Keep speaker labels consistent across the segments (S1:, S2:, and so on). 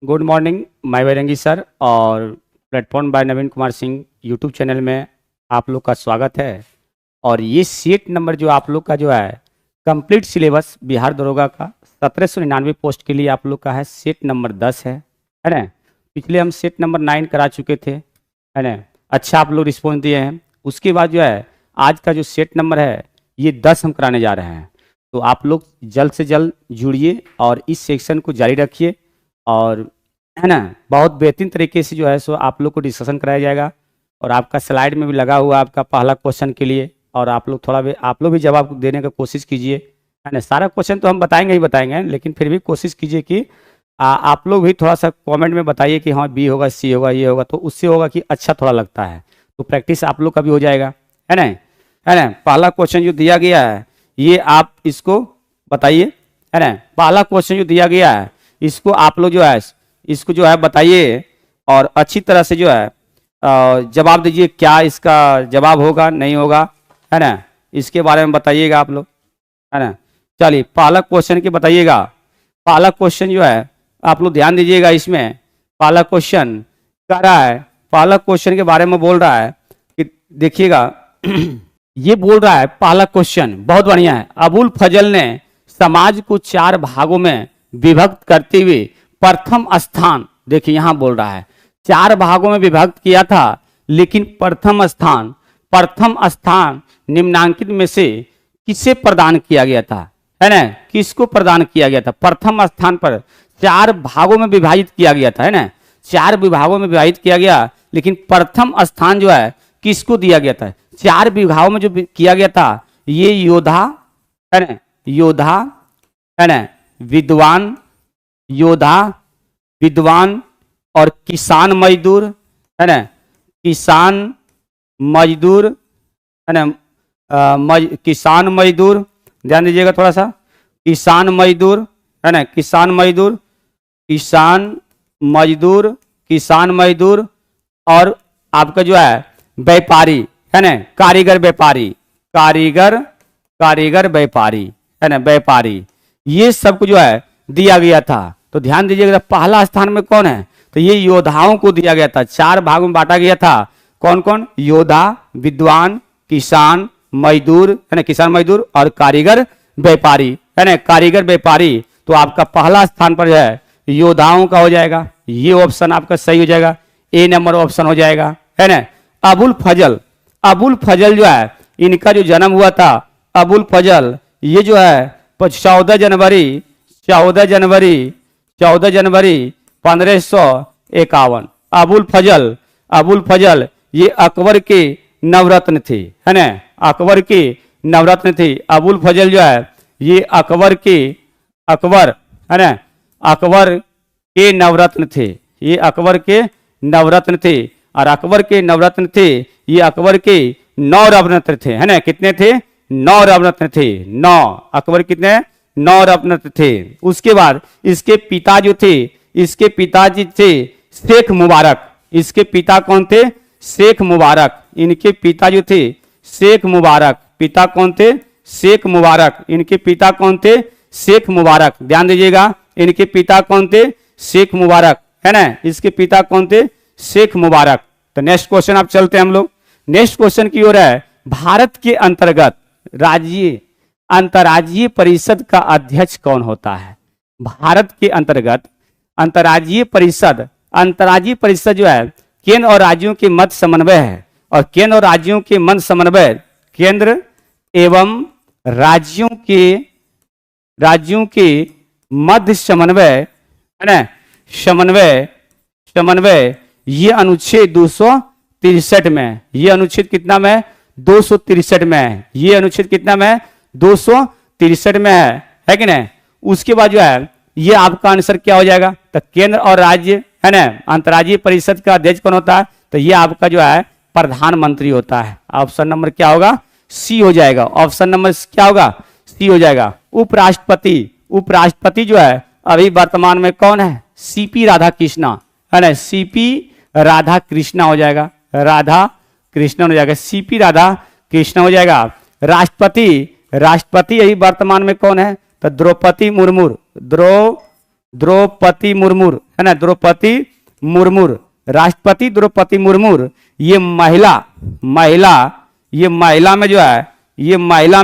S1: Good morning my वैरंगी sir और platform bye नवीन Kumar Singh YouTube channel में आप लोग का स्वागत है। और ये सीट नंबर जो आप लोग का जो है कंप्लीट सिलेबस बिहार दरोगा का 1799 पोस्ट के लिए आप लोग का है सीट नंबर 10 है ना। पिछले हम सीट नंबर 9 करा चुके थे, है ना। अच्छा आप लोग रिस्पॉन्स दिए हैं। उसके बाद जो है आज का जो सीट नंबर है ये 10 हम कराने जा रहे हैं। तो आप लोग जल्द से जल्द जुड़िए और इस सेक्शन को जारी रखिए और है ना बहुत बेहतरीन तरीके से जो है सो आप लोग को डिस्कशन कराया जाएगा। और आपका स्लाइड में भी लगा हुआ आपका पहला क्वेश्चन के लिए, और आप लोग थोड़ा भी आप लोग भी जवाब देने का कोशिश कीजिए, है ना। सारा क्वेश्चन तो हम बताएंगे ही बताएंगे, लेकिन फिर भी कोशिश कीजिए कि आप लोग भी थोड़ा सा कमेंट में बताइए कि हाँ बी होगा, सी होगा, ये होगा, तो उससे होगा कि अच्छा थोड़ा लगता है। तो प्रैक्टिस आप लोग का भी हो जाएगा, है ना। है ना, पहला क्वेश्चन जो दिया गया है ये आप इसको बताइए, है ना। पहला क्वेश्चन जो दिया गया है इसको आप लोग जो है इसको जो है बताइए और अच्छी तरह से जो है जवाब दीजिए। क्या इसका जवाब होगा नहीं होगा, है ना, इसके बारे में बताइएगा आप लोग, है ना। चलिए पहला क्वेश्चन के बताइएगा। पहला क्वेश्चन जो है आप लोग ध्यान दीजिएगा, इसमें पहला क्वेश्चन कह रहा है, पहला क्वेश्चन के बारे में बोल रहा है कि देखिएगा ये बोल रहा है पहला क्वेश्चन बहुत बढ़िया है। अबुल फजल ने समाज को 4 भागों में विभक्त करते हुए प्रथम स्थान, देखिए यहां बोल रहा है 4 भागों में विभक्त किया था, लेकिन प्रथम स्थान निम्नांकित में से किसे प्रदान किया गया था, है ना। किसको प्रदान किया गया था? प्रथम स्थान पर 4 भागों में विभाजित किया गया था, है ना। 4 विभागों में विभाजित किया गया, लेकिन प्रथम स्थान जो है किसको दिया गया था? 4 विभागों में जो किया गया था ये योद्धा, है ना, योद्धा, है ना, विद्वान, योद्धा, विद्वान और किसान मजदूर, है ना, किसान मजदूर, है ना, किसान मजदूर, ध्यान दीजिएगा थोड़ा सा, किसान मजदूर, है ना, किसान मजदूर, किसान मजदूर, किसान मजदूर और आपका जो है व्यापारी, है ना, कारीगर व्यापारी, कारीगर व्यापारी, है ना, व्यापारी, ये सब जो है दिया गया था। तो ध्यान दीजिएगा पहला स्थान में कौन है? तो ये योद्धाओं को दिया गया था। 4 भागों में बांटा गया था। कौन कौन? योद्धा, विद्वान, किसान मजदूर, है ना, किसान मजदूर और कारीगर व्यापारी, है ना, कारीगर व्यापारी। तो आपका पहला स्थान पर जो है योद्धाओं का हो जाएगा, ये ऑप्शन आपका सही हो जाएगा, ए नंबर ऑप्शन हो जाएगा, है ना। अबुल फजल जो है इनका जो जन्म हुआ था, अबुल फजल ये जो है 14 जनवरी 1551। अबुल फजल ये अकबर के नवरत्न थे, है ना, अकबर के नवरत्न थे। अबुल फजल जो है ये अकबर, है ना, अकबर के नवरत्न थे, ये अकबर के नवरत्न थे। और अकबर के नवरत्न थे, ये अकबर के 9 रत्न थे, है ना। कितने थे? 9 रत्न थे, 9। अकबर कितने? 9 रत्न थे। उसके बाद इसके पिता जो थे, इसके पिताजी थे शेख मुबारक। इसके पिता कौन थे? शेख मुबारक। इनके पिता जो थे शेख मुबारक। पिता कौन थे? शेख मुबारक। इनके पिता कौन थे? शेख मुबारक। ध्यान दीजिएगा इनके पिता कौन थे? शेख मुबारक, है ना। इसके पिता कौन थे? शेख मुबारक। तो नेक्स्ट क्वेश्चन आप चलते हैं हम लोग। नेक्स्ट क्वेश्चन की ओर है, भारत के अंतर्गत अंतर्राज्यीय परिषद का अध्यक्ष कौन होता है? भारत के अंतर्गत अंतर्राज्यीय परिषद जो है केंद्र और राज्यों के मध्य समन्वय है। और केंद्र और राज्यों के मध्य समन्वय, केंद्र एवं राज्यों के मध्य समन्वय, है ना, समन्वय ये अनुच्छेद 263 में, ये अनुच्छेद कितना में? 263 में है। ये अनुच्छेद कितना में? 263 में है कि नहीं। उसके बाद जो है ये आपका आंसर क्या हो जाएगा? तो केंद्र और राज्य, है ना, अंतर्राज्यीय परिषद का अध्यक्ष कौन होता है? तो ये आपका जो है प्रधानमंत्री होता है। ऑप्शन नंबर क्या होगा? सी हो जाएगा। ऑप्शन नंबर क्या होगा? सी हो जाएगा। उपराष्ट्रपति जो है अभी वर्तमान में कौन है? सीपी राधाकृष्णा, है ना, सीपी राधा कृष्णा हो जाएगा, राधा कृष्णन हो जाएगा, सीपी राधा कृष्ण हो जाएगा। राष्ट्रपति यही वर्तमान में कौन है? तो द्रौपदी मुर्मू, द्रौपदी मुर्मू, है ना, द्रौपदी मुर्मू, राष्ट्रपति द्रौपदी मुर्मू, ये महिला ये महिला में जो है, ये महिला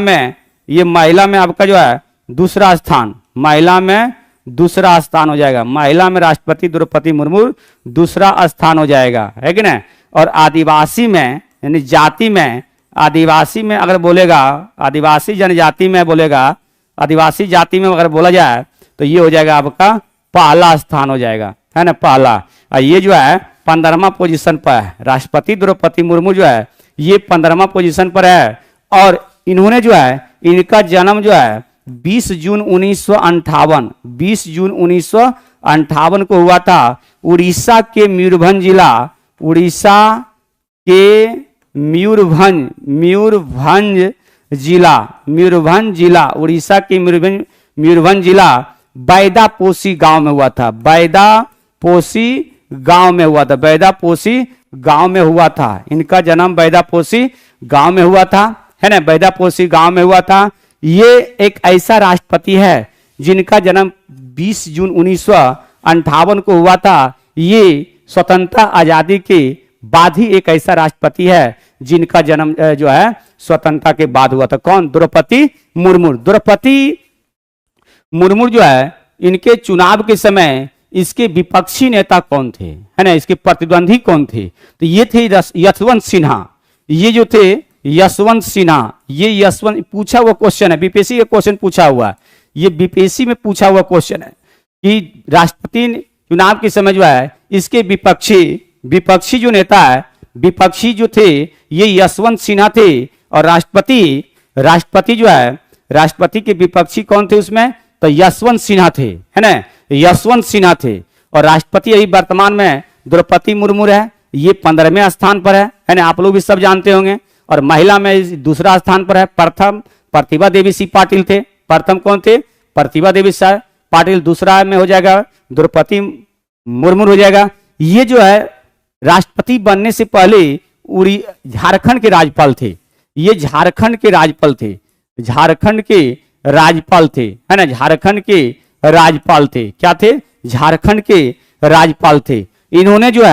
S1: में आपका जो है दूसरा स्थान, महिला में दूसरा स्थान हो जाएगा, महिला में राष्ट्रपति द्रौपदी मुर्मू दूसरा स्थान हो जाएगा, है कि नहीं। और आदिवासी में यानी जाति में, आदिवासी में अगर बोलेगा, आदिवासी जनजाति में बोलेगा, आदिवासी जाति में अगर बोला जाए तो ये हो जाएगा आपका पहला स्थान हो जाएगा, है ना, पहला। और ये जो है 15वां पोजीशन पर है, राष्ट्रपति द्रौपदी मुर्मू जो है ये 15वां पोजीशन पर है। और इन्होंने जो है, इनका जन्म जो है 20 जून 1958, 20 जून 1958 को हुआ था उड़ीसा के मयूरभंज जिला, उड़ीसा के मयूरभंज जिला, उड़ीसा के मयूरभंज जिला बैदापोशी गांव में हुआ था, बैदापोशी गांव में हुआ था, बैदापोशी गांव में हुआ था। इनका जन्म बैदापोशी गांव में हुआ था, है ना, बैदापोशी गांव में हुआ था। ये एक ऐसा राष्ट्रपति है जिनका जन्म 20 जून 1958 को हुआ था। ये स्वतंत्रता आजादी के बाद ही एक ऐसा राष्ट्रपति है जिनका जन्म जो है स्वतंत्रता के बाद हुआ था। कौन? द्रौपदी मुर्मू। द्रौपदी मुर्मू जो है, इनके चुनाव के समय इसके विपक्षी नेता कौन थे, है ना, इसके प्रतिद्वंदी कौन थे? तो ये थे यशवंत सिन्हा। ये जो थे यशवंत सिन्हा, ये यशवंत, पूछा हुआ क्वेश्चन है, बीपीएससी का क्वेश्चन पूछा हुआ है, ये बीपीएससी में पूछा हुआ क्वेश्चन है कि राष्ट्रपति चुनाव के समय जो है इसके विपक्षी जो नेता है, विपक्षी जो थे ये यशवंत सिन्हा थे। और राष्ट्रपति जो है, राष्ट्रपति के विपक्षी कौन थे उसमें? तो यशवंत सिन्हा थे, है ना, यशवंत सिन्हा थे। और राष्ट्रपति अभी वर्तमान में द्रौपदी मुर्मू है, ये 15वें स्थान पर है ना, आप लोग भी सब जानते होंगे। और महिला में दूसरा स्थान पर है। प्रथम प्रतिभा देवी सिंह पाटिल थे, प्रथम कौन थे? प्रतिभा देवी सिंह पाटिल। दूसरा में हो जाएगा द्रौपदी मुर्मू हो जाएगा। ये जो है राष्ट्रपति बनने से पहले झारखंड के राज्यपाल थे, ये झारखंड के राज्यपाल थे, झारखंड के राज्यपाल थे, है ना, झारखंड के राज्यपाल थे। क्या थे? झारखंड के राज्यपाल थे। इन्होंने जो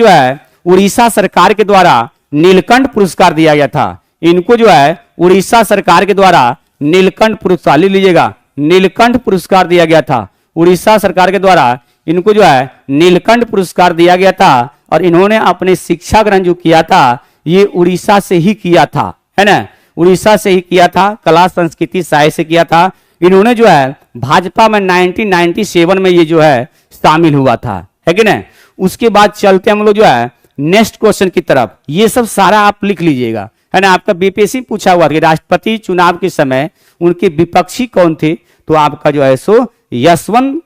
S1: है उड़ीसा सरकार के द्वारा नीलकंठ पुरस्कार दिया गया था। इनको जो है उड़ीसा सरकार के द्वारा नीलकंठ पुरस्कार, ले लीजिएगा, नीलकंठ पुरस्कार दिया गया था। उड़ीसा सरकार के द्वारा इनको जो है नीलकंठ पुरस्कार दिया गया था। और इन्होंने अपने शिक्षा ग्रहण जो किया था ये उड़ीसा से ही किया था, है ना, उड़ीसा से ही किया था, कला संस्कृति साहित्य से किया था। इन्होंने जो है भाजपा में 1997 में ये जो है शामिल हुआ था, है कि नहीं। उसके बाद चलते हम लोग जो है नेक्स्ट क्वेश्चन की तरफ। ये सब सारा आप लिख लीजिएगा, है ना। आपका बीपीएससी पूछा हुआ कि राष्ट्रपति चुनाव के समय उनके विपक्षी कौन थे, तो आपका जो है सो यशवंत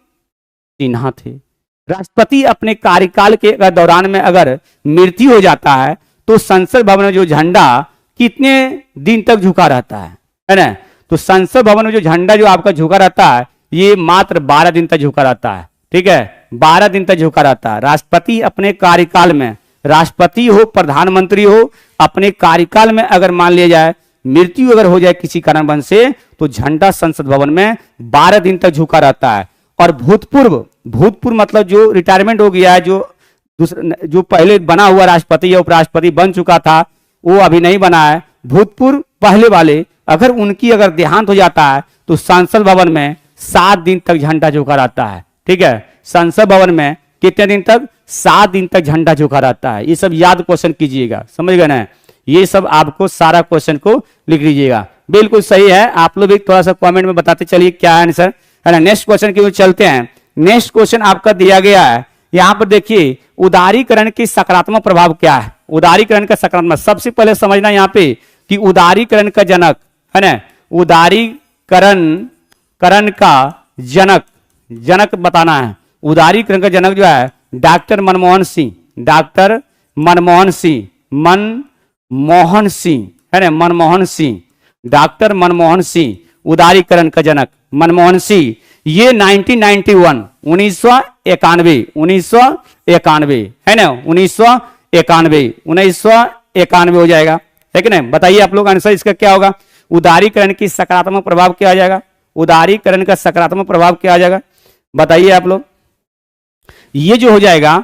S1: सिन्हा थे। राष्ट्रपति अपने कार्यकाल के दौरान में अगर मृत्यु हो जाता है तो संसद भवन में जो झंडा कितने दिन तक झुका रहता है ना। तो संसद भवन में जो झंडा जो आपका झुका रहता है ये मात्र 12 दिन तक झुका रहता है, ठीक है, 12 दिन तक झुका रहता है। राष्ट्रपति अपने कार्यकाल में, राष्ट्रपति हो प्रधानमंत्री हो, अपने कार्यकाल में अगर मान लिया जाए मृत्यु अगर हो जाए किसी कारणवश से तो झंडा संसद भवन में 12 दिन तक झुका रहता है। और भूतपूर्व मतलब जो रिटायरमेंट हो गया है, जो पहले बना हुआ राष्ट्रपति या उपराष्ट्रपति बन चुका था वो अभी नहीं बना है, भूतपूर्व पहले वाले अगर उनकी अगर देहांत हो जाता है तो संसद भवन में 7 दिन तक झंडा झुका रहता है, ठीक है। संसद भवन में कितने दिन तक? 7 दिन तक झंडा झुका रहता है। ये सब याद क्वेश्चन कीजिएगा, समझ गए ना। ये सब आपको सारा क्वेश्चन को लिख लीजिएगा, बिल्कुल सही है। आप लोग भी थोड़ा सा कमेंट में बताते चलिए क्या आंसर है ना। नेक्स्ट क्वेश्चन की ओर चलते हैं। नेक्स्ट क्वेश्चन आपका दिया गया है, यहां पर देखिए उदारीकरण की सकारात्मक प्रभाव क्या है। उदारीकरण का सकारात्मक, सबसे पहले समझना यहाँ पे कि उदारीकरण का जनक, है ना, उदारीकरण का जनक बताना है। उदारीकरण का जनक जो है डॉक्टर मनमोहन सिंह, डॉक्टर मनमोहन सिंह, है ना, मनमोहन सिंह, डॉक्टर मनमोहन सिंह, उदारीकरण का जनक मनमोहन सिंह। ये 1991 है ना, 1991 हो जाएगा, है कि नहीं। बताइए आप लोग आंसर इसका क्या होगा। उदारीकरण की सकारात्मक प्रभाव क्या आ जाएगा? उदारीकरण का सकारात्मक प्रभाव क्या आ जाएगा? बताइए आप लोग। ये जो हो जाएगा,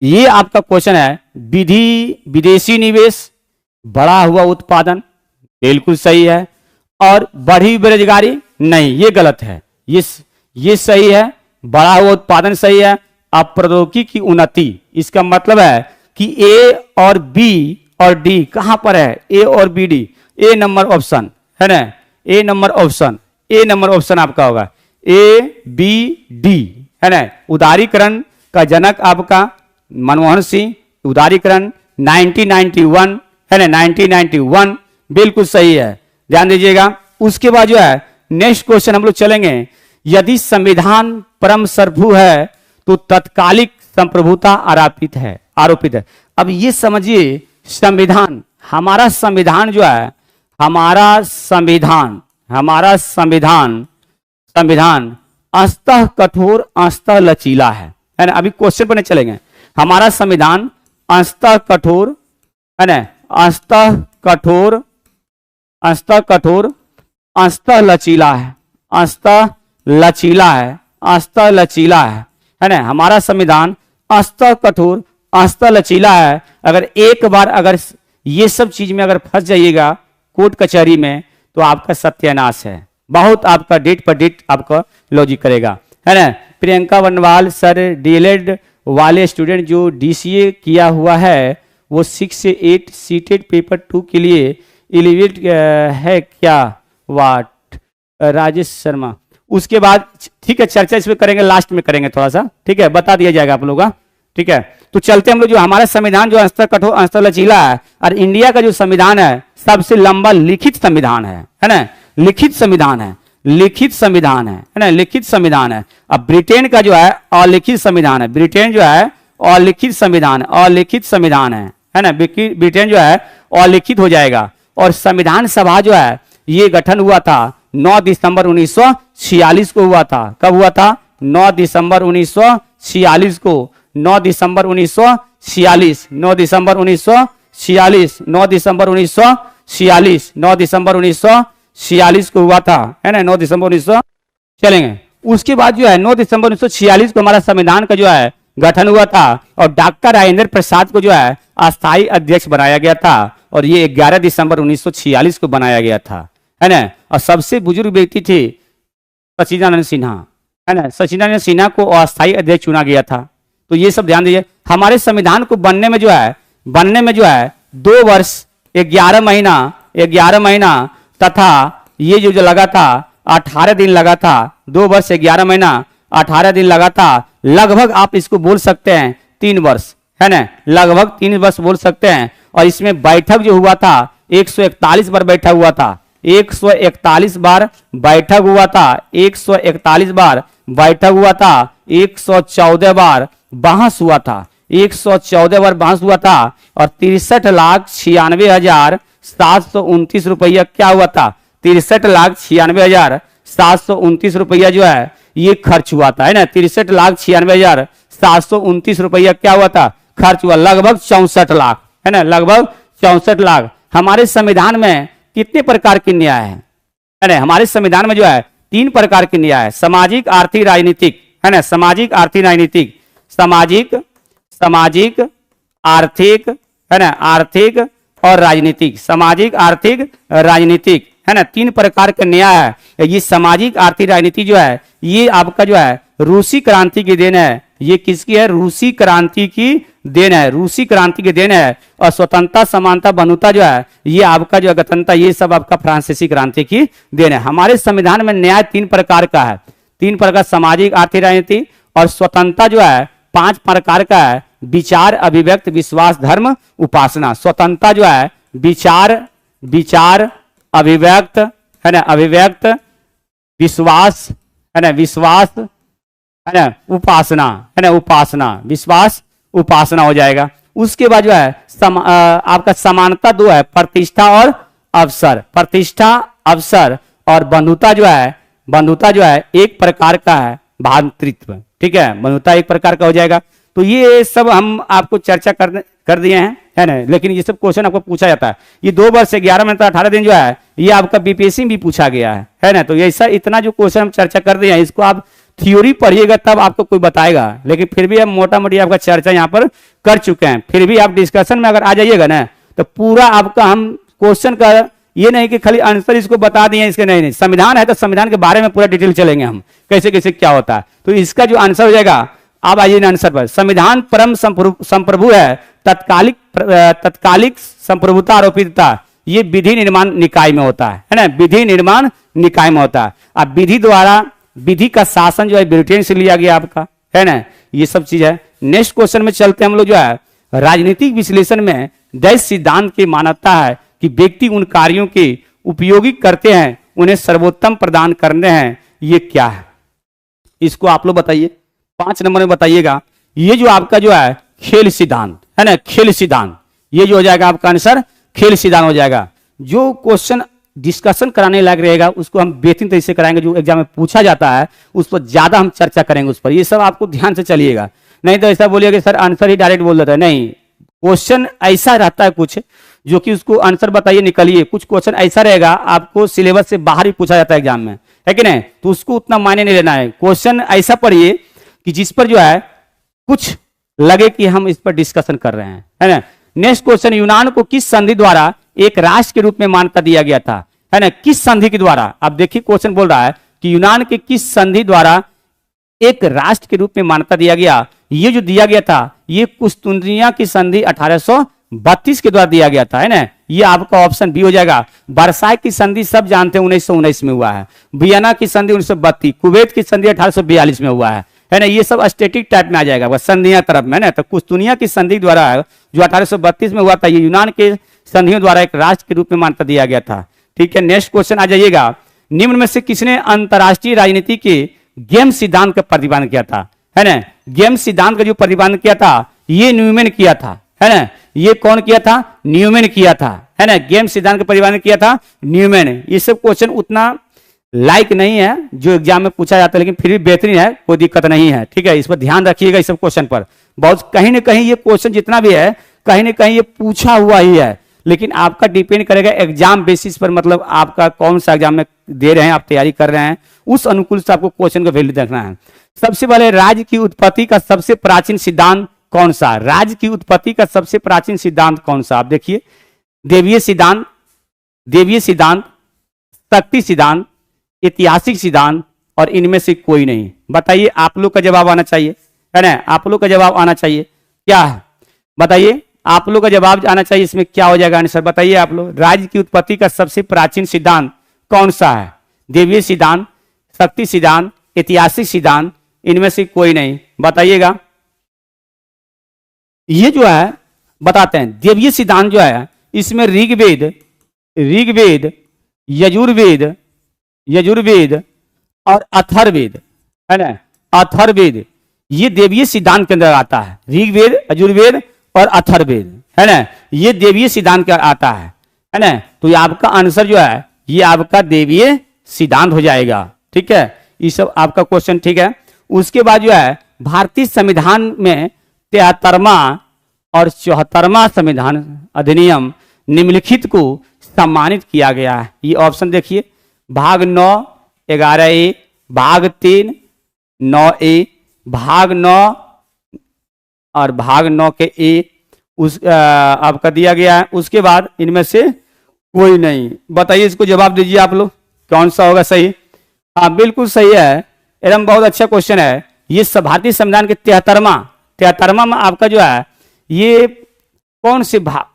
S1: ये आपका क्वेश्चन है, विदेशी निवेश, बढ़ा हुआ उत्पादन, बिल्कुल सही है। और बढ़ी बेरोजगारी, नहीं, ये गलत है। ये सही है, बढ़ा हुआ उत्पादन सही है। अब प्रौद्योगिकी की उन्नति, इसका मतलब है कि ए और बी और डी कहां पर है, ए और बी डी, ए नंबर ऑप्शन है ना, ए नंबर ऑप्शन आपका होगा, ए बी डी है ना। उदारीकरण का जनक आपका मनमोहन सिंह, उदारीकरण 1991 है ना, 1991 बिल्कुल सही है, ध्यान दीजिएगा। उसके बाद जो है नेक्स्ट क्वेश्चन हम लोग चलेंगे, यदि संविधान परम सर्वभू है तो तत्कालिक संप्रभुता आरोपित है। अब ये समझिए, संविधान, हमारा संविधान जो है, हमारा संविधान अंततः कठोर अंततः लचीला है ना। अभी क्वेश्चन पर नहीं चलेंगे। हमारा संविधान अंततः कठोर है ना, अंततः कठोर अंततः लचीला है ना। हमारा संविधान अंततः कठोर अंततः लचीला है। अगर एक बार अगर ये सब चीज में अगर फंस जाइएगा कोर्ट कचहरी में, तो आपका सत्यानाश है। बहुत आपका डेट पर डेट आपका लॉजिक करेगा, है ना। प्रियंका वनवाल सर, डीएलएड वाले स्टूडेंट जो डीसीए किया हुआ है, वो 6 से 8 सीटेड पेपर 2 के लिए एलिजिबल है क्या? वाट राजेश शर्मा। उसके बाद ठीक है, चर्चा इस पे करेंगे, लास्ट में करेंगे थोड़ा सा, ठीक है, बता दिया जाएगा आप लोगों का, ठीक है। तो चलते हम लोग, जो हमारा संविधान जो अंततः कठोर अंततः लचीला है, और इंडिया का जो संविधान है सबसे लंबा लिखित संविधान है ना, लिखित संविधान है ना, लिखित संविधान है। अब ब्रिटेन का जो है अलिखित संविधान है, ब्रिटेन जो है अलिखित संविधान है ना, ब्रिटेन जो है अलिखित हो जाएगा। और संविधान सभा जो है ये गठन हुआ था 9 दिसंबर 1946 को हुआ था। कब हुआ था? 9 दिसंबर 1946 को, 9 दिसंबर 1946, 9 दिसंबर 1946, 9 दिसंबर 1946, 9 दिसंबर 1946 को हुआ था, है ना, 9 दिसंबर 1900 चलेंगे। उसके बाद जो है 9 दिसंबर 1946 को हमारा संविधान का जो है गठन हुआ था, और डॉक्टर राजेंद्र प्रसाद को जो है अस्थायी अध्यक्ष बनाया गया था, और ये 11 दिसंबर 1946 को बनाया गया था, है ना। और सबसे बुजुर्ग व्यक्ति थे सचिदानंद सिन्हा, है ना, सचिदानंद सिन्हा को अस्थायी अध्यक्ष चुना गया था। तो ये सब ध्यान दीजिए। हमारे संविधान को बनने में जो है 2 वर्ष 11 महीना तथा ये जो लगा था 18 दिन लगा था, 2 वर्ष 11 महीना 18 दिन लगा था। लगभग आप इसको बोल सकते हैं 3 वर्ष, है ना, लगभग 3 वर्ष बोल सकते हैं। और इसमें बैठक जो हुआ था 141 बार बैठक हुआ था, 141 बार बैठक हुआ था, 141 बार बैठक हुआ था, 114 बार बहस हुआ था, 114 बार बहस हुआ था, और 63,96,729 रुपया क्या हुआ था? 63,96,729 रुपया जो है ये खर्च हुआ था, है ना, 63,96,729 रुपया क्या हुआ था? खर्च हुआ। लगभग 64 लाख, है ना, लगभग 64 लाख। हमारे संविधान में कितने प्रकार के न्याय है ना? हमारे संविधान में जो है 3 प्रकार के न्याय है, सामाजिक, आर्थिक, राजनीतिक, है ना, सामाजिक, आर्थिक, राजनीतिक, सामाजिक, आर्थिक, है ना, आर्थिक और राजनीतिक, सामाजिक, आर्थिक, राजनीतिक, है ना, 3 प्रकार का न्याय है। ये सामाजिक, आर्थिक, राजनीति जो है ये आपका जो है रूसी क्रांति की देन है। ये किसकी है? रूसी क्रांति की देन है, रूसी क्रांति की देन है। और स्वतंत्रता, समानता, बंधुता जो है ये आपका जो गणतंत्रता, ये सब आपका फ्रांसीसी क्रांति की देन है। हमारे संविधान में न्याय 3 प्रकार का है, 3 प्रकार, सामाजिक, आर्थिक, राजनीति। और स्वतंत्रता जो है 5 प्रकार का है, विचार, अभिव्यक्त, विश्वास, धर्म, उपासना। स्वतंत्रता जो है विचार, अभिव्यक्त, है ना, अभिव्यक्त, विश्वास, है ना, विश्वास, है ना, उपासना, है ना, उपासना, विश्वास, उपासना हो जाएगा। उसके बाद जो है आपका समानता 2 है, प्रतिष्ठा और अवसर, प्रतिष्ठा, अवसर। और बंधुता जो है 1 प्रकार का है, भातृत्व, ठीक है, बंधुता 1 प्रकार का हो जाएगा। तो ये सब हम आपको चर्चा कर दिए हैं, है ना। लेकिन ये सब क्वेश्चन आपको पूछा जाता है। ये 2 वर्ष 11 महीना 18 दिन जो है ये आपका बीपीएससी भी पूछा गया है ना। तो ऐसा इतना जो क्वेश्चन हम चर्चा कर दिए हैं, इसको आप थ्योरी पढ़िएगा तब आपको कोई बताएगा, लेकिन फिर भी हम मोटा मोटी आपका चर्चा यहाँ पर कर चुके हैं। फिर भी आप डिस्कशन में अगर आ जाइएगा ना तो पूरा आपका हम क्वेश्चन का ये नहीं कि खाली आंसर इसको बता दिए इसके, नहीं संविधान है तो संविधान के बारे में पूरा डिटेल चलेंगे हम, कैसे कैसे क्या होता है। तो इसका जो आंसर हो जाएगा, आप आइए ना आंसर पर। संविधान परम संप्रभु है, तत्कालिक संप्रभुता आरोपितता ये विधि निर्माण निकाय में होता है ना, विधि निर्माण निकाय में होता है। अब विधि द्वारा विधि का शासन जो है ब्रिटेन से लिया गया आपका, है ना, ये सब चीज है। नेक्स्ट क्वेश्चन में चलते हैं हम लोग, जो है राजनीतिक विश्लेषण में दैश सिद्धांत की मान्यता है कि व्यक्ति उन कार्यों के उपयोगी करते हैं उन्हें सर्वोत्तम प्रदान करने हैं, ये क्या है? इसको आप लोग बताइए, 5 नंबर में बताइएगा। ये जो आपका जो है खेल सिद्धांत है ना, खेल सिद्धांत, ये जो हो जाएगा आपका आंसर खेल सिद्धांत हो जाएगा। जो क्वेश्चन डिस्कशन कराने लायक रहेगा उसको हम बेहतरीन तरीके से कराएंगे, जो एग्जाम में पूछा जाता है उस पर ज्यादा हम चर्चा करेंगे उस पर। ये सब आपको ध्यान से चलिएगा, नहीं तो ऐसा बोलिएगा सर आंसर ही डायरेक्ट बोल देता है, नहीं। क्वेश्चन ऐसा रहता है कुछ जो कि उसको आंसर बताइए निकलिए, कुछ क्वेश्चन ऐसा रहेगा आपको सिलेबस से बाहर ही पूछा जाता है एग्जाम में, है कि नहीं, तो उसको उतना मायने नहीं लेना है। क्वेश्चन ऐसा पढ़िए कि जिस पर जो है कुछ लगे कि हम इस पर डिस्कशन कर रहे हैं, है ना। नेक्स्ट क्वेश्चन, यूनान को किस संधि द्वारा एक राष्ट्र के रूप में मान्यता दिया गया था, है ना, किस संधि के द्वारा? आप देखिए क्वेश्चन बोल रहा है कि यूनान के किस संधि द्वारा एक राष्ट्र के रूप में मान्यता दिया गया। ये जो दिया गया था ये कुस्तुंदिया की संधि 1832 के द्वारा दिया गया था, है ना, ये आपका ऑप्शन बी हो जाएगा। वर्साई की संधि सब जानते हैं 1919 में हुआ है, वियना की संधि 1932, कुवैत की संधि 1842 में हुआ है ना, ये सब स्टैटिक टाइप में आ जाएगा संधियां तरफ में, है ना। तो कुस्तुनिया की संधि द्वारा जो 1832 में हुआ था, ये यूनान के संधियों द्वारा एक राष्ट्र के रूप में मान्यता दिया गया था। ठीक है, नेक्स्ट क्वेश्चन आ जाइएगा। निम्न में से किसने अंतरराष्ट्रीय राजनीति के गेम सिद्धांत का प्रतिपादन किया था, है ना। गेम सिद्धांत का जो प्रतिपादन किया था ये न्यूमैन किया था, है ना। ये कौन किया था? न्यूमैन किया था, है ना। गेम सिद्धांत का प्रतिपादन किया था न्यूमैन। ये सब क्वेश्चन उतना लाइक नहीं है जो एग्जाम में पूछा जाता है, लेकिन फिर भी बेहतरीन है, कोई दिक्कत नहीं है। ठीक है, इस पर ध्यान रखिएगा, इस सब क्वेश्चन पर बहुत कहीं ना कहीं ये क्वेश्चन जितना भी है कहीं ना कहीं ये पूछा हुआ ही है, लेकिन आपका डिपेंड करेगा एग्जाम बेसिस पर, मतलब आपका कौन सा एग्जाम में दे रहे हैं, आप तैयारी कर रहे हैं, उस अनुकूल से आपको क्वेश्चन का वैल्यू देखना है। सबसे पहले, राज्य की उत्पत्ति का सबसे प्राचीन सिद्धांत कौन सा? राज्य की उत्पत्ति का सबसे प्राचीन सिद्धांत कौन सा? आप देखिए, देवीय सिद्धांत, देवीय सिद्धांत, शक्ति सिद्धांत, ऐतिहासिक सिद्धांत, और इनमें से कोई नहीं। बताइए, आप लोग का जवाब आना चाहिए, है ना, आप लोग का जवाब आना चाहिए। क्या है बताइए, आप लोग का जवाब आना चाहिए, इसमें क्या हो जाएगा आंसर? बताइए आप लोग, राज्य की उत्पत्ति का सबसे प्राचीन सिद्धांत कौन सा है? देवीय सिद्धांत, शक्ति सिद्धांत, ऐतिहासिक सिद्धांत, इनमें से कोई नहीं। बताइएगा। ये जो है बताते हैं, देवीय सिद्धांत जो है इसमें ऋग्वेद, यजुर्वेद और अथर्ववेद, है ना, अथर्ववेद, ये देवीय सिद्धांत के अंदर आता है। ऋग्वेद, यजुर्वेद और अथर्ववेद, है ना, ये देवीय सिद्धांत का आता है ना। तो ये आपका आंसर जो है ये आपका देवीय सिद्धांत हो जाएगा। ठीक है, ये सब आपका क्वेश्चन। ठीक है, उसके बाद जो है भारतीय संविधान में 73वां और 74वां संविधान अधिनियम निम्नलिखित को सम्मानित किया गया है। ये ऑप्शन देखिए, भाग 9, 11A, भाग 3, 9A, भाग 9 और भाग 9 के ए उस आपका दिया गया है। उसके बाद इनमें से कोई नहीं। बताइए, इसको जवाब दीजिए आप लोग, कौन सा होगा सही? हाँ, बिल्कुल सही है, एकदम बहुत अच्छा क्वेश्चन है। ये भारतीय संविधान के 73वां में आपका जो है ये कौन से भाग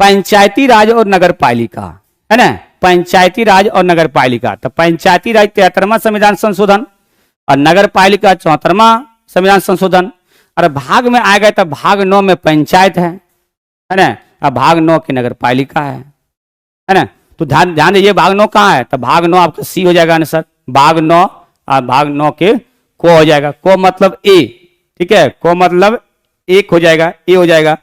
S1: पंचायती राज और नगर पालिका, है ना, पंचायती राज और नगर पालिका। तो पंचायती राज 73वां संविधान संशोधन और नगर पालिका 74वां संविधान संशोधन। और भाग में आ गए तो भाग 9 में पंचायत है ना, अब भाग 9 की नगर पालिका है ना। तो ध्यान दीजिए, भाग 9 कहाँ है? तो भाग 9 आपका सी हो जाएगा आंसर, भाग 9 और भाग 9 के को हो जाएगा, को मतलब ए। ठीक है, को मतलब एक हो जाएगा, ए हो जाएगा।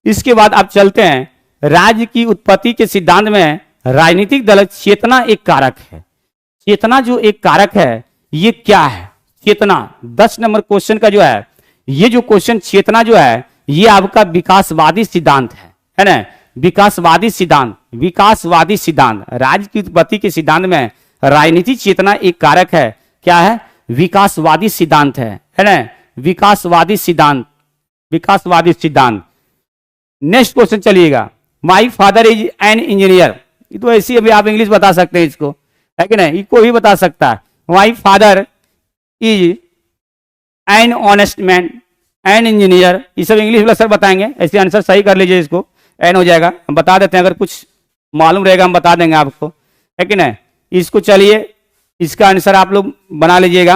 S1: इसके बाद आप चलते हैं, राज्य की उत्पत्ति के सिद्धांत में राजनीतिक दल चेतना एक कारक है। चेतना जो एक कारक है ये क्या है? चेतना 10 नंबर क्वेश्चन का जो है ये जो क्वेश्चन चेतना जो है ये आपका विकासवादी सिद्धांत है ना, विकासवादी सिद्धांत, विकासवादी सिद्धांत। राज्य की उत्पत्ति के सिद्धांत में राजनीतिक चेतना एक कारक है, क्या है? विकासवादी सिद्धांत है ना? विकासवादी सिद्धांत, विकासवादी सिद्धांत। नेक्स्ट क्वेश्चन चलिएगा, my father is an engineer. ये तो ऐसी अभी आप इंग्लिश बता सकते हैं इसको, है कि नहीं? इसको भी बता सकता है, my father is an honest man, an engineer. ये सब इंग्लिश वाला सर बताएंगे, ऐसे आंसर सही कर लीजिए, इसको एन हो जाएगा, हम बता देते हैं, अगर कुछ मालूम रहेगा हम बता देंगे आपको, है कि नहीं? इसको चलिए इसका आंसर आप लोग बना लीजिएगा,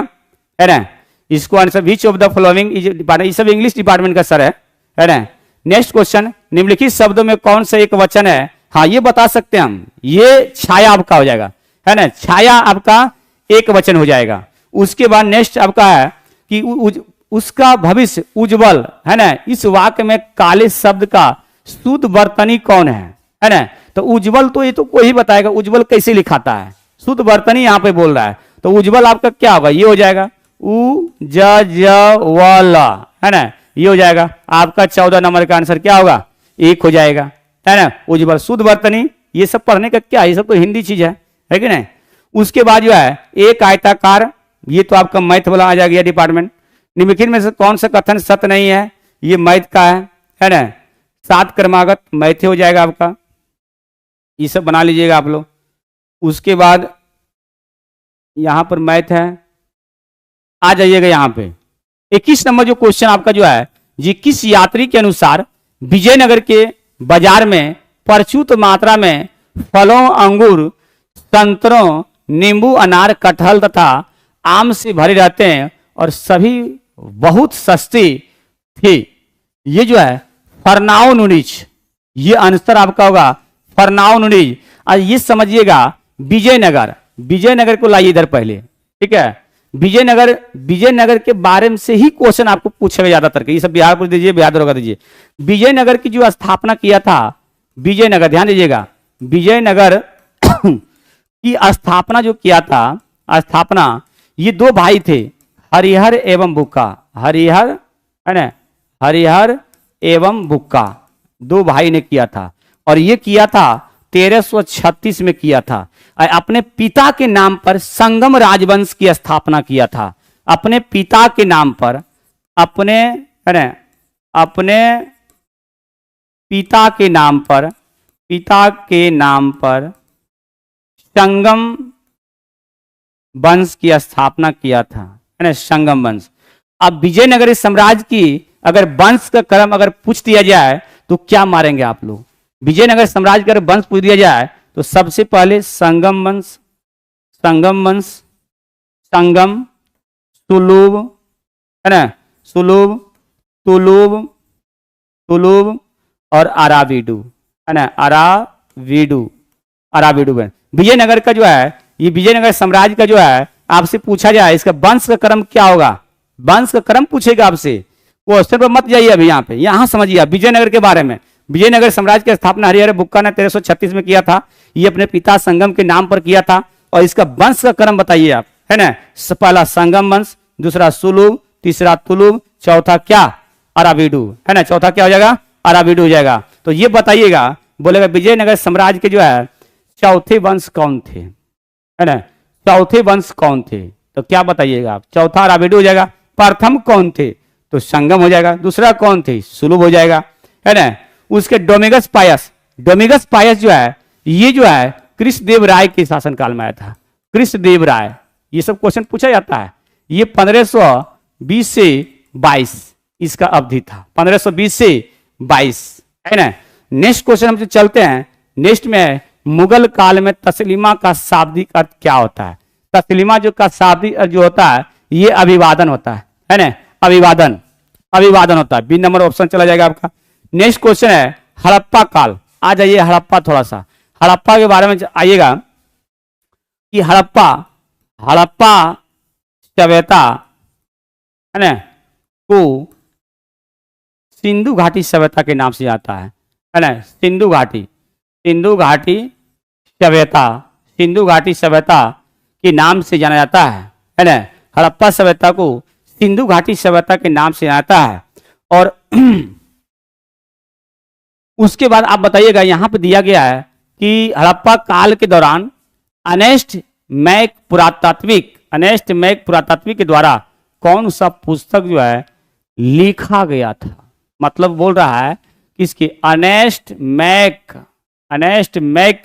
S1: है ना? इसको answer which of the following is department, ये सब इंग्लिश डिपार्टमेंट का सर है ना? नेक्स्ट क्वेश्चन, निम्नलिखित शब्दों में कौन सा एक वचन है? हाँ ये बता सकते हैं हम, ये छाया आपका हो जाएगा, है ना? छाया आपका एक वचन हो जाएगा। उसके बाद नेक्स्ट आपका है कि उसका भविष्य उज्जवल, है ना? इस वाक्य में काले शब्द का शुद्ध वर्तनी कौन है ना? तो उज्जवल तो ये तो कोई ही बताएगा, उज्जवल कैसे लिखाता है, शुद्ध वर्तनी यहाँ पे बोल रहा है, तो उज्जवल आपका क्या होगा? ये हो जाएगा उज्जवल, है ना? ये हो जाएगा आपका 14 नंबर का आंसर, क्या होगा? 1 हो जाएगा, है ना? उज्जवल, शुद्ध वर्तनी, ये सब पढ़ने का क्या, ये सब तो हिंदी चीज है कि नहीं? उसके बाद जो है एक आयताकार, ये तो आपका मैथ वाला आ जाएगा डिपार्टमेंट। निम्नलिखित में से कौन सा कथन सत्य नहीं है? ये मैथ का है ना? 7 क्रमागत मैथ हो जाएगा आपका, ये सब बना लीजिएगा आप लोग। उसके बाद यहां पर मैथ है, आ जाइएगा यहाँ पे 21 नंबर जो क्वेश्चन आपका जो है जी, किस यात्री के अनुसार विजयनगर के बाजार में प्रचुर मात्रा में फलों, अंगूर, संतरों, नींबू, अनार, कटहल तथा आम से भरे रहते हैं और सभी बहुत सस्ती थी? ये जो है फरनाओनुनिज, ये आंसर आपका होगा फरनाओनुनिज। और ये समझिएगा विजयनगर, विजयनगर को लाइए इधर पहले, ठीक है? विजयनगर, विजयनगर के बारे में से ही क्वेश्चन आपको पूछेगा ज्यादातर के, ये सब बिहार पर दीजिए, बिहार दरोगा दीजिए। विजयनगर की जो स्थापना किया था, विजयनगर ध्यान दीजिएगा, विजयनगर की स्थापना जो किया था, स्थापना ये 2 भाई थे, हरिहर एवं बुक्का, हरिहर, है ना? हरिहर एवं बुक्का, 2 भाई ने किया था, और ये किया था 1336 में किया था। अपने पिता के नाम पर संगम राजवंश की स्थापना किया था, अपने पिता के नाम पर, अपने, है ना? अपने पिता के नाम पर, पिता के नाम पर संगम वंश की स्थापना किया था, है ना? संगम वंश। अब विजयनगर साम्राज्य की अगर वंश का क्रम अगर पूछ दिया जाए तो क्या मारेंगे आप लोग? विजयनगर साम्राज्य का अगर वंश पूछ दिया जाए तो सबसे पहले संगम वंश, संगम वंश, संगम, सुलूब, है ना? सुलूब, तुलूब, तुलूब और अराविडू, है ना? अराविडू, अराविडू में विजयनगर का जो है, ये विजयनगर साम्राज्य का जो है आपसे पूछा जाए इसका वंश का क्रम क्या होगा, वंश का क्रम पूछेगा आपसे, क्वेश्चन पर मत जाइए अभी, यहाँ पे यहाँ समझिए विजयनगर के बारे में। विजयनगर साम्राज्य की स्थापना हरिहर बुक्का ने 1336 में किया था, ये अपने पिता संगम के नाम पर किया था, और इसका वंश का क्रम बताइए आप, है ना? पहला संगम वंश, दूसरा सुलूब, तीसरा तुलुब, चौथा क्या? अराविडू, है ना? चौथा क्या हो जाएगा? अराविडू हो जाएगा। तो ये बताइएगा, बोलेगा विजयनगर साम्राज्य के जो है चौथे वंश कौन थे, है ना? चौथे वंश कौन थे? तो क्या बताइएगा आप? चौथा अराविडू हो जाएगा। प्रथम कौन थे? तो संगम हो जाएगा। दूसरा कौन थे? सुलूब हो जाएगा, है ना? उसके डोमिगस पायस, डोमिगस पायस जो है ये जो है कृष्णदेव राय के शासनकाल में आया था, कृष्णदेव राय। ये सब क्वेश्चन पूछा जाता है। ये 1520 से 22 इसका अवधि था, 1520 से 22, है ना? नेक्स्ट क्वेश्चन हम चलते हैं। नेक्स्ट में मुगल काल में तस्लीमा का शाब्दिक अर्थ क्या होता है? तस्लीमा जो का शाब्दिक अर्थ जो होता है ये अभिवादन होता है ना? अभिवादन, अभिवादन होता है। बी नंबर ऑप्शन चला जाएगा आपका। नेक्स्ट क्वेश्चन है हड़प्पा काल। आ जाइए हड़प्पा, थोड़ा सा हड़प्पा के बारे में आइएगा कि हड़प्पा, हड़प्पा सभ्यता, है ना, को सिंधु घाटी सभ्यता के नाम से आता है ना? सिंधु घाटी, सिंधु घाटी सभ्यता, सिंधु घाटी सभ्यता के नाम से जाना जाता है ना? हड़प्पा सभ्यता को सिंधु घाटी सभ्यता के नाम से आता है। और उसके बाद आप बताइएगा, यहां पर दिया गया है कि हड़प्पा काल के दौरान अनेस्ट मैक पुरातात्विक अर्नेस्ट मैक पुरातत्विक के द्वारा कौन सा पुस्तक जो है लिखा गया था। मतलब बोल रहा है किसके, अर्नेस्ट मैक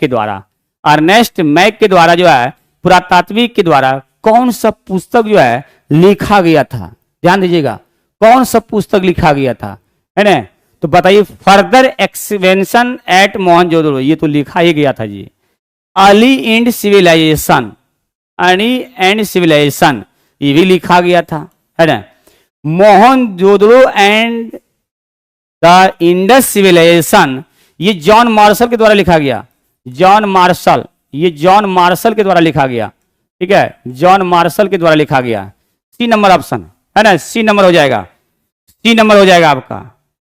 S1: के द्वारा, अर्नेस्ट मैक के द्वारा जो है पुरातात्विक के द्वारा कौन सा पुस्तक जो है लिखा गया था। ध्यान दीजिएगा, कौन सा पुस्तक लिखा गया था, है ना। तो बताइए, फर्दर एक्सपेंशन एट मोहनजोदड़ो, ये तो लिखा ही गया था जी। Early and civilisation, early and civilisation, ये भी लिखा गया था, है ना। Mohenjodaro and the Indus civilisation, ये जॉन मार्शल के द्वारा लिखा गया। जॉन मार्शल, ये जॉन मार्शल के द्वारा लिखा गया, ठीक है, जॉन मार्शल के द्वारा लिखा गया। सी नंबर ऑप्शन है ना, सी नंबर हो जाएगा, सी नंबर हो जाएगा आपका,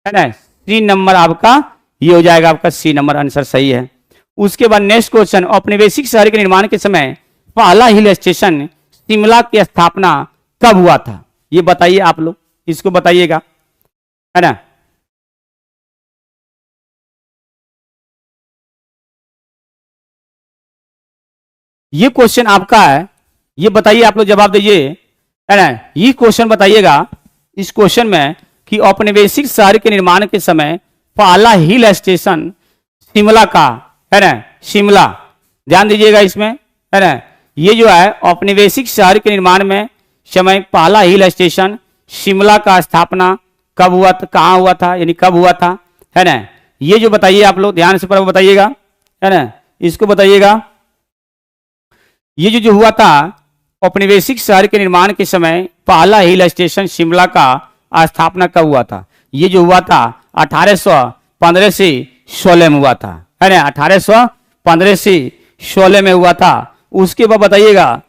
S1: है ना, सी नंबर आपका ये हो जाएगा, आपका सी नंबर आंसर सही है। उसके बाद नेक्स्ट क्वेश्चन, औपनिवेशिक शहर के निर्माण के समय पहला हिल स्टेशन शिमला की स्थापना कब हुआ था, ये बताइए आप लोग, इसको बताइएगा, है ना। ये क्वेश्चन आपका है, ये बताइए आप लोग, जवाब दीजिए, है ना। ये क्वेश्चन बताइएगा इस क्वेश्चन में कि औपनिवेशिक शहर के निर्माण के समय पहला हिल स्टेशन शिमला का, है ना, शिमला, ध्यान दीजिएगा इसमें, है ना। ये जो है औपनिवेशिक शहर के निर्माण में समय पहला हिल स्टेशन शिमला का स्थापना कब हुआ था, कहाँ हुआ था, यानी कब हुआ था, है ना। ये जो बताइए आप लोग ध्यान से पर बताइएगा, है ना, इसको बताइएगा। ये जो हुआ था औपनिवेशिक शहर के निर्माण के समय पहला हिल स्टेशन शिमला का स्थापना कब हुआ था, ये जो हुआ था 1815 से 16 में हुआ था, है ना, 1815 से 16 में हुआ था। उसके बाद बताइएगा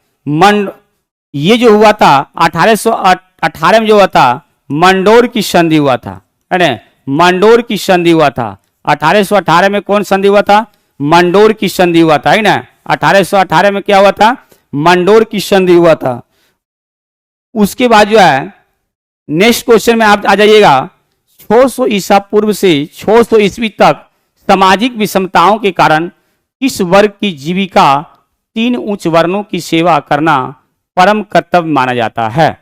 S1: ये जो हुआ था 1818 में जो हुआ था मंडोर की संधि हुआ था, है ना, मंडोर की संधि हुआ था। 1818 में कौन संधि हुआ था, मंडोर की संधि हुआ था, है ना। 1818 में क्या हुआ था, मंडोर की संधि हुआ था। उसके बाद जो है नेक्स्ट क्वेश्चन में आप आ जाइएगा, 600 ईसा पूर्व से 600 ईस्वी तक सामाजिक विषमताओं के कारण इस वर्ग की जीविका 3 उच्च वर्णों की सेवा करना परम कर्तव्य माना जाता है।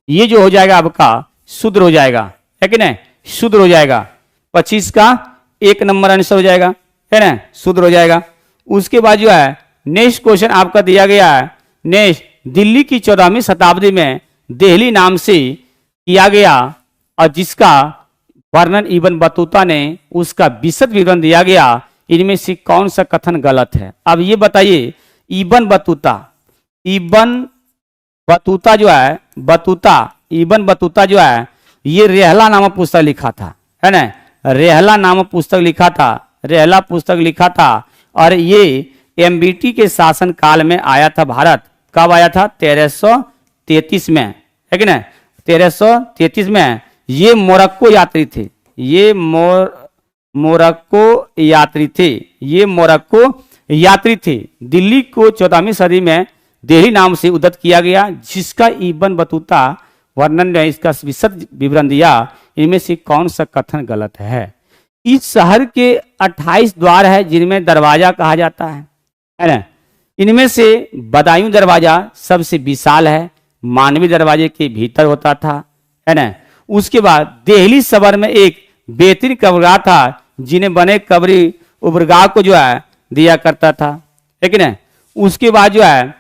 S1: ये जो हो जाएगा आपका शूद्र हो जाएगा, है कि नहीं, शूद्र हो जाएगा। 25 का 1 नंबर आंसर हो जाएगा, है ना, शूद्र हो जाएगा। उसके बाद जो है नेक्स्ट क्वेश्चन आपका दिया गया है, नेक्स्ट दिल्ली की 14वीं शताब्दी में देहली नाम से किया गया और जिसका वर्णन इब्न बतूता ने उसका विशद विवरण दिया गया, इनमें से कौन सा कथन गलत है। अब ये बताइए, इब्न बतूता जो है, इब्न बतूता जो है ये रेहला नामक पुस्तक लिखा था, है ना, रेहला नामक पुस्तक लिखा था, रेहला पुस्तक लिखा था। और ये एमबीटी के शासन काल में आया था भारत, कब आया था, 1333 में, है कि ना, 1333 में। ये मोरक्को यात्री थे, ये मोरक्को यात्री थे, ये मोरक्को यात्री थे। दिल्ली को 14वीं सदी में दिल्ली नाम से उद्धत किया गया, जिसका इब्न बतूता वर्णन ने इसका विशद विवरण दिया। इनमें से कौन सा कथन गलत है। इस शहर के 28 द्वार है जिनमें दरवाजा कहा जाता है ना। इनमें से बदायूं दरवाजा सबसे विशाल है, मानवी दरवाजे के भीतर होता था, है ना। उसके बाद देहली शहर में एक बेहतरीन कब्रगाह था, जिन्हें बने कब्री उबरगाह को जो है दिया करता था, लेकिन उसके बाद जो है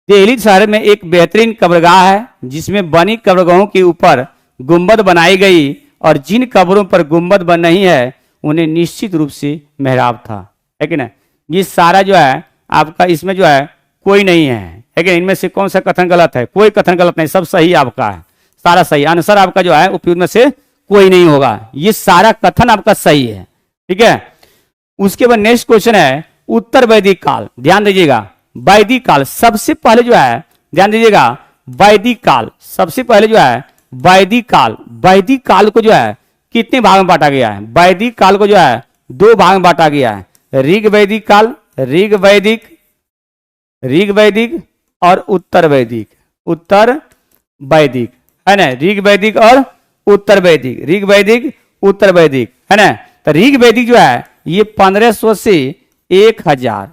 S1: देहली शहर में एक बेहतरीन कब्रगाह है, जिसमें बनी कब्रगाहों के ऊपर गुंबद बनाई गई, और जिन कब्रों पर गुंबद बन नहीं है उन्हें निश्चित रूप से मेहराब था, है कि ना। ये सारा जो है आपका इसमें जो है कोई नहीं है, लेकिन इनमें से कौन सा कथन गलत है, कोई कथन गलत नहीं, सब सही आपका है, सारा सही आंसर आपका जो है उपयुक्त में से कोई नहीं होगा, ये सारा कथन आपका सही है, ठीक है। उसके बाद नेक्स्ट क्वेश्चन है उत्तर वैदिक काल, ध्यान दीजिएगा। वैदिक काल सबसे पहले जो है, ध्यान दीजिएगा, वैदिक काल सबसे पहले जो है वैदिक काल को जो है कितने भाग में बांटा गया है। वैदिक काल को जो है 2 भाग में बांटा गया है, ऋग वैदिक काल, ऋग वैदिक और उत्तर वैदिक, है ना, ऋग वैदिक और उत्तर वैदिक, ऋग वैदिक उत्तर वैदिक, है ना। तो ऋग वैदिक जो है ये 1500 से 1000,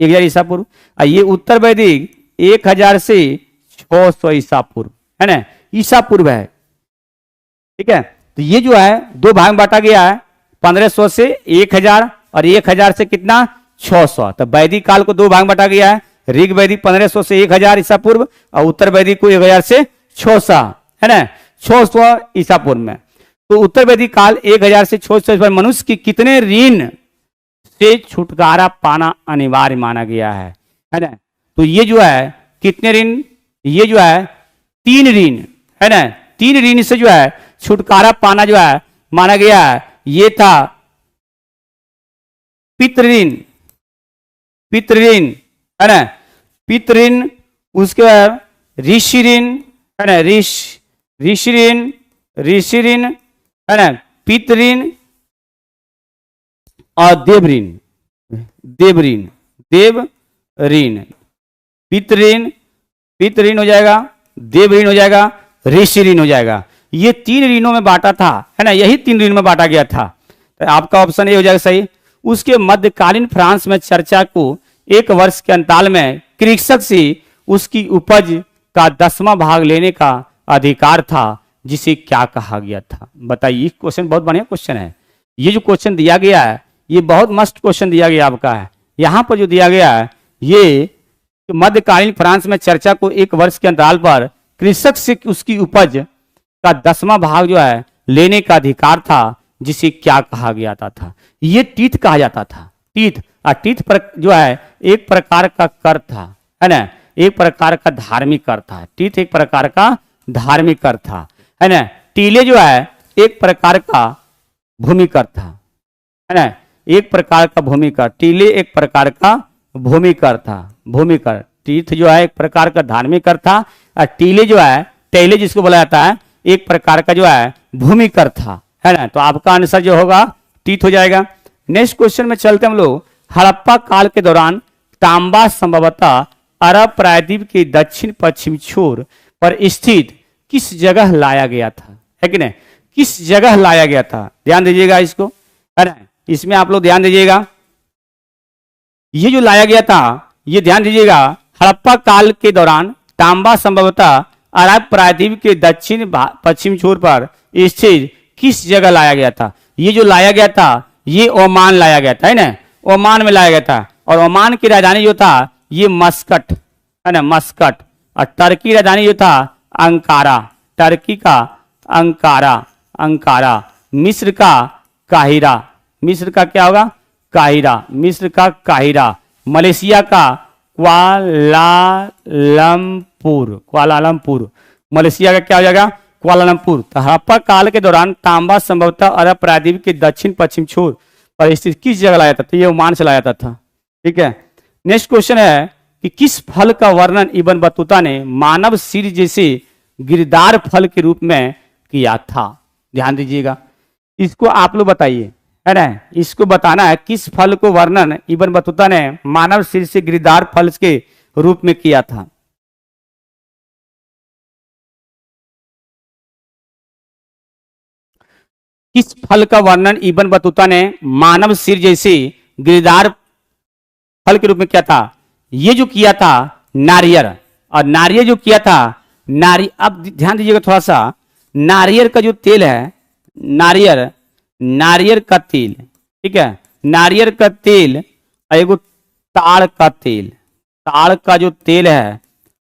S1: 1000 ईसा पूर्व। और ये उत्तर वैदिक 1000 से 600 ईसा पूर्व, है ना, ईसा पूर्व है। ठीक है, तो ये जो है दो भाग में बांटा गया है, 1500 से 1000 और 1000 से कितना 600। तो वैदिक काल को दो भाग में बांटा गया है, ऋग वैदिक 1500 से 1000 ईसा पूर्व और उत्तर वैदिक को 1000 से 600, है ना, 600 ईसा पूर्व में। तो उत्तर वैदिक काल 1000 से 600 ईसा मनुष्य की कितने ऋण से छुटकारा पाना अनिवार्य माना गया है ना। तो ये जो है कितने ऋण, ये जो है 3 ऋण, है ना, 3 ऋण से जो है छुटकारा पाना जो है माना गया है। ये था पितृऋण, पितृऋण, है ना, पितृऋण, उसके बाद ऋषि ऋण, है ना, ऋषि ऋण, ऋषि ऋण, है ना, पितृऋण और देव ऋण, देव ऋण, देव ऋण, पितृऋण, पितृऋण हो जाएगा, देव ऋण हो जाएगा, ऋषि ऋण हो जाएगा। ये 3 ऋणों में बांटा था, है ना, यही 3 ऋण में बांटा गया था। तो आपका ऑप्शन ए हो जाएगा सही। उसके मध्यकालीन फ्रांस में चर्चा को 1 वर्ष के अंतराल में कृषक से उसकी उपज का 10वां भाग लेने का अधिकार था, जिसे क्या कहा गया था? बताइए। क्वेश्चन बहुत बढ़िया क्वेश्चन है। ये जो क्वेश्चन दिया गया है ये बहुत मस्त क्वेश्चन दिया गया आपका है। यहाँ पर जो दिया गया है ये मध्यकालीन फ्रांस में चर्चा को 1 वर्ष के अंतराल पर कृषक से उसकी उपज का 10वां भाग जो है लेने का अधिकार था, जिसे क्या कहा गया था? ये तीर्थ कहा जाता था। तीर्थ, और तीर्थ पर जो है एक प्रकार का कर था, है ना, एक प्रकार का धार्मिक कर था। तीर्थ एक प्रकार का धार्मिक कर था, है ना। टीले जो है एक प्रकार का भूमि कर था, है ना, एक प्रकार का भूमि कर। टीले एक प्रकार का भूमि कर था, भूमि कर। तीर्थ जो है एक प्रकार का धार्मिक कर था और टीले जो है, टेले जिसको बोला जाता है, एक प्रकार का जो है भूमि कर था, है ना। तो आपका आंसर जो होगा तीर्थ हो जाएगा। नेक्स्ट क्वेश्चन में चलते हम लोग। हड़प्पा काल के दौरान तांबा संभवतः अरब प्रायद्वीप के दक्षिण पश्चिम छोर पर स्थित किस जगह लाया गया था? है कि नहीं, किस जगह लाया गया था? ध्यान दीजिएगा इसको, है ना, इसमें आप लोग ध्यान दीजिएगा। ये जो लाया गया था ये ध्यान दीजिएगा, हड़प्पा काल के दौरान तांबा संभवतः अरब प्रायद्वीप के दक्षिण पश्चिम छोर पर स्थित किस जगह लाया गया था? ये जो लाया गया था ये ओमान लाया गया था, है ना, ओमान में लाया गया था। और ओमान की राजधानी जो था ये मस्कट, है ना, मस्कट। और टर्की राजधानी जो था अंकारा, टर्की का अंकारा, अंकारा। मिस्र का काहिरा, मिस्र का क्या होगा? काहिरा, मिस्र का काहिरा। मलेशिया का कुआलालंपुर, कुआलालंपुर। मलेशिया का क्या हो जाएगा? कुआलालंपुर। तो हड़प्पा काल के दौरान तांबा संभवतः अरब प्रायद्वीप के दक्षिण पश्चिम छोर पर स्थित किस जगह लाया था? तो ये ओमान से लाया था। ठीक है। नेक्स्ट क्वेश्चन है कि किस फल का वर्णन इब्न बतूता ने मानव सिर जैसे गिरदार फल के रूप में किया था? ध्यान दीजिएगा, इसको आप लोग बताइए, है ना, इसको बताना है किस फल को वर्णन इब्न बतूता ने मानव सिर से गिरदार फल के रूप में किया था? किस फल का वर्णन इब्न बतूता ने मानव सिर जैसे गिरदार फल के रूप में किया था? ये जो किया था नारियल, और नारियल जो किया था अब ध्यान दीजिएगा थोड़ा सा, नारियल का जो तेल है, नारियल, नारियल का तेल, ठीक है, नारियल का तेल और एगो ताड़ का तेल, ताड़ का जो तेल है,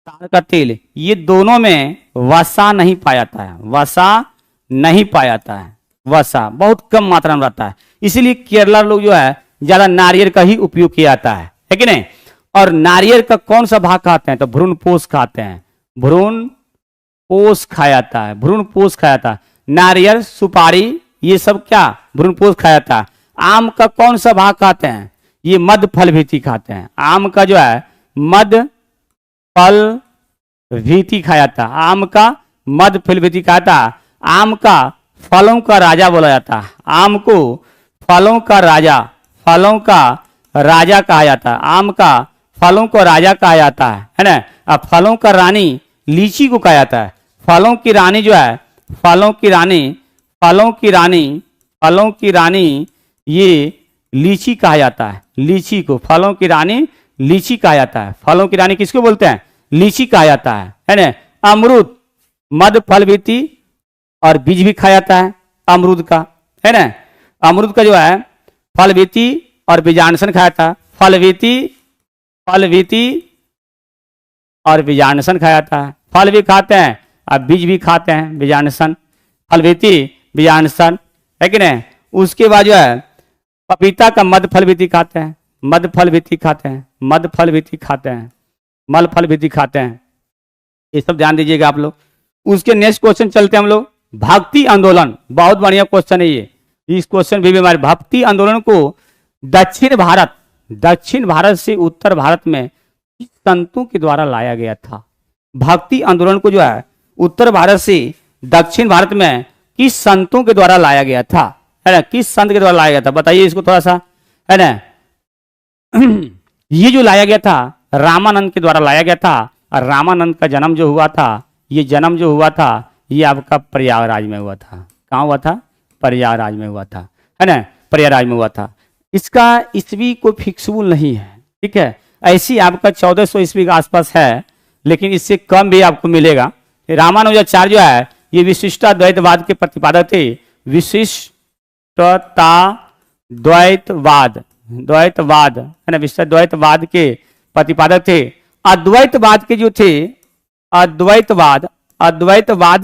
S1: ताड़ का तेल, ये दोनों में वसा नहीं पाया जाता है, वसा नहीं पाया जाता है, वसा बहुत कम मात्रा में रहता है। इसीलिए केरला लोग जो है ज्यादा नारियल का ही उपयोग किया जाता है कि नहीं। और नारियल का कौन सा भाग खाते हैं? तो भ्रूण पोष खाते हैं, भ्रूण पोष खाया जाता है, भ्रूण पोष खाया जाता है। नारियल, सुपारी, ये सब क्या भ्रूण पोष खाया जाता है। आम का कौन सा भाग खाते हैं? ये मध्य फल भीति खाते हैं। आम का जो है मध्य फल भीति खाया जाता है, आम का मध्य फल भीति खाया जाता है। आम का फलों का राजा बोला जाता है, आम को फलों का राजा, फलों का राजा कहा जाता है, आम का फलों को राजा कहा जाता है ना। अब फलों का रानी लीची को कहा जाता है। फलों की रानी जो है, फलों की रानी, फलों की रानी, फलों की रानी ये लीची कहा जाता है, लीची को फलों की रानी लीची कहा जाता है। फलों की रानी किसको बोलते हैं? लीची कहा जाता है ना। अमरूद मध्य फल बीती और बीज भी खाया जाता है अमरूद का, है ना। अमरूद का जो है फल बीती और बीजांडसन खाया था। फल बीती और बीजांडसन खाया था। फल भी खाते हैं और बीज भी खाते हैं, बीजांडसन, फल बीती, बीजांडसन, है कि नहीं। उसके बाद जो है पपीता का मध्य फल बीती खाते हैं, मध्य फल बीती खाते हैं, मध्य फल बीती खाते हैं, मल फल बीती खाते हैं। ये सब ध्यान दीजिएगा आप लोग। उसके नेक्स्ट क्वेश्चन चलते हैं हम लोग। भक्ति आंदोलन, बहुत बढ़िया क्वेश्चन है ये। इस क्वेश्चन भी हमारे भक्ति आंदोलन को दक्षिण भारत से उत्तर भारत में किस संतों के द्वारा लाया गया था? भक्ति आंदोलन को जो है उत्तर भारत से दक्षिण भारत में किस संतों के द्वारा लाया गया था, है ना। किस संत के द्वारा लाया गया था बताइए इसको थोड़ा सा, है ना। ये जो लाया गया था रामानंद के द्वारा लाया गया था। और रामानंद का जन्म जो हुआ था, ये जन्म जो हुआ था ये आपका प्रयागराज में हुआ था। कहाँ हुआ था? प्रयागराज में हुआ था, है ना। प्रयागराज में हुआ था। इसका ईस्वी को फिक्सबुल नहीं है, ठीक है। ऐसी आपका 1400 ईस्वी के आसपास है, लेकिन इससे कम भी आपको मिलेगा। रामानुजाचार्य जो है ये विशिष्टाद्वैतवाद के प्रतिपादक थे। द्वैतवाद है ना, विशिष्टाद्वैतवाद के प्रतिपादक थे। अद्वैतवाद के जो थे, अद्वैतवाद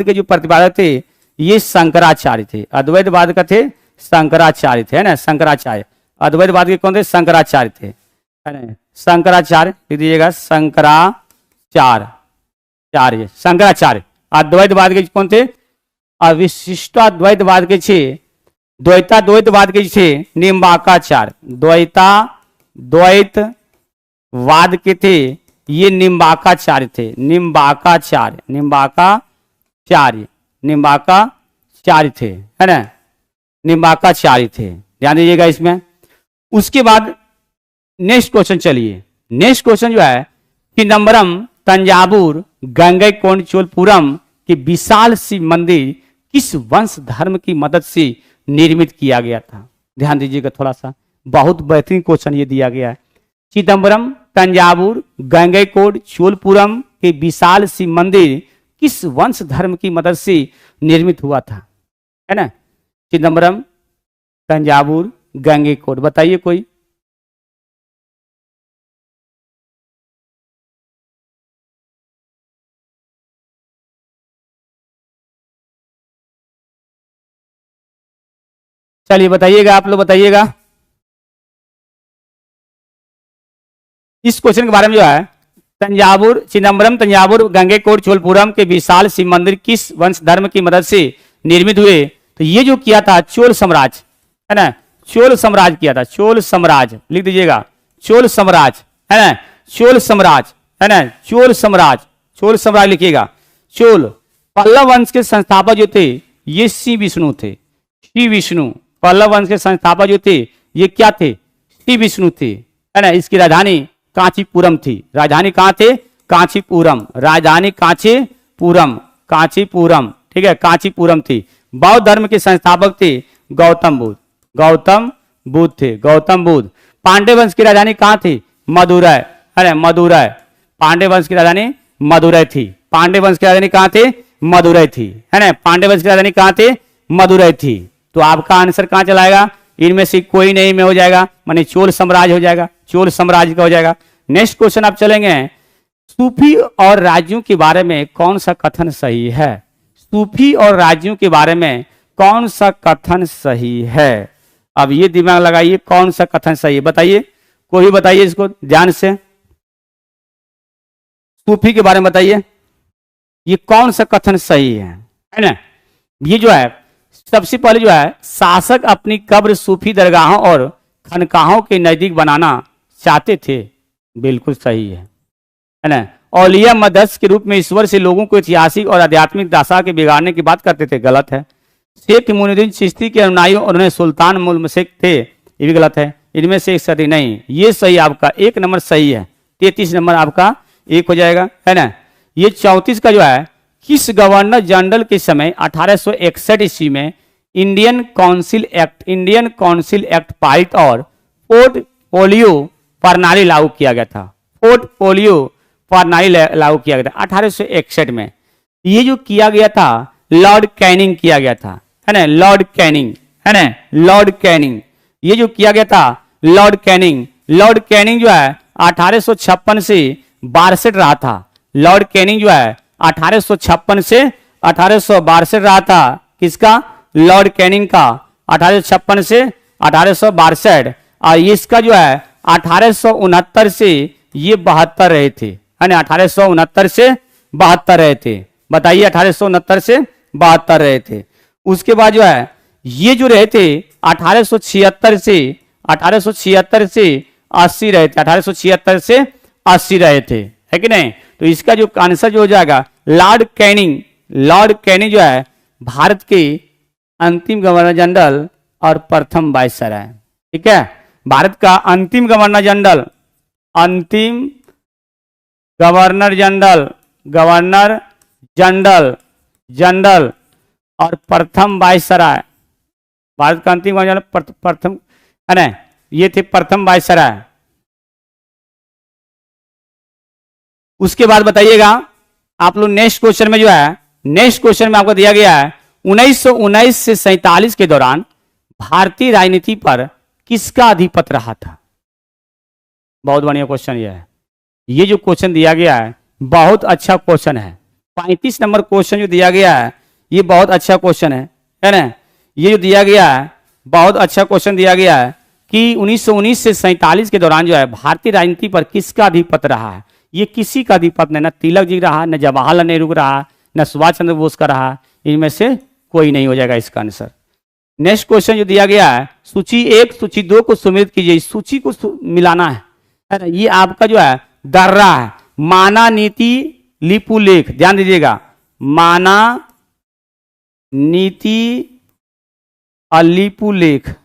S1: के जो प्रतिपादक थे ये शंकराचार्य थे। अद्वैतवाद का थे शंकराचार्य थे, है ना। शंकराचार्य अद्वैतवाद के कौन थे? शंकराचार्य थे, है ना। शंकराचार्य लिख दीजिएगा, शंकराचार्य। अद्वैतवाद के कौन थे? अविशिष्टाद्वैतवाद के छे, द्वैतवाद के छे निम्बाकाचार्य। द्वैतवाद के थे ये निम्बाकाचार्य थे। निम्बाकाचार्य थे, है ना। निम्बाकाचार्य थे, ध्यान दीजिएगा इसमें। उसके बाद नेक्स्ट क्वेश्चन चलिए। नेक्स्ट क्वेश्चन जो है चिदम्बरम, तंजावुर, गंगईकोंड, चोलपुरम के विशाल शिव मंदिर किस वंश धर्म की मदद से निर्मित किया गया था? ध्यान दीजिएगा थोड़ा सा, बहुत बेहतरीन क्वेश्चन ये दिया गया है। चिदम्बरम, तंजावुर, गंगईकोंड, चोलपुरम के विशाल शिव मंदिर किस वंश धर्म की मदद से निर्मित हुआ था, है ना। चिदम्बरम, तंजावुर, गंगईकोंड, बताइए कोई। चलिए बताइएगा, आप लोग बताइएगा। इस क्वेश्चन के बारे में जो है चिदम्बरम, तंजावुर, गंगईकोंड, चोलपुरम के विशाल शिव मंदिर किस वंश धर्म की मदद से निर्मित हुए? तो ये जो किया था चोल साम्राज्य, है ना। चोल साम्राज्य किया था। चोल साम्राज्य लिख दीजिएगा, चोल साम्राज्य, है ना। चोल साम्राज्य, है ना। चोल साम्राज्य लिखिएगा। चोल पल्लव वंश के संस्थापक जो थे ये श्री विष्णु थे। श्री विष्णु पल्लव वंश के संस्थापक जो थे ये क्या थे? श्री विष्णु थे, है ना। इसकी राजधानी कांचीपुरम थी। राजधानी कहाँ थे? कांचीपुरम। राजधानी कांचीपुरम, ठीक है, कांचीपुरम थी। बौद्ध धर्म के संस्थापक थे गौतम बुद्ध थे। पांडे वंश की राजधानी कहाँ थी? मदुरै, है ना। मदुरै, पांडे वंश की राजधानी मदुरै थी। पांडे वंश की राजधानी कहाँ थे? मदुरै थी, है ना। पांडे वंश की राजधानी कहाँ थे? मदुरै थी। तो आपका आंसर कहाँ चलाएगा? इनमें से कोई नहीं में हो जाएगा, माने चोल साम्राज्य हो जाएगा, चोल साम्राज्य का हो जाएगा। नेक्स्ट क्वेश्चन आप चलेंगे, सूफी और राज्यों के बारे में कौन सा कथन सही है? सूफी और राज्यों के बारे में कौन सा कथन सही है? अब ये दिमाग लगाइए, कौन सा कथन सही है बताइए, कोई भी बताइए इसको ध्यान से। सूफी के बारे में बताइए, ये कौन सा कथन सही है ना। ये जो है सबसे पहले जो है शासक अपनी कब्र सूफी दरगाहों और खनकाहों के नजदीक बनाना चाहते थे, बिल्कुल सही है ना। औलिया मदस के रूप में ईश्वर से लोगों को ऐतिहासिक और आध्यात्मिक दशा के बिगाड़ने की बात करते थे, गलत है। शेख मुइनुद्दीन चिश्ती के अनुयायी उन्होंने सुल्तान मुल्क थे, ये भी गलत है। इनमें से एक सही नहीं, ये सही आपका 1 नंबर सही है। 33 नंबर आपका 1 हो जाएगा, है ना। ये 34 का जो है किस गवर्नर जनरल के समय 1861 ईस्वी में इंडियन काउंसिल एक्ट पारित और पोर्टफोलियो प्रणाली लागू किया गया था, पोर्टफोलियो प्रणाली लागू किया गया था 1861 में। ये जो किया गया था लॉर्ड कैनिंग किया गया था, है ना, लॉर्ड कैनिंग, है ना, लॉर्ड कैनिंग। ये जो किया गया था लॉर्ड कैनिंग जो है 1856 से 62 रहा था। लॉर्ड कैनिंग जो है 1856 से 1862 रहा था। किसका? लॉर्ड कैनिंग का 1856 से 1862। और इसका जो है 1869 से ये 72 रहे थे, है ना, 1869 से 72 रहे थे। बताइए, 1869 से 72 रहे थे। उसके बाद जो है ये जो रहे थे 1876 से 80 रहे थे, 1876 से 80 रहे थे, है कि नहीं? तो इसका जो आंसर जो हो जाएगा लॉर्ड कैनिंग जो है भारत के अंतिम गवर्नर जनरल और प्रथम वायसराय, ठीक है। भारत का अंतिम गवर्नर जनरल और प्रथम वायसराय, भारत का अंतिम गवर्नर प्रथम, है ना, ये थे प्रथम वायसराय। उसके बाद बताइएगा आप लोग नेक्स्ट क्वेश्चन में जो है, नेक्स्ट क्वेश्चन में आपको दिया गया है 1919 से 47 के दौरान भारतीय राजनीति पर किसका अधिपत्य रहा था? बहुत बढ़िया क्वेश्चन ये है। ये जो क्वेश्चन दिया गया है बहुत अच्छा क्वेश्चन है। 35 नंबर क्वेश्चन जो दिया गया है ये बहुत अच्छा क्वेश्चन है ना। ये जो दिया गया है बहुत अच्छा क्वेश्चन दिया गया है कि 1919 से 47 के दौरान जो है भारतीय राजनीति पर किसका अधिपत्य रहा है? ये किसी का अधिपत्य नहीं, न तिलक जी रहा, न जवाहरलाल नेहरू का रहा, न सुभाष चंद्र बोस का रहा। इनमें से कोई नहीं हो जाएगा इसका आंसर। नेक्स्ट क्वेश्चन जो दिया गया है सूची 1 सूची 2 को सम्मिलित कीजिए। सूची को मिलाना है ना। ये आपका जो है दर्रा है, माना नीति लिपुलेख, ध्यान दीजिएगा, माना नीति और लिपुलेख,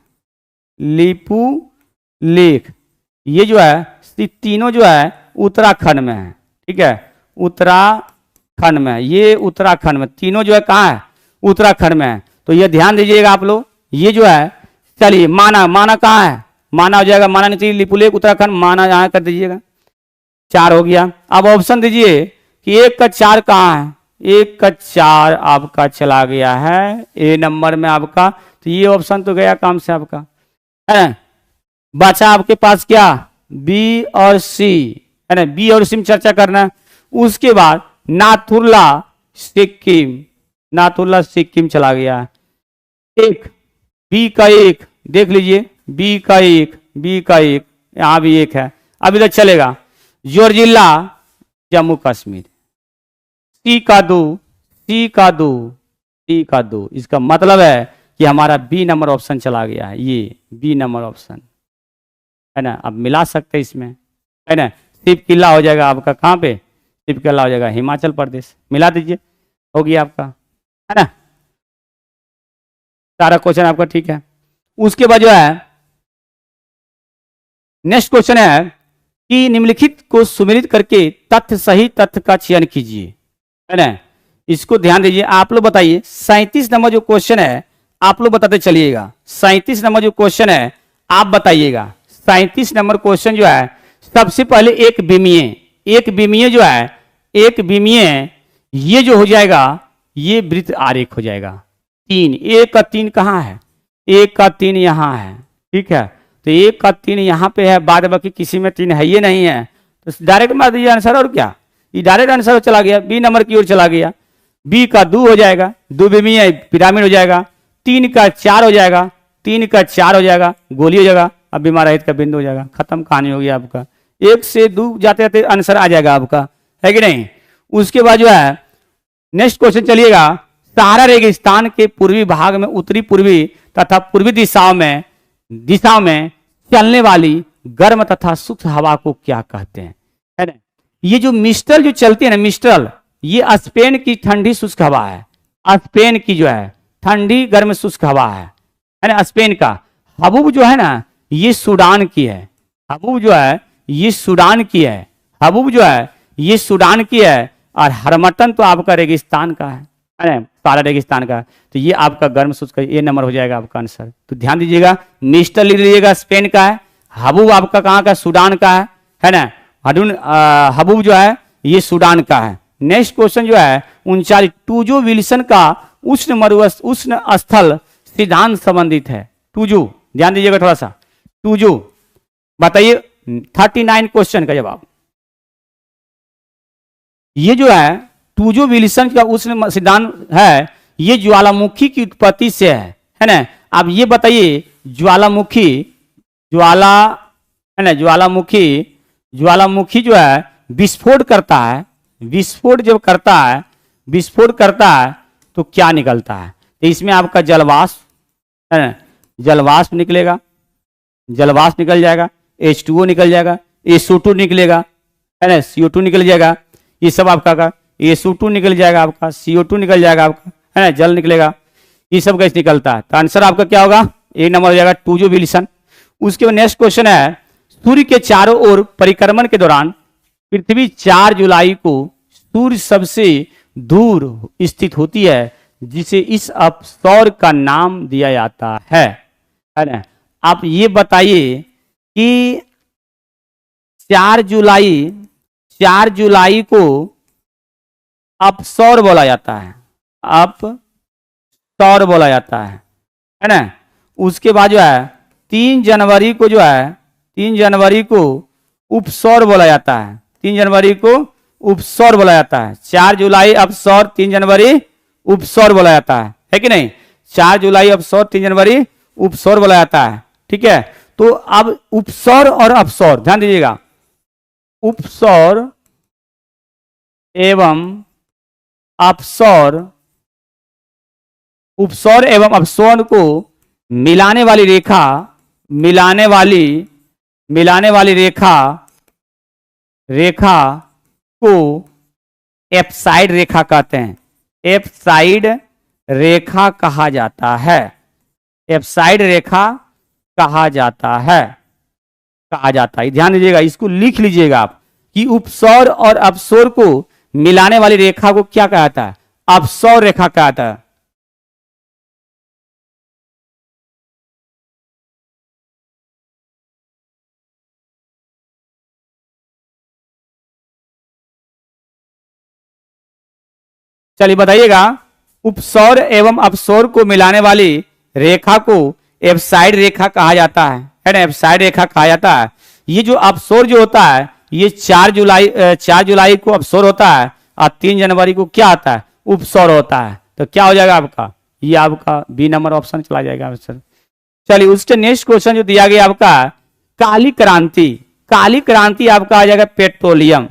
S1: ये जो है तीनों जो है उत्तराखंड में है, ठीक है, उत्तराखंड में। ये उत्तराखंड में तीनों जो है कहाँ है? उत्तराखंड में है। तो ये ध्यान दीजिएगा आप लोग। ये जो है चलिए माना कहाँ है? माना हो जाएगा, माना नीति लिपुलेख उत्तराखंड, माना यहाँ कर दीजिएगा। 4 हो गया। अब ऑप्शन दीजिए कि 1 का 4 कहाँ है? 1 का 4 आपका चला गया है ए नंबर में आपका। तो ये ऑप्शन तो गया काम से आपका, है। बचा आपके पास क्या? बी और सी, है ना। बी और सी में चर्चा करना। उसके बाद नाथुला सिक्किम चला गया। एक बी का 1 देख लीजिए, बी का एक यहां भी 1 है। अब इधर चलेगा जोरजिल्ला जम्मू कश्मीर। सी का 2 इसका मतलब है कि हमारा बी नंबर ऑप्शन चला गया है। ये बी नंबर ऑप्शन है ना। अब मिला सकते हैं इसमें, है ना। शिव किला हो जाएगा आपका, कहाँ पे? शिव किला हो जाएगा हिमाचल प्रदेश। मिला दीजिए, हो गया आपका, है ना। सारा क्वेश्चन आपका ठीक है। उसके बाद जो है नेक्स्ट क्वेश्चन है कि निम्नलिखित को सुमेलित करके सही तथ्य का चयन कीजिए, है ना। इसको ध्यान दीजिए, आप लोग बताइए। 37 नंबर जो क्वेश्चन है आप लोग बताते चलिएगा। 37 नंबर जो क्वेश्चन है आप बताइएगा। 37 नंबर क्वेश्चन जो है सबसे पहले एक विमीय जो है, एक विमीय ये जो हो जाएगा ये वृत्त आरेख हो जाएगा। 3, 1 का 3 कहाँ है? 1 का 3 यहाँ है, ठीक है। तो 1 का 3 यहाँ पे है, बाद बाकी किसी में 3 है ये नहीं है, तो डायरेक्ट मार दीजिए आंसर। और क्या, ये डायरेक्ट आंसर चला गया, बी नंबर की ओर चला गया। बी का 2 हो जाएगा, 2 विमीय पिरामिड हो जाएगा। 3 का 4 हो जाएगा, 3 का 4 हो जाएगा, गोली हो जाएगा। अब बीमार रहित का बिंदु हो जाएगा, खत्म कहानी हो गया आपका। 1 से 2 जाते जाते आंसर आ जाएगा आपका, है कि नहीं। उसके बाद जो है नेक्स्ट क्वेश्चन चलिएगा। सहारा रेगिस्तान के पूर्वी भाग में उत्तरी पूर्वी तथा पूर्वी दिशाओं में चलने वाली गर्म तथा शुष्क हवा को क्या कहते हैं, है ना। ये जो मिस्टल जो चलती है ना, मिस्टल, ये स्पेन की ठंडी शुष्क हवा है। स्पेन की जो है ठंडी गर्म शुष्क हवा है ना। स्पेन का हबूब जो है ना ये सूडान की है। हबूब जो है ये सूडान की है। हबूब जो है ये सूडान की है। और हरमटन तो आपका रेगिस्तान का है ना, सारा रेगिस्तान का। तो ये आपका गर्म शुष्क, ये नंबर हो जाएगा आपका आंसर। तो ध्यान दीजिएगा, मिस्टर लिख लीजिएगा स्पेन का है, हबूब आपका कहाँ का, सूडान का है ना। हबूब जो है ये सूडान का है। नेक्स्ट क्वेश्चन जो है 39, टूजो विल्सन का उष्ण स्थल सिद्धांत संबंधित है। टूजो, ध्यान दीजिएगा थोड़ा सा, टूजो बताइए 39 क्वेश्चन का जवाब। ये जो है टूजो विल्सन का उष्ण सिद्धांत है, ये ज्वालामुखी की उत्पत्ति से है ना। अब ये बताइए ज्वालामुखी, ज्वाला है ना, ज्वालामुखी जो है विस्फोट करता है, विस्फोट जब करता है, विस्फोट करता है तो क्या निकलता है? तो इसमें आपका जलवाष्प है ना, जलवाष्प निकलेगा, जलवाष्प निकल जाएगा, H2O निकल जाएगा, SO2 निकलेगा है ना, CO2 निकल जाएगा, ये सब आपका का SO2 निकल जाएगा, आपका CO2 निकल जाएगा, आपका है ना, जल निकलेगा, ये सब गैस निकलता है। तो आंसर आपका क्या होगा? एक नंबर हो जाएगा टूजो विल्सन। उसके बाद नेक्स्ट क्वेश्चन है, सूर्य के चारों ओर परिक्रमण के दौरान पृथ्वी 4 जुलाई को सूर्य सबसे दूर स्थित होती है, जिसे इस अपसौर का नाम दिया जाता है ना। आप ये बताइए कि 4 जुलाई को अपसौर बोला जाता है, अपसौर बोला जाता है ना। उसके बाद जो है 3 जनवरी को जो है 3 जनवरी को उपसौर बोला जाता है, 3 जनवरी को उपसौर बोला जाता है। 4 जुलाई अपसौर, 3 जनवरी उपसौर बोला जाता है कि नहीं? 4 जुलाई अपसौर, 3 जनवरी उपसौर बोला जाता है, ठीक है। तो अब उपसौर और अपसौर ध्यान दीजिएगा, उपसौर एवं अपसौर, उपसौर एवं अपसौर को मिलाने वाली रेखा, मिलाने वाली रेखा को एप्साइड रेखा कहते हैं, एप्साइड रेखा कहा जाता है, एप्साइड रेखा कहा जाता है, ध्यान दीजिएगा, इसको लिख लीजिएगा आप कि उपसौर और अपसौर को मिलाने वाली रेखा को क्या कहा जाता है? अपसौर रेखा कहा जाता है। चलिए बताइएगा, उपसौर एवं अपसौर को मिलाने वाली रेखा को एप्साइड रेखा कहा जाता है ना, एप्साइड रेखा कहा जाता है। ये जो अपसौर जो होता है ये 4 जुलाई को अपसौर होता है और 3 जनवरी को क्या आता है? उपसौर होता है। तो क्या हो जाएगा आपका? ये आपका बी नंबर ऑप्शन चला जाएगा आंसर। चलिए उसके नेक्स्ट क्वेश्चन जो दिया गया आपका, काली क्रांति, काली क्रांति आपका आ जाएगा पेट्रोलियम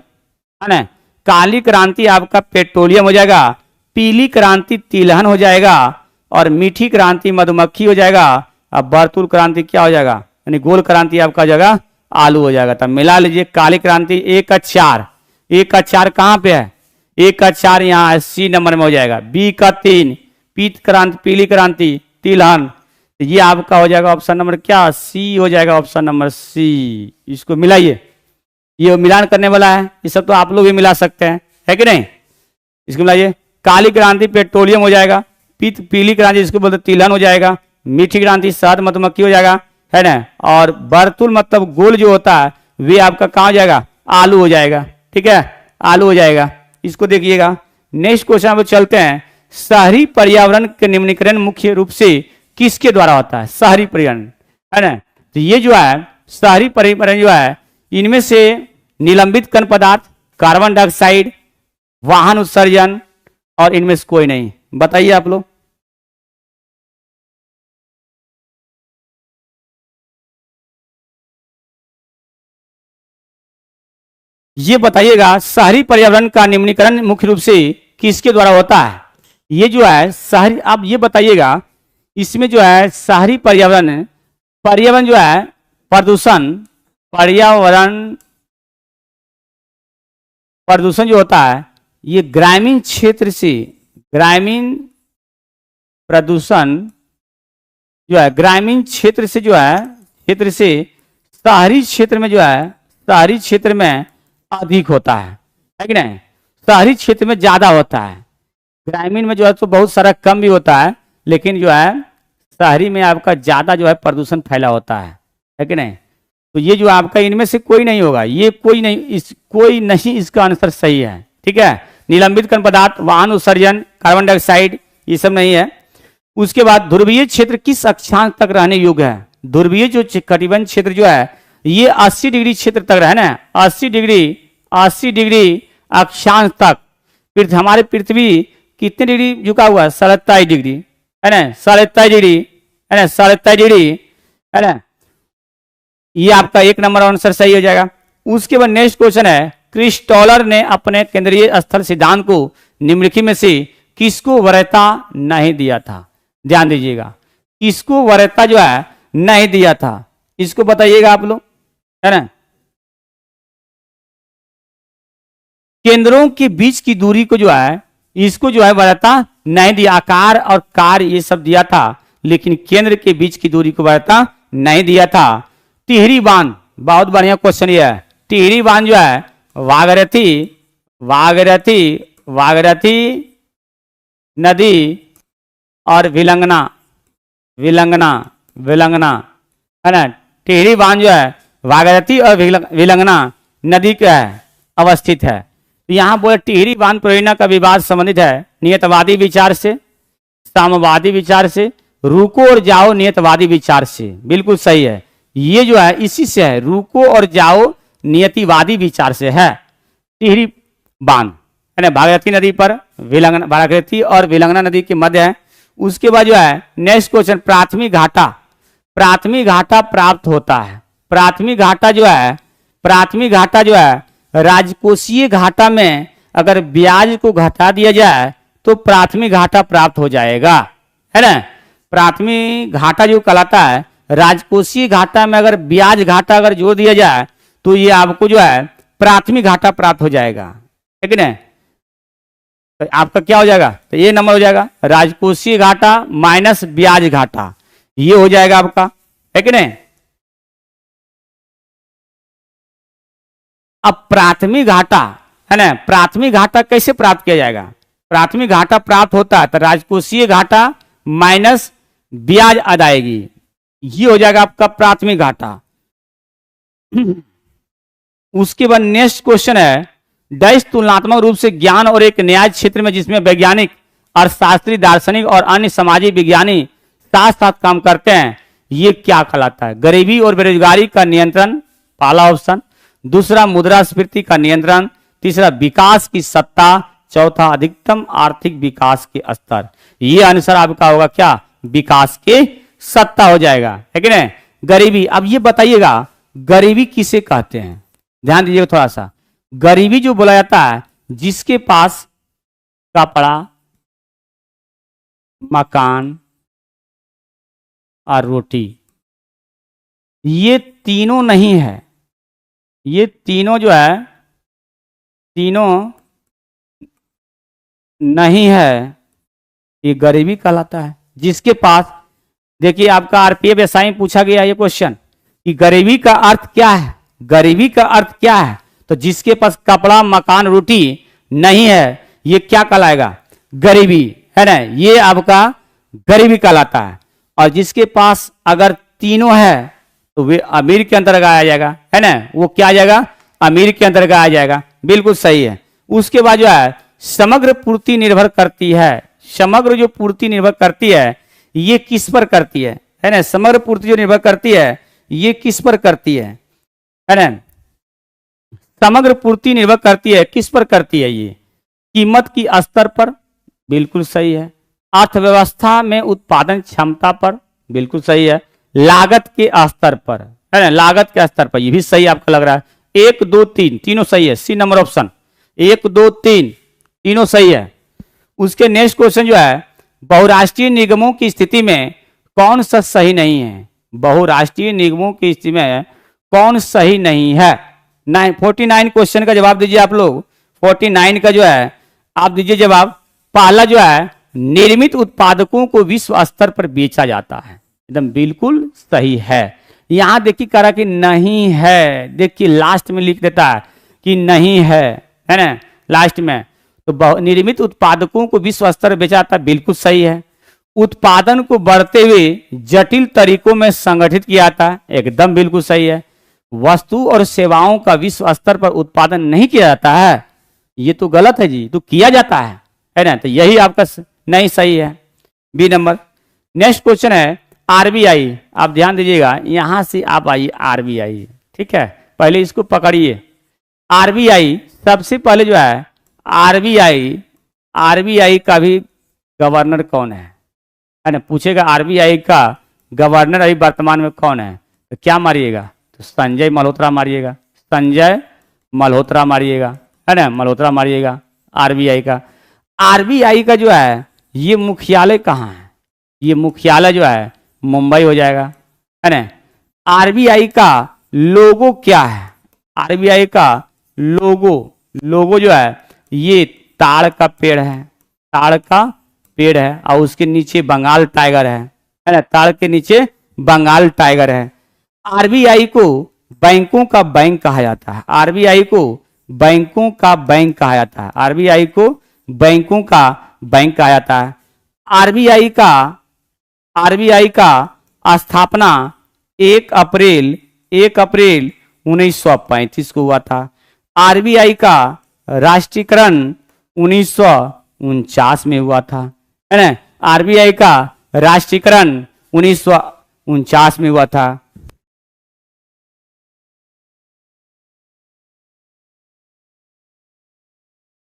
S1: है ना, काली क्रांति आपका पेट्रोलियम हो जाएगा, पीली क्रांति तिलहन हो जाएगा और मीठी क्रांति मधुमक्खी हो जाएगा, अब वर्तुल क्रांति क्या हो जाएगा? यानी गोल क्रांति आपका जगह आलू हो जाएगा। तब मिला लीजिए, काली क्रांति 1 का 4, 1 का 4 कहाँ पे है? 1 का 4 यहाँ है, सी नंबर में हो जाएगा। बी का 3, पीत क्रांति, पीली क्रांति तिलहन, ये आपका हो जाएगा ऑप्शन नंबर क्या? सी हो जाएगा, ऑप्शन नंबर सी। इसको मिलाइए, ये मिलान करने वाला है, ये सब तो आप लोग भी मिला सकते हैं, है कि नहीं? इसको मिलाइए, काली क्रांति पेट्रोलियम हो जाएगा, पीली क्रांति इसको बोलते तिलहन हो जाएगा, मीठी क्रांति शहद मधुमक्खी हो जाएगा है ना, और वर्तुल मतलब गोल जो होता है वे आपका कहाँ हो जाएगा? आलू हो जाएगा, ठीक है, आलू हो जाएगा। इसको देखिएगा। नेक्स्ट क्वेश्चन पे चलते हैं, शहरी पर्यावरण के निम्नीकरण मुख्य रूप से किसके द्वारा होता है? शहरी पर्यावरण है ना। तो ये जो है शहरी पर्यावरण जो है, इनमें से निलंबित कण पदार्थ, कार्बन डाइऑक्साइड, वाहन उत्सर्जन और इनमें से कोई नहीं। बताइए आप लोग। ये बताइएगा, शहरी पर्यावरण का निम्नीकरण मुख्य रूप से किसके द्वारा होता है? ये जो है शहरी, आप ये बताइएगा, इसमें जो है शहरी पर्यावरण, पर्यावरण जो है प्रदूषण, प्रदूषण जो होता है ये ग्रामीण क्षेत्र से, ग्रामीण प्रदूषण जो है ग्रामीण क्षेत्र से जो है, क्षेत्र से शहरी क्षेत्र में जो है, शहरी क्षेत्र में अधिक होता है कि नहीं? शहरी क्षेत्र में ज्यादा होता है, ग्रामीण में जो है तो बहुत सारा कम भी होता है, लेकिन जो है शहरी में आपका ज्यादा जो है प्रदूषण फैला होता है कि नहीं? तो ये जो आपका इनमें से कोई नहीं होगा, ये कोई नहीं इसका आंसर सही है। ठीक है, निलंबित कण पदार्थ, वाहन उत्सर्जन, कार्बन डाइऑक्साइड, ये सब नहीं है। उसके बाद ध्रुवीय क्षेत्र किस अक्षांश तक रहने योग्य है? ध्रुवीय जो कटिबंध क्षेत्र जो है ये 80 डिग्री क्षेत्र तक है ना, 80 डिग्री अक्षांश तक। हमारे पृथ्वी कितने डिग्री झुका हुआ है? 27 डिग्री है ना, 27 डिग्री है ना, 27 डिग्री है ना। ये आपका 1 नंबर आंसर सही हो जाएगा। उसके बाद नेक्स्ट क्वेश्चन है, क्रिस्टोलर ने अपने केंद्रीय स्थल सिद्धांत को निम्नलिखित में से किसको वरीयता नहीं दिया था? ध्यान दीजिएगा, किसको वरीयता जो है नहीं दिया था, इसको बताइएगा आप लोग, है ना। केंद्रों के बीच की दूरी को जो है इसको जो है वरीयता नहीं दिया। आकार और कार्य ये सब दिया था, लेकिन केंद्र के बीच की दूरी को वरीयता नहीं दिया था। टिहरी बांध, बहुत बढ़िया क्वेश्चन ये है। टिहरी बांध जो है वागरथी नदी और विलंगना है ना। टिहरी बांध जो है भागीरथी और विलंगना नदी का है अवस्थित है। तो यहाँ बोले टिहरी बांध परियोजना का विवाद संबंधित है नियतवादी विचार से, साम्यवादी विचार से, रुको और जाओ नियतवादी विचार से। बिल्कुल सही है, ये जो है इसी से है, रुको और जाओ नियतिवादी विचार से है टिहरी बांध, है ना। भागीरथी नदी पर भागीरथी और विलंगना नदी के मध्य है। उसके बाद जो है नेक्स्ट क्वेश्चन, प्राथमिक घाटा प्राप्त होता है। प्राथमिक घाटा जो है राजकोषीय घाटा में अगर ब्याज को घटा दिया जाए तो प्राथमिक घाटा प्राप्त हो जाएगा, है ना। प्राथमिक घाटा जो कहलाता है, राजकोषीय घाटा में अगर ब्याज घाटा अगर जोड़ दिया जाए तो ये आपको जो है प्राथमिक घाटा प्राप्त हो जाएगा, है कि नहीं। तो आपका क्या हो जाएगा? तो ये नंबर हो जाएगा राजकोषीय घाटा माइनस ब्याज घाटा, ये हो जाएगा आपका, है कि नहीं। अब प्राथमिक घाटा है ना, प्राथमिक घाटा कैसे प्राप्त किया जाएगा? प्राथमिक घाटा प्राप्त होता है तो राजकोषीय घाटा माइनस ब्याज अदायगी, ये हो जाएगा आपका प्राथमिक घाटा। उसके बाद नेक्स्ट क्वेश्चन है, डैश तुलनात्मक रूप से ज्ञान और एक न्याय क्षेत्र में जिसमें वैज्ञानिक, अर्थशास्त्री, दार्शनिक और अन्य सामाजिक विज्ञानी साथ साथ काम करते हैं, ये क्या कहलाता है? गरीबी और बेरोजगारी का नियंत्रण, पहला ऑप्शन। दूसरा मुद्रास्फीति का नियंत्रण। तीसरा विकास की सत्ता। चौथा अधिकतम आर्थिक विकास के स्तर। ये आंसर आपका होगा क्या? विकास के सत्ता हो जाएगा, है कि नहीं। गरीबी, अब ये बताइएगा गरीबी किसे कहते हैं? ध्यान दीजिएगा थोड़ा सा। गरीबी जो बोला जाता है जिसके पास कपड़ा, मकान और रोटी, ये तीनों नहीं है, ये तीनों जो है तीनों नहीं है, ये गरीबी कहलाता है। जिसके पास, देखिए आपका आरपीएफ एसआई में पूछा गया ये क्वेश्चन कि गरीबी का अर्थ क्या है? गरीबी का अर्थ क्या है? तो जिसके पास कपड़ा, मकान, रोटी नहीं है, ये क्या कहलाएगा? गरीबी, है ना। ये आपका गरीबी कहलाता है। और जिसके पास अगर तीनों है तो वे अमीर के अंतर्गत आ जाएगा, है ना। वो क्या आ जाएगा? अमीर के अंतर्गत आ जाएगा। बिल्कुल सही है। उसके बाद जो है समग्र पूर्ति निर्भर करती है। समग्र जो पूर्ति निर्भर करती है ये किस पर करती है ना। समग्र पूर्ति जो निर्भर करती है ये किस पर करती है ना। समग्र पूर्ति निर्भर करती है, किस पर करती है? ये कीमत की स्तर पर, बिल्कुल सही है। अर्थव्यवस्था में उत्पादन क्षमता पर, बिल्कुल सही है। लागत के स्तर पर, है ना, लागत के स्तर पर, ये भी सही आपका लग रहा है। 1 2 3 तीनों सही है। सी नंबर ऑप्शन 1 2 3 तीनों सही है। उसके नेक्स्ट क्वेश्चन जो है, बहुराष्ट्रीय निगमों की स्थिति में कौन सा सही नहीं है? बहुराष्ट्रीय निगमों की स्थिति में कौन सही नहीं है? 49 क्वेश्चन का जवाब दीजिए आप लोग। 49 का जो है आप दीजिए जवाब। पहला जो है, निर्मित उत्पादकों को विश्व स्तर पर बेचा जाता है, एकदम बिल्कुल सही है। यहां देखिए करा कि नहीं है, देखिए लास्ट में लिख देता है कि नहीं है ना, लास्ट में। तो निर्मित उत्पादकों को विश्व स्तर पर बेचा जाता है, बिल्कुल सही है। उत्पादन को बढ़ते हुए जटिल तरीकों में संगठित किया जाता है, एकदम बिल्कुल सही है। वस्तु और सेवाओं का विश्व स्तर पर उत्पादन नहीं किया जाता है, ये तो गलत है जी, तो किया जाता है ना, तो यही आपका नहीं सही है, बी नंबर। नेक्स्ट क्वेश्चन है आरबीआई, आप ध्यान दीजिएगा, यहां से आप आइए आरबीआई, ठीक है, पहले इसको पकड़िए। आरबीआई सबसे पहले जो है आरबीआई, आरबीआई का भी गवर्नर कौन है ना, पूछेगा आरबीआई का गवर्नर अभी वर्तमान में कौन है, तो क्या मारिएगा, तो संजय मल्होत्रा मारिएगा, संजय मल्होत्रा मारिएगा, है ना, मल्होत्रा मारिएगा आरबीआई का। आरबीआई का जो है ये मुख्यालय कहाँ है, ये मुख्यालय जो है मुंबई हो जाएगा, है ना। आरबीआई का लोगो क्या है, आरबीआई का लोगो, लोगो जो है ये ताड़ का पेड़ है, ताड़ का पेड़ है, और उसके नीचे बंगाल टाइगर है ना, ताड़ के नीचे बंगाल टाइगर है। आरबीआई को बैंकों का बैंक कहा जाता है, आरबीआई को बैंकों का बैंक कहा जाता है, आरबीआई को बैंकों का बैंक कहा जाता है। आरबीआई का स्थापना 1 अप्रैल 1935 को हुआ था। आरबीआई का राष्ट्रीयकरण 1949 में हुआ था, है ना, आरबीआई का राष्ट्रीयकरण 1949 में हुआ था।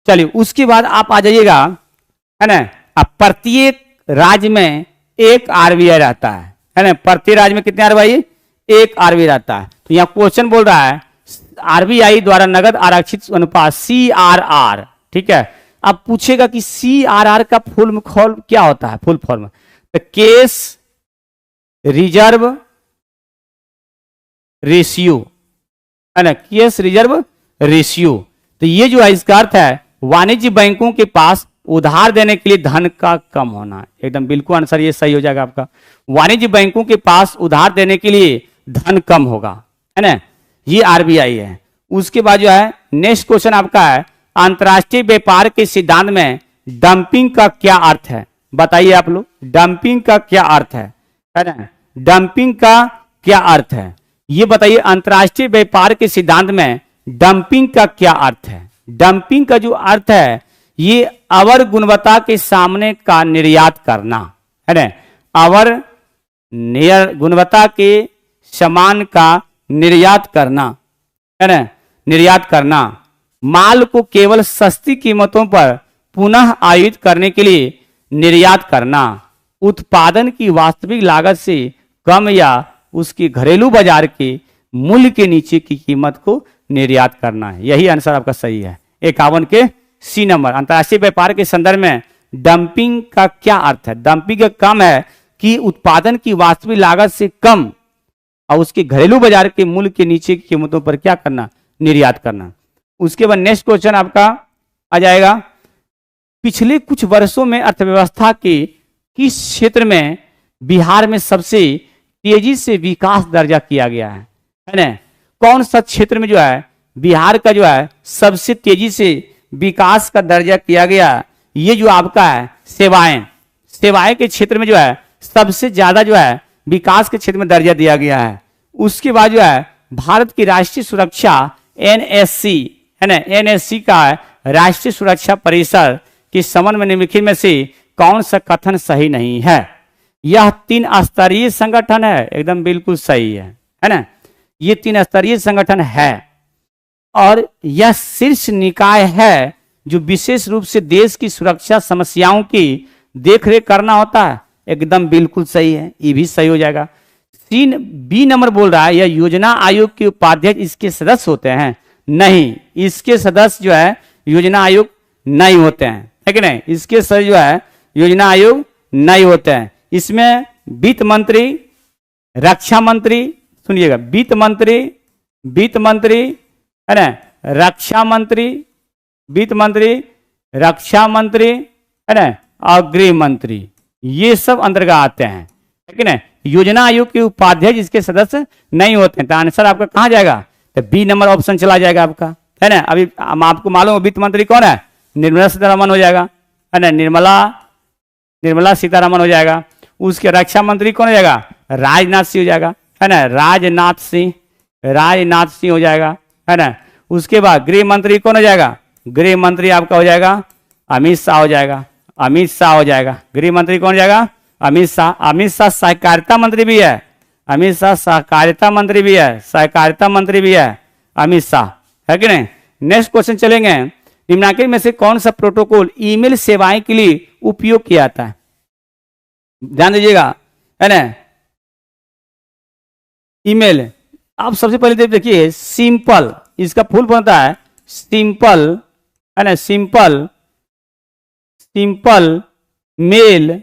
S1: चलिए उसके बाद आप आ जाइएगा, है ना, अब प्रत्येक राज्य में एक आरबीआई रहता है ना, प्रत्येक राज्य में कितने आरबीआई, एक आरबीआई रहता है। तो यहाँ क्वेश्चन बोल रहा है आरबीआई द्वारा नगद आरक्षित अनुपात सीआरआर, ठीक है। अब पूछेगा कि सीआरआर का फुल फॉर्म क्या होता है, फुल फॉर्म, तो केस रिजर्व रेशियो, है ना, केस रिजर्व रेशियो। तो ये जो है इसका अर्थ है वाणिज्य बैंकों के पास उधार देने के लिए धन का कम होना, एकदम बिल्कुल आंसर ये सही हो जाएगा आपका, वाणिज्य बैंकों के पास उधार देने के लिए धन कम होगा, है ना, ये आरबीआई है। उसके बाद जो है नेक्स्ट क्वेश्चन आपका है अंतर्राष्ट्रीय व्यापार के सिद्धांत में डंपिंग का क्या अर्थ है, बताइए आप लोग, डंपिंग का क्या अर्थ है ना, डंपिंग का क्या अर्थ है, ये बताइए। अंतर्राष्ट्रीय व्यापार के सिद्धांत में डंपिंग का क्या अर्थ है, डंपिंग का जो अर्थ है ये अवर गुणवत्ता के सामने का निर्यात करना, है ना, अवर गुणवत्ता के सामान का निर्यात करना, है ना, निर्यात करना, माल को केवल सस्ती कीमतों पर पुनः आयोजित करने के लिए निर्यात करना, उत्पादन की वास्तविक लागत से कम या उसके घरेलू बाजार के मूल्य के नीचे की कीमत को निर्यात करना है, यही आंसर आपका सही है 51 के सी नंबर। अंतर्राष्ट्रीय व्यापार के संदर्भ में डंपिंग का क्या अर्थ है, डंपिंग का काम है कि उत्पादन की वास्तविक लागत से कम और उसके घरेलू बाजार के मूल्य के नीचे की कीमतों पर क्या करना, निर्यात करना। उसके बाद नेक्स्ट क्वेश्चन आपका आ जाएगा पिछले कुछ वर्षों में अर्थव्यवस्था के किस क्षेत्र में बिहार में सबसे तेजी से विकास दर्जा किया गया है ना, कौन सा क्षेत्र में जो है बिहार का जो है सबसे तेजी से विकास का दर्जा किया गया, ये जो आपका है सेवाएं, सेवाएं के क्षेत्र में जो है सबसे ज्यादा जो है विकास के क्षेत्र में दर्जा दिया गया है। उसके बाद जो है भारत की राष्ट्रीय सुरक्षा एनएससी, है ना, एनएससी का राष्ट्रीय सुरक्षा परिषद के समन्वय में निम्नलिखित में से कौन सा कथन सही नहीं है, यह 3 स्तरीय संगठन है, एकदम बिल्कुल सही है ना, ये 3 स्तरीय संगठन है और यह शीर्ष निकाय है जो विशेष रूप से देश की सुरक्षा समस्याओं की देखरेख करना होता है, एकदम बिल्कुल सही है, ये भी सही हो जाएगा। बी नंबर बोल रहा है यह योजना आयोग के उपाध्यक्ष इसके सदस्य होते हैं, नहीं, इसके सदस्य जो है योजना आयोग नहीं होते हैं, है कि नहीं, इसके सदस्य जो है योजना आयोग नहीं होते हैं। इसमें वित्त मंत्री, रक्षा मंत्री, सुनिएगा, वित्त मंत्री, है ना, रक्षा मंत्री, वित्त मंत्री, रक्षा मंत्री, है ना, और गृह मंत्री, ये सब अंतर्गत आते हैं, है कि नहीं। योजना आयोग के उपाध्यक्ष इसके सदस्य नहीं होते हैं, तो आंसर आपका कहां जाएगा, तो बी नंबर ऑप्शन चला जाएगा आपका, है ना। अभी आपको मालूम है वित्त मंत्री कौन है, निर्मला सीतारमण हो जाएगा, है ना, निर्मला सीतारमण हो जाएगा। उसके रक्षा मंत्री कौन हो जाएगा, राजनाथ सिंह हो जाएगा, है ना, राजनाथ सिंह, राजनाथ सिंह हो जाएगा, है ना। उसके बाद गृह मंत्री कौन हो जाएगा, गृह मंत्री आपका हो जाएगा अमित शाह हो जाएगा, अमित शाह हो जाएगा। गृह मंत्री कौन हो जाएगा, अमित शाह। अमित शाह सहकारिता मंत्री भी है, अमित शाह सहकारिता मंत्री भी है, सहकारिता मंत्री भी है अमित शाह, है कि नहीं। नेक्स्ट क्वेश्चन चलेंगे, निम्नलिखित में से कौन सा प्रोटोकॉल ईमेल सेवाएं के लिए उपयोग किया जाता है, ध्यान दीजिएगा, है ना। ईमेल आप सबसे पहले देखिए सिंपल, इसका फुल फॉर्म होता है सिंपल, है ना, सिंपल मेल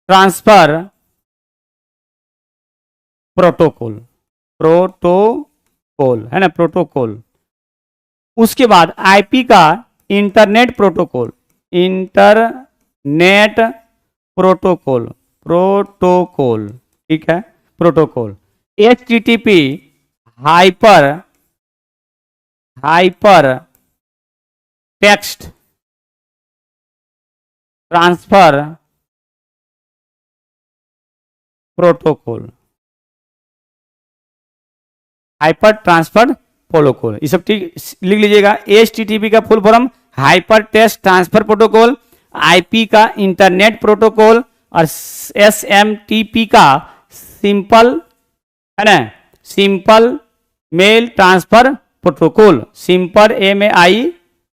S1: ट्रांसफर प्रोटोकॉल, है ना, प्रोटोकॉल। उसके बाद आईपी का इंटरनेट प्रोटोकॉल, ठीक है, protocol. HTTP hyper text transfer protocol, hyper transfer protocol, ये सब ठीक लिख लीजिएगा। एचटीटीपी का full form hyper text transfer protocol, IP का इंटरनेट प्रोटोकॉल, और एसएमटीपी का सिंपल, है ना, simple mail transfer protocol, simple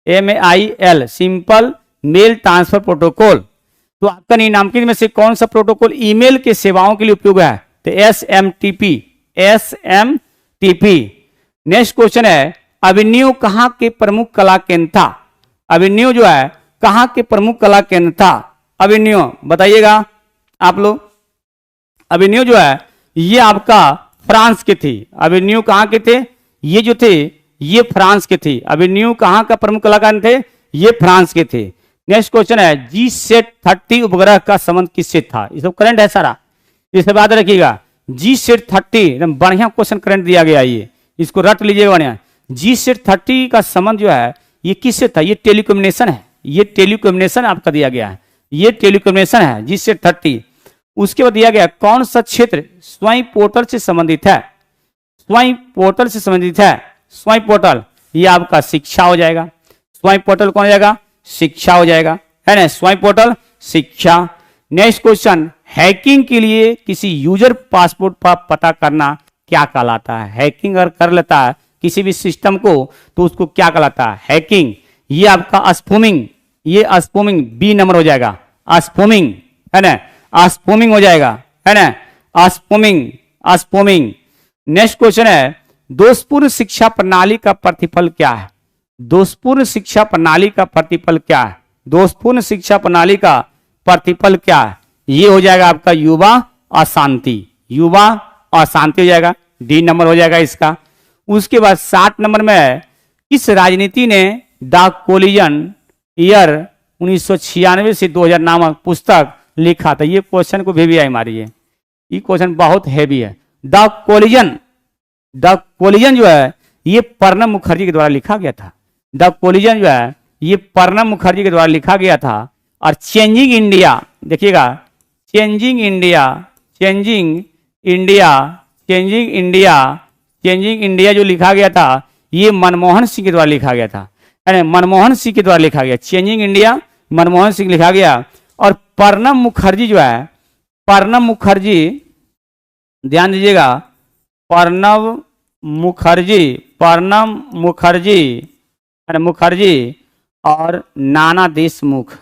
S1: MAIL, simple mail transfer protocol. तो आपका निम्नलिखित में से कौन सा प्रोटोकॉल ईमेल के सेवाओं के लिए उपयोग है, तो एसएमटीपी। नेक्स्ट क्वेश्चन है, अभिनव कहाँ के प्रमुख कला केंद्र था, अभिनव जो है कहाँ के प्रमुख कला केंद्र था, अभिनव बताइएगा आप लोग। अभिनव जो है ये आपका फ्रांस के थे, अभिनव कहाँ के थे, ये जो थे ये फ्रांस के थे, अभिनव कहाँ का प्रमुख कलाकार थे, ये फ्रांस के थे। नेक्स्ट क्वेश्चन है, GSAT-30 उपग्रह का संबंध किससे था, ये सब करंट है सारा, इसे याद रखिएगा। GSAT-30 एकदम बढ़िया क्वेश्चन करंट दिया गया, ये इसको रट लीजिएगा बढ़िया। GSAT-30 का संबंध जो है ये किससे था, ये टेलीकम्युनिकेशन है, ये टेलीकम्युनिकेशन आपका दिया गया है, ये टेलीकम्युनिकेशन है GSAT-30। उसके बाद दिया गया कौन सा क्षेत्र स्वयं पोर्टल से संबंधित है, स्वयं पोर्टल से संबंधित है, स्वयं पोर्टल ये आपका शिक्षा हो जाएगा, स्वयं पोर्टल कौन हो जाएगा, शिक्षा हो जाएगा, है ना, स्वयं पोर्टल शिक्षा। नेक्स्ट क्वेश्चन, हैकिंग के लिए किसी यूजर पासवर्ड पर पता करना क्या कहलाता है, हैकिंग अगर कर लेता है किसी भी सिस्टम को तो उसको क्या कहलाता है, हैकिंग। ये आपका स्पूमिंग, ये स्पूमिंग बी नंबर हो जाएगा, स्पूमिंग, है ना, स्पूमिंग हो जाएगा, है ना, स्पूमिंग। नेक्स्ट क्वेश्चन है, दोषपूर्ण शिक्षा प्रणाली का प्रतिफल क्या है, दोषपूर्ण शिक्षा प्रणाली का प्रतिफल क्या है, दोषपूर्ण शिक्षा प्रणाली का प्रतिफल क्या है, ये हो जाएगा आपका युवा अशांति, युवा अशांति हो जाएगा, डी नंबर हो जाएगा इसका। उसके बाद 60 नंबर में किस राजनीति ने द कोलिजन ईयर 1996 से 2000 नामक पुस्तक लिखा था, ये क्वेश्चन को भी आई मारी है, ये क्वेश्चन बहुत हैवी है। द कोलिजन जो है ये प्रणब मुखर्जी के द्वारा लिखा गया था, द कोलिजन जो है ये प्रणब मुखर्जी के द्वारा लिखा गया था। और चेंजिंग इंडिया देखिएगा, चेंजिंग इंडिया जो लिखा गया था ये मनमोहन सिंह के द्वारा लिखा गया था, है मनमोहन सिंह के द्वारा लिखा गया, चेंजिंग इंडिया मनमोहन सिंह लिखा गया। और प्रणब मुखर्जी जो है, प्रणब मुखर्जी ध्यान दीजिएगा, प्रणब मुखर्जी और नाना देशमुख,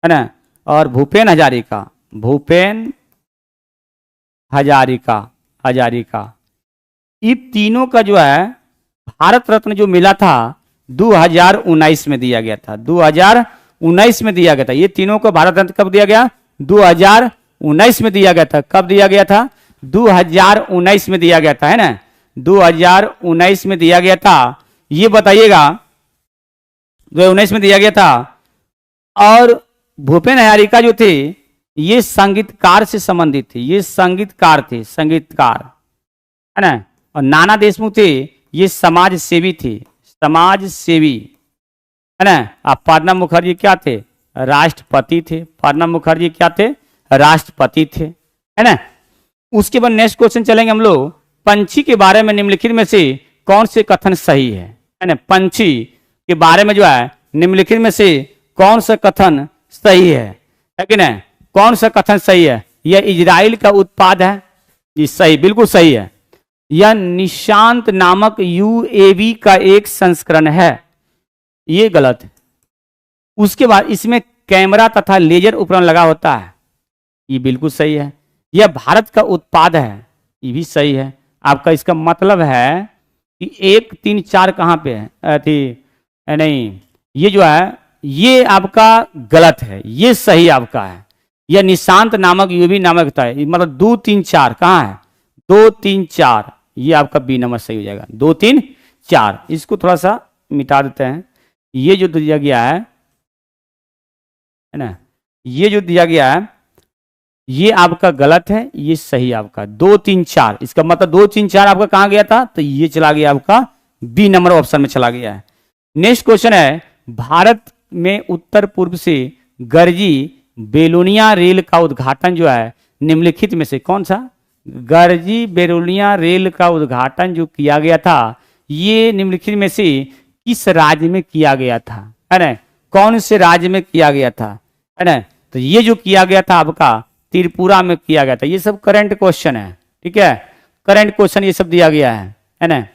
S1: है ना, और भूपेन हजारिका, ये तीनों का जो है भारत रत्न जो मिला था 2019 में दिया गया था, 2019 में दिया गया था। ये तीनों को भारत रत्न कब दिया गया, 2019 में दिया गया था। कब दिया गया था, 2019 में दिया गया था, है ना, 2019 में दिया गया था। ये बताइएगा 2019 में दिया गया था। और भूपेन हजारिका जो थे ये संगीतकार से संबंधित थे, ये संगीतकार थे, संगीतकार, है ना। और नाना देशमुख थे ये समाज सेवी थे, समाज सेवी, है ना। अब प्रणब मुखर्जी क्या थे, राष्ट्रपति थे, प्रणब मुखर्जी क्या थे, राष्ट्रपति थे, है ना। उसके बाद नेक्स्ट क्वेश्चन चलेंगे हम लोग, पंछी के बारे में निम्नलिखित में से कौन से कथन सही है ना। पंछी के बारे में जो है निम्नलिखित में से कौन सा कथन सही है कि नहीं, कौन सा कथन सही है। यह इजराइल का उत्पाद है, ये सही, बिल्कुल सही है। यह निशांत नामक यूएवी का एक संस्करण है, ये गलत है। उसके बाद इसमें कैमरा तथा लेजर उपकरण लगा होता है, ये बिल्कुल सही है। यह भारत का उत्पाद है, ये भी सही है। आपका इसका मतलब है कि 1 3 4 कहाँ पे है थी, नहीं ये जो है ये आपका गलत है, ये सही आपका है। यह निशांत नामक यूवी नामक था, मतलब 2 3 4 कहाँ है, 2 3 4, ये आपका बी नंबर सही हो जाएगा। 2 3 4, इसको थोड़ा सा मिटा देते हैं। ये जो दिया गया है ना, ये जो दिया गया है ये आपका गलत है, ये सही आपका 2 3 4। इसका मतलब 2 3 4 आपका कहाँ गया था, तो ये चला गया आपका बी नंबर ऑप्शन में चला गया है। नेक्स्ट क्वेश्चन है, भारत में उत्तर पूर्व से गर्जी बेलोनिया रेल का उद्घाटन जो है निम्नलिखित में से कौन सा, गर्जी बेलोनिया रेल का उद्घाटन जो किया गया था ये निम्नलिखित में से किस राज्य में किया गया था, है ना, कौन से राज्य में किया गया था, है ना। तो ये जो किया गया था आपका त्रिपुरा में किया गया था। ये सब करंट क्वेश्चन है, ठीक है, करंट क्वेश्चन ये सब दिया गया है ना।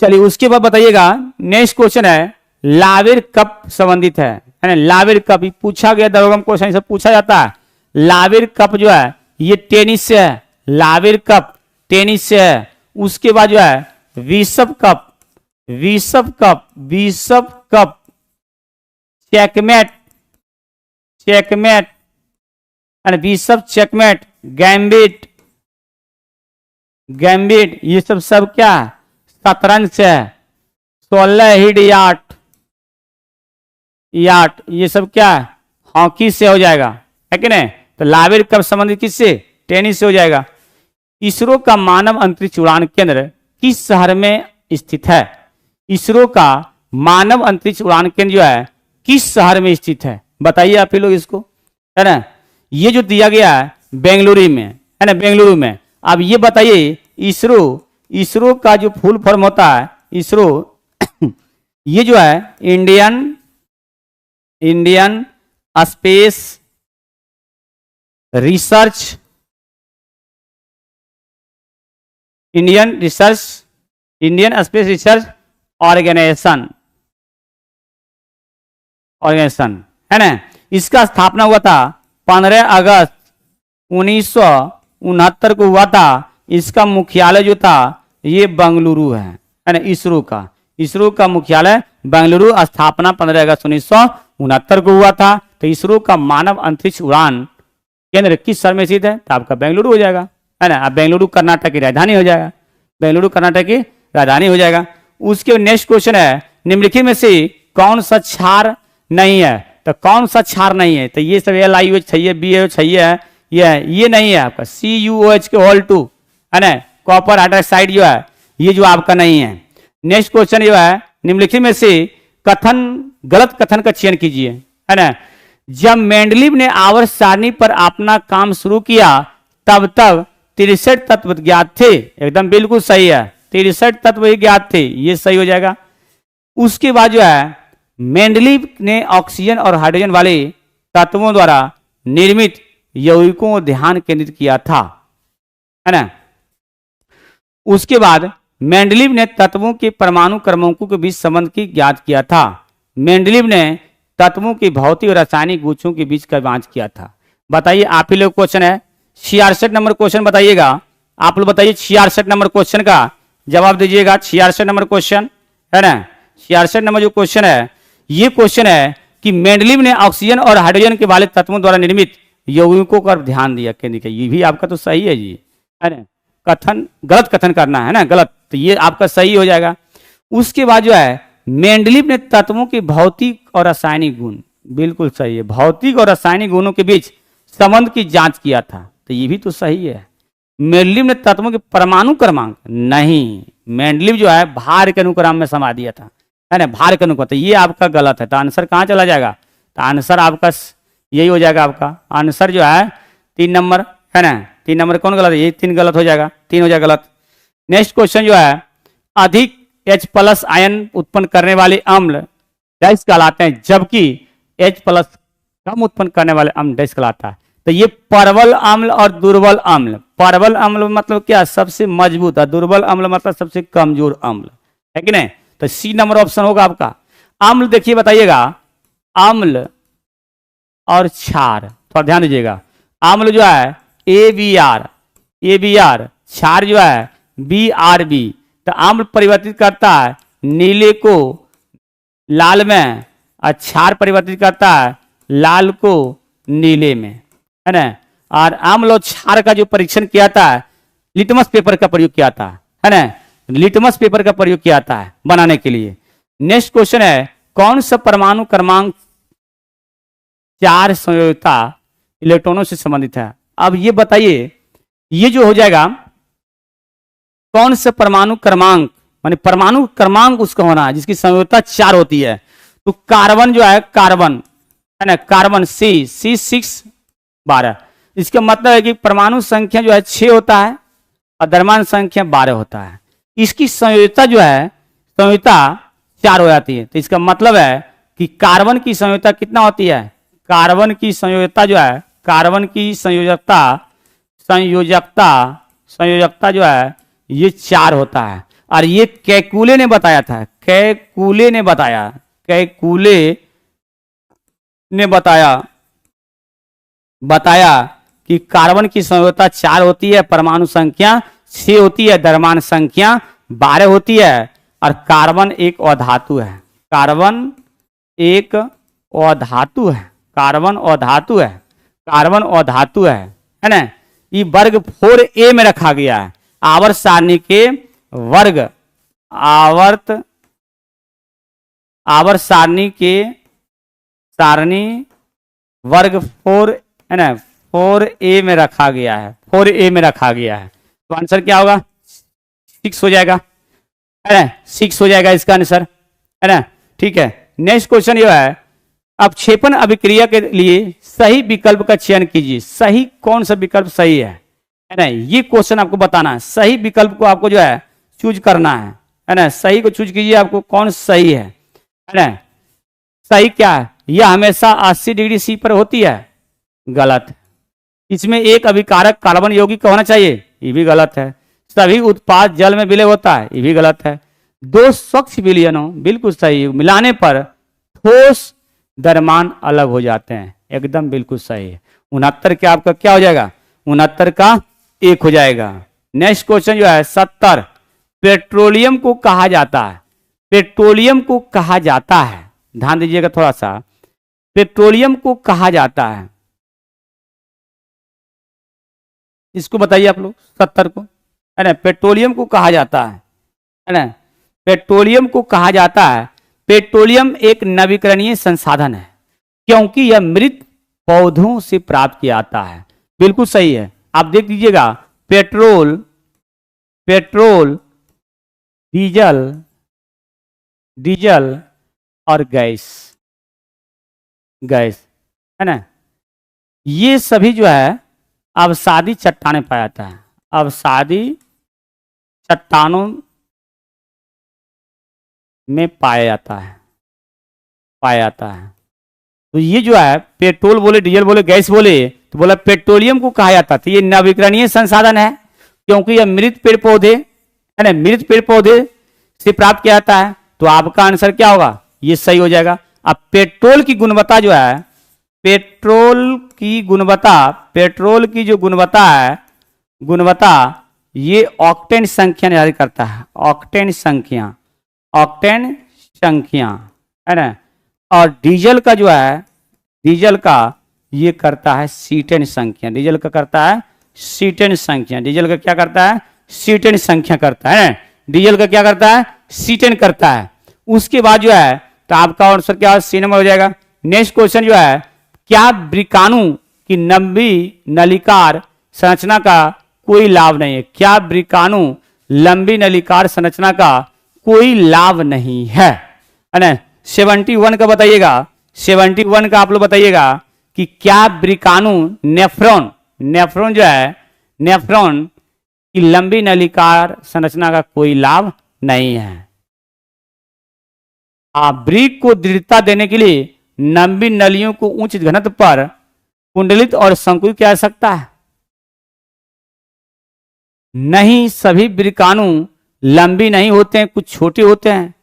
S1: चलिए उसके बाद बताइएगा, नेक्स्ट क्वेश्चन है लावेर कप संबंधित है ना। लावेर कप पूछा गया, दरोगम क्वेश्चन सब पूछा जाता है। लावेर कप जो है ये टेनिस से है, लावेर कप टेनिस से है। उसके बाद जो है विश्व कप, विश्व कप, विश्व कप, चेकमेट, चेकमेट, विश्व चेकमेट, गैम्बिट, गैम्बिट, ये सब क्या है, शतरंज से है। 16 हिट याट, याट, ये सब क्या है, हॉकी से हो जाएगा, है कि नहीं। तो लावेर कप संबंधित किससे, टेनिस से हो जाएगा। इसरो का मानव अंतरिक्ष उड़ान केंद्र किस शहर में स्थित है, इसरो का मानव अंतरिक्ष उड़ान केंद्र जो है किस शहर में स्थित है, बताइए आप ही लोग इसको, है ना। ये जो दिया गया है बेंगलुरु में, है ना, बेंगलुरु में। अब ये बताइए इसरो, इसरो का जो फुल फॉर्म होता है इसरो ये जो है Indian space research, Indian space research organisation, है ना। इसका स्थापना हुआ था 15 अगस्त 1969 को हुआ था। इसका मुख्यालय जो था ये बेंगलुरु है ना, इसरो का मुख्यालय बेंगलुरु, स्थापना 15 अगस्त 1969 को हुआ था। तो इसरो का मानव अंतरिक्ष उड़ान केंद्र किस शहर में स्थित है, तो आपका बेंगलुरु हो जाएगा, है ना। अब बेंगलुरु कर्नाटक की राजधानी हो जाएगा, बेंगलुरु कर्नाटक की राजधानी हो जाएगा। उसके नेक्स्ट क्वेश्चन है, निम्नलिखित में से कौन सा क्षार नहीं है, तो कौन सा क्षार नहीं है, तो ये सब LiOH चाहिए, BaOH चाहिए, ये नहीं है आपका CuOH के होल 2, है ना, कॉपर हाइड्रोक्साइड जो है ये जो आपका नहीं है। नेक्स्ट क्वेश्चन जो है, निम्नलिखित में से कथन, गलत कथन का चयन कीजिए, है ना। जब मेंडलीव ने आवर्त सारणी पर अपना काम शुरू किया तब तक 63 तत्व ज्ञात थे, एकदम बिल्कुल सही है, 63 तत्व ही ज्ञात थे, ये सही हो जाएगा। उसके बाद जो है मेंडलीव ने ऑक्सीजन और हाइड्रोजन वाले तत्वों द्वारा निर्मित यौगिकों को ध्यान केंद्रित किया था, है ना। उसके बाद मेंडलीव ने तत्वों के परमाणु क्रमांकों के बीच संबंध की ज्ञात किया था। मेंडलीव ने तत्वों के भौतिक और रासायनिक गुच्छों के बीच का जांच किया था। बताइए आप ही लोग, क्वेश्चन है 66 नंबर क्वेश्चन बताइएगा, आप लोग बताइए 66 नंबर क्वेश्चन का जवाब दीजिएगा। 66 नंबर क्वेश्चन है ना, 66 नंबर जो क्वेश्चन है ये क्वेश्चन है कि मेंडलीव ने ऑक्सीजन और हाइड्रोजन के वाले तत्वों द्वारा निर्मित यौगिकों पर ध्यान दिया केंद्र, ये भी आपका तो सही है जी, है ना। कथन, गलत कथन करना है ना, गलत, तो ये आपका सही हो जाएगा। उसके बाद जो है मेंडलीव ने तत्वों के भौतिक और रासायनिक गुण, बिल्कुल सही है, भौतिक और रासायनिक गुणों के बीच संबंध की जांच किया था, तो ये भी तो सही है। मेंडलीव ने तत्वों के परमाणु क्रमांक, नहीं, मेंडलीव जो है भार के अनुक्रम में समा दिया था, है ना, भार के अनुक्रम, तो ये आपका गलत है। तो आंसर कहाँ चला जाएगा, तो आंसर आपका यही हो जाएगा आपका आंसर जो है 3 नंबर, है ना। 3 नंबर कौन गलत है, ये 3 गलत हो जाएगा, 3 हो जाएगा गलत। नेक्स्ट क्वेश्चन जो है, अधिक H+ आयन उत्पन्न करने वाले अम्ल डैश कहलाते हैं, जबकि H+ कम उत्पन्न करने वाले अम्ल डैश कहलाता है। तो ये प्रबल अम्ल और दुर्बल अम्ल, प्रबल अम्ल मतलब क्या, सबसे मजबूत, और दुर्बल अम्ल मतलब सबसे कमजोर अम्ल, है कि नहीं। तो सी नंबर ऑप्शन होगा आपका। अम्ल देखिए बताइएगा, अम्ल और क्षार, थोड़ा ध्यान दीजिएगा। अम्ल जो है ABr, क्षार जो है BRB। तो अम्ल परिवर्तित करता है नीले को लाल में, और क्षार परिवर्तित करता है लाल को नीले में, है ना। और अम्ल और क्षार का जो परीक्षण किया था, लिटमस पेपर का प्रयोग किया था, है ना। लिटमस पेपर का प्रयोग किया था बनाने के लिए। नेक्स्ट क्वेश्चन है, कौन सा परमाणु क्रमांक 4 संयोजकता इलेक्ट्रॉनों से संबंधित है। अब ये बताइए, ये जो हो जाएगा कौन सा परमाणु क्रमांक, माने परमाणु क्रमांक उसका होना है जिसकी संयोजकता 4 होती है। तो कार्बन जो है, कार्बन है ना, कार्बन C612, इसका मतलब है कि परमाणु संख्या जो है 6 होता है और द्रव्यमान संख्या 12 होता है। इसकी संयोजकता जो है, संयोजकता 4 हो जाती है। तो इसका मतलब है कि कार्बन की संयोजकता कितना होती है, कार्बन की संयोजकता जो है, कार्बन की संयोजकता जो है ये 4 होता है। और ये केकुले ने बताया था, केकुले ने बताया कि कार्बन की संयोजकता 4 होती है, परमाणु संख्या 6 होती है, द्रव्यमान संख्या 12 होती है। और कार्बन एक अधातु है, कार्बन एक अधातु है, कार्बन अधातु है ना। ये वर्ग 4a में रखा गया है, आवर्त सारणी के वर्ग, आवर्त सारणी वर्ग 4 है ना, 4a में रखा गया है, 4a में रखा गया है। तो आंसर क्या होगा, 6 हो जाएगा, है ना, 6 हो जाएगा इसका आंसर, है ना। ठीक है, नेक्स्ट क्वेश्चन ये है, अपक्षेपण अभिक्रिया के लिए सही विकल्प का चयन कीजिए। सही कौन सा विकल्प सही है ना, ये क्वेश्चन आपको बताना है। सही विकल्प को आपको जो है चूज करना है ना, सही को चूज कीजिए, आपको कौन सही है ना। सही क्या है, यह हमेशा 80 डिग्री C पर होती है, गलत। इसमें एक अभिकारक कार्बन यौगिक का होना चाहिए, ये भी गलत है। सभी उत्पाद जल में विलय होता है, ये भी गलत है। 2 स्वच्छ विलयन हो, बिल्कुल सही, मिलाने पर ठोस द्रव्यमान अलग हो जाते हैं, एकदम बिल्कुल सही है। 69 के आपका क्या हो जाएगा, 69 का 1 हो जाएगा। नेक्स्ट क्वेश्चन जो है 70, पेट्रोलियम को कहा जाता है, पेट्रोलियम को कहा जाता है, ध्यान दीजिएगा थोड़ा सा, पेट्रोलियम को कहा जाता है, इसको बताइए आप लोग 70 को, है ना। पेट्रोलियम को कहा जाता है ना, पेट्रोलियम को कहा जाता है, पेट्रोलियम एक नवीकरणीय संसाधन है क्योंकि यह मृत पौधों से प्राप्त किया जाता है, बिल्कुल सही है। आप देख लीजिएगा, पेट्रोल, डीजल और गैस, है ना, ये सभी जो है अवसादी चट्टानें पाया जाता है, अवसादी चट्टानों में पाया जाता है। तो ये जो है पेट्रोल बोले, डीजल बोले, गैस बोले, तो बोला पेट्रोलियम को कहा जाता था, ये नवीकरणीय संसाधन है क्योंकि यह मृत पेड़ पौधे, है ना, मृत पेड़ पौधे से प्राप्त किया जाता है। तो आपका आंसर क्या होगा, ये सही हो जाएगा। अब पेट्रोल की गुणवत्ता जो है, पेट्रोल की जो गुणवत्ता है, ये ऑक्टेन संख्या निर्धारित करता है, ऑक्टेन संख्या, है ना। और डीजल का जो है, डीजल का ये करता है सीटेन संख्या, डीजल का करता है सीटेन संख्या, डीजल का क्या करता है, सीटेन संख्या करता है, डीजल का क्या करता है, सीटेन करता है। उसके बाद जो है, तो आपका आंसर क्या सी नंबर हो जाएगा। नेक्स्ट क्वेश्चन जो है, क्या वृकाणु की लंबी नलिकार संरचना का कोई लाभ नहीं है, क्या वृकाणु लंबी नलिकार संरचना का कोई लाभ नहीं है ना। 71 का बताइएगा, 71 का आप लोग बताइएगा कि क्या वृकाणु नेफ्रॉन, नेफ्रॉन जो है, नेफ्रॉन की लंबी नलिकार संरचना का कोई लाभ नहीं है। वृक्क को दृढ़ता देने के लिए लंबी नलियों को उच्च घनत्व पर कुंडलित और संकुचित किया जा सकता है। नहीं, सभी वृकाणु लंबी नहीं होते हैं, कुछ छोटे होते हैं,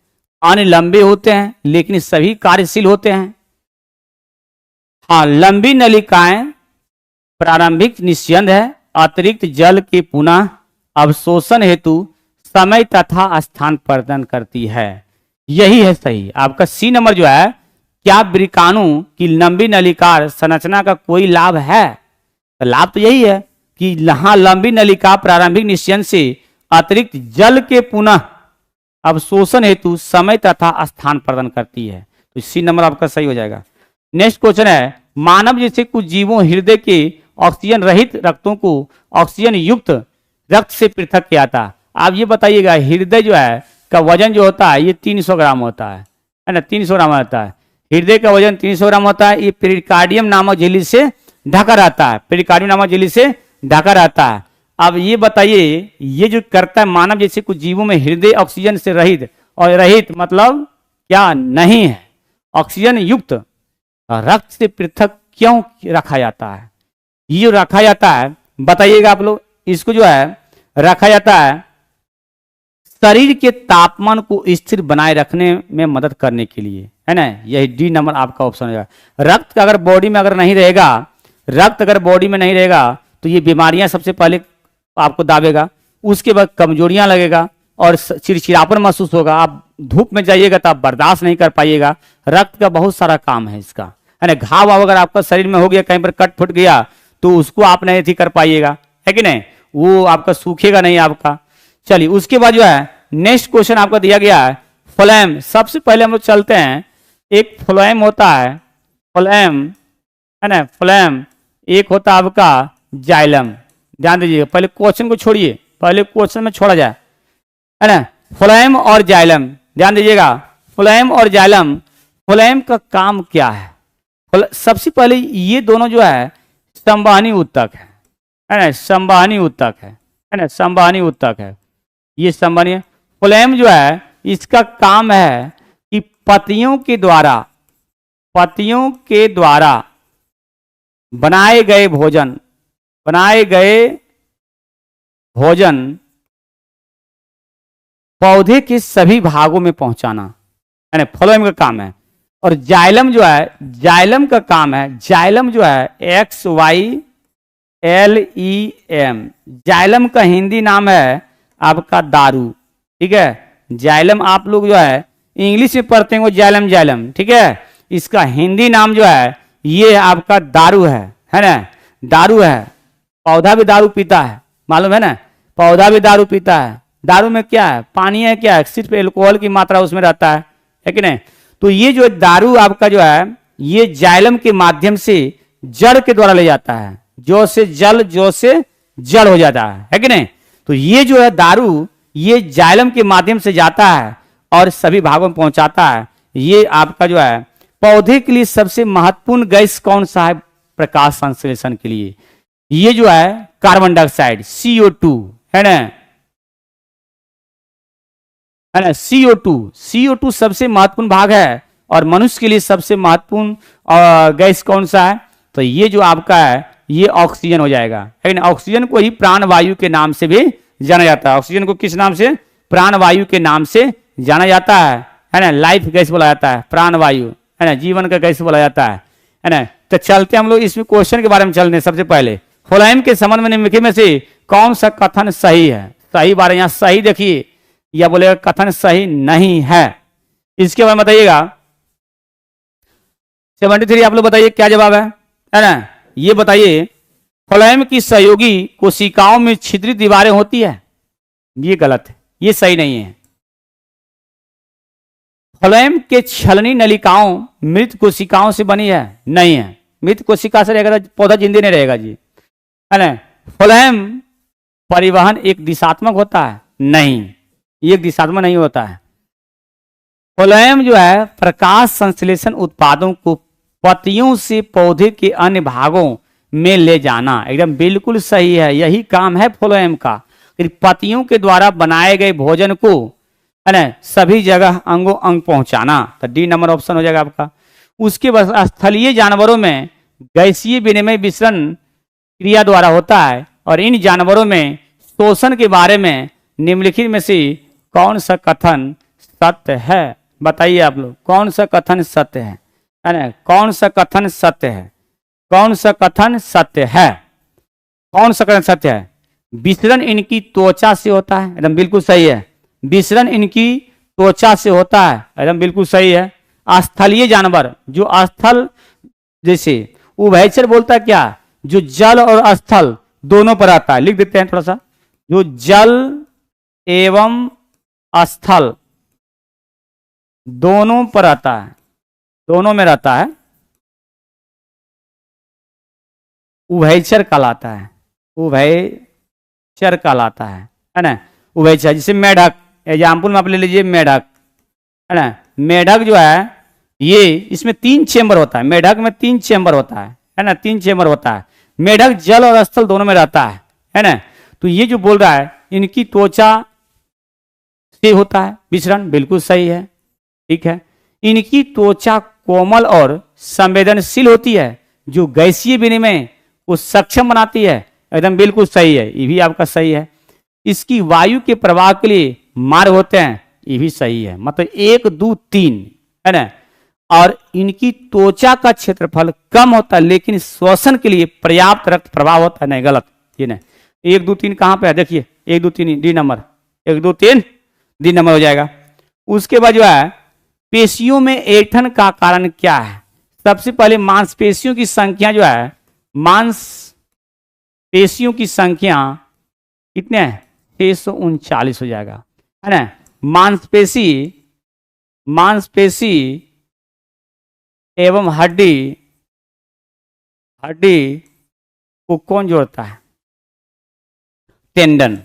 S1: अन्य लंबे होते हैं, लेकिन सभी कार्यशील होते हैं। हाँ, लंबी नलिकाएं प्रारंभिक निस्यंद है, अतिरिक्त जल के पुनः अवशोषण हेतु समय तथा स्थान प्रदान करती है। यही है सही। आपका सी नंबर जो है, क्या वृकाणु की लंबी नलिकार संरचना का कोई लाभ है? तो लाभ तो यही है कि यहाँ लंबी नलिका प्रारंभिक निस्यंद से अतिरिक्त जल के पुनः अवशोषण हेतु समय तथा स्थान प्रदान करती है। तो सी नंबर आपका सही हो जाएगा। नेक्स्ट क्वेश्चन है, मानव जैसे कुछ जीवों हृदय के ऑक्सीजन रहित रक्तों को ऑक्सीजन युक्त रक्त से पृथक किया था। आप ये बताइएगा, हृदय जो है का वजन जो होता है ये 300 ग्राम होता है ना, 300 ग्राम होता है। हृदय का वजन 300 ग्राम होता है। ये पेरिकार्डियम नामक झिल्ली से ढका रहता है, पेरिकार्डियम नामक झिल्ली से ढका रहता है। अब ये बताइए, ये जो करता है मानव जैसे कुछ जीवों में हृदय ऑक्सीजन से रहित, और रहित मतलब क्या नहीं है, ऑक्सीजन युक्त रक्त से पृथक क्यों रखा जाता है? ये जो रखा जाता है बताइएगा आप लोग। इसको जो है रखा जाता है शरीर के तापमान को स्थिर बनाए रखने में मदद करने के लिए, है ना। यही डी नंबर आपका ऑप्शन है। रक्त अगर बॉडी में अगर नहीं रहेगा, रक्त अगर बॉडी में नहीं रहेगा तो ये बीमारियां सबसे पहले आपको दावेगा, उसके बाद कमजोरियां लगेगा और चिड़चिड़ापन महसूस होगा। आप धूप में जाइएगा तो आप बर्दाश्त नहीं कर पाइएगा। रक्त का बहुत सारा काम है इसका, है ना। घाव अगर आपका शरीर में हो गया, कहीं पर कट फुट गया तो उसको आप नहीं थी कर पाइएगा, है कि नहीं, वो आपका सूखेगा नहीं आपका। चलिए उसके बाद जो है नेक्स्ट क्वेश्चन आपका दिया गया है फ्लोएम। सबसे पहले हम लोग चलते हैं, एक फ्लोएम होता है, फ्लोएम है ना, फ्लोएम एक होता है आपका जाइलम। ध्यान दीजिएगा, पहले क्वेश्चन को छोड़िए, पहले क्वेश्चन में छोड़ा जाए, है ना। फ्लोएम और जाइलम, ध्यान दीजिएगा, फ्लोएम और जाइलम। फ्लोएम का काम क्या है? सबसे पहले ये दोनों जो है संवहनी ऊतक है ना, संवहनी ऊतक है ना, संवहनी ऊतक है। ये संवहनी फ्लोएम जो है इसका काम है कि पत्तियों के द्वारा बनाए गए भोजन पौधे के सभी भागों में पहुंचाना, है ना, फ्लोएम का काम है। और जाइलम जो है, जाइलम का काम है, जाइलम जो है XYLEM, जाइलम का हिंदी नाम है आपका दारू, ठीक है। जाइलम आप लोग जो है इंग्लिश में पढ़ते हैं वो जाइलम, जाइलम, ठीक है। इसका हिंदी नाम जो है ये आपका दारू है ना, दारू है। पौधा भी दारू पीता है, मालूम है ना, पौधा भी दारू पीता है। दारू में क्या है? पानी है, क्या है? सिर्फ एल्कोहल की मात्रा उसमें रहता है कि नहीं। तो ये जो दारू आपका जो है ये जाइलम के माध्यम से जड़ के द्वारा ले जाता है, जो से जड़ हो जाता है कि नहीं। तो ये जो है दारू ये जाइलम के माध्यम से जाता है और सभी भागों में पहुंचाता है। ये आपका जो है पौधे के लिए सबसे महत्वपूर्ण गैस कौन सा है प्रकाश संश्लेषण के लिए? ये जो है कार्बन डाइऑक्साइड, CO2, है ना, CO2 सबसे महत्वपूर्ण भाग है। और मनुष्य के लिए सबसे महत्वपूर्ण गैस कौन सा है? तो ये जो आपका है ये ऑक्सीजन हो जाएगा, है ना। ऑक्सीजन को ही प्राणवायु के नाम से भी जाना जाता है। ऑक्सीजन को किस नाम से? प्राणवायु के नाम से जाना जाता है ना। लाइफ गैस बोला जाता है, प्राणवायु, है ना, जीवन का गैस बोला जाता है ना। तो चलते हम लोग इसमें क्वेश्चन के बारे में चलते हैं। सबसे पहले फ्लोएम के संबंध में निम्नलिखित में से कौन सा कथन सही है? सही बारे यहाँ सही देखिए, या बोलेगा कथन सही नहीं है। इसके बारे में बताइएगा। 73 आप लोग बताइए क्या जवाब है ना। ये बताइए, फ्लोएम की सहयोगी कोशिकाओं में छिद्रित दीवारें होती है। ये गलत है, ये सही नहीं है। फ्लोएम के छलनी नलिकाओं मृत कोशिकाओं से बनी है? नहीं है, मृत कोशिका से रहेगा तो पौधा जिंदे नहीं रहेगा जी, है ना। फ्लोएम परिवहन एक दिशात्मक होता है? नहीं, एक दिशात्मक नहीं होता है। फ्लोएम जो है प्रकाश संश्लेषण उत्पादों को पत्तियों से पौधे के अन्य भागों में ले जाना। एकदम बिल्कुल सही है, यही काम है फ्लोएम का, कि पत्तियों के द्वारा बनाए गए भोजन को है ना सभी जगह अंगों अंग पहुंचाना। तो डी नंबर ऑप्शन हो जाएगा आपका। उसके बाद स्थलीय जानवरों में गैसीय विनिमय विसरण क्रिया द्वारा होता है, और इन जानवरों में शोषण के बारे में निम्नलिखित में से कौन सा कथन सत्य है? बताइए आप लोग, कौन सा कथन सत्य है ना? कौन सा कथन सत्य है? कौन सा कथन सत्य है? कौन सा कथन सत्य है? विसरण इनकी त्वचा से होता है, एकदम बिल्कुल सही है। विसरण इनकी त्वचा से होता है, एकदम बिल्कुल सही है। स्थलीय जानवर जो स्थल, जैसे उभयचर बोलता है क्या, जो जल और स्थल दोनों पर आता है, लिख देते हैं थोड़ा सा, जो जल एवं स्थल दोनों पर आता है, दोनों में रहता है, उभयचर कहलाता है, उभयचर कहलाता है ना। उभयचर जैसे मेढक, एग्जाम्पल में आप ले लीजिए मेढक, है ना। मेढक जो है ये, इसमें 3 चेंबर होता है, मेढक में 3 चेंबर होता है ना, 3 चेंबर होता है। मेढक जल और स्थल दोनों में रहता है ना। तो ये जो बोल रहा है इनकी त्वचा से होता है विसरण, बिल्कुल सही है, ठीक है। इनकी त्वचा कोमल और संवेदनशील होती है, जो गैसीय विनिमय को सक्षम बनाती है, एकदम बिल्कुल सही है, ये भी आपका सही है। इसकी वायु के प्रवाह के लिए मार्ग होते हैं, ये भी सही है, मतलब 1 2 3 है ना। और इनकी त्वचा का क्षेत्रफल कम होता है, लेकिन श्वसन के लिए पर्याप्त रक्त प्रवाह होता है। नहीं, गलत, ये नहीं। 1 2 3 कहां पे है? देखिए 1 2 3 डी नंबर, 1 2 3 डी नंबर हो जाएगा। उसके बाद जो है पेशियों में ऐंठन का कारण क्या है? सबसे पहले मांसपेशियों की संख्या जो है, मांसपेशियों की संख्या कितने है? 639 हो जाएगा, है ना। मांसपेशी एवं हड्डी को कौन जोड़ता है? टेंडन,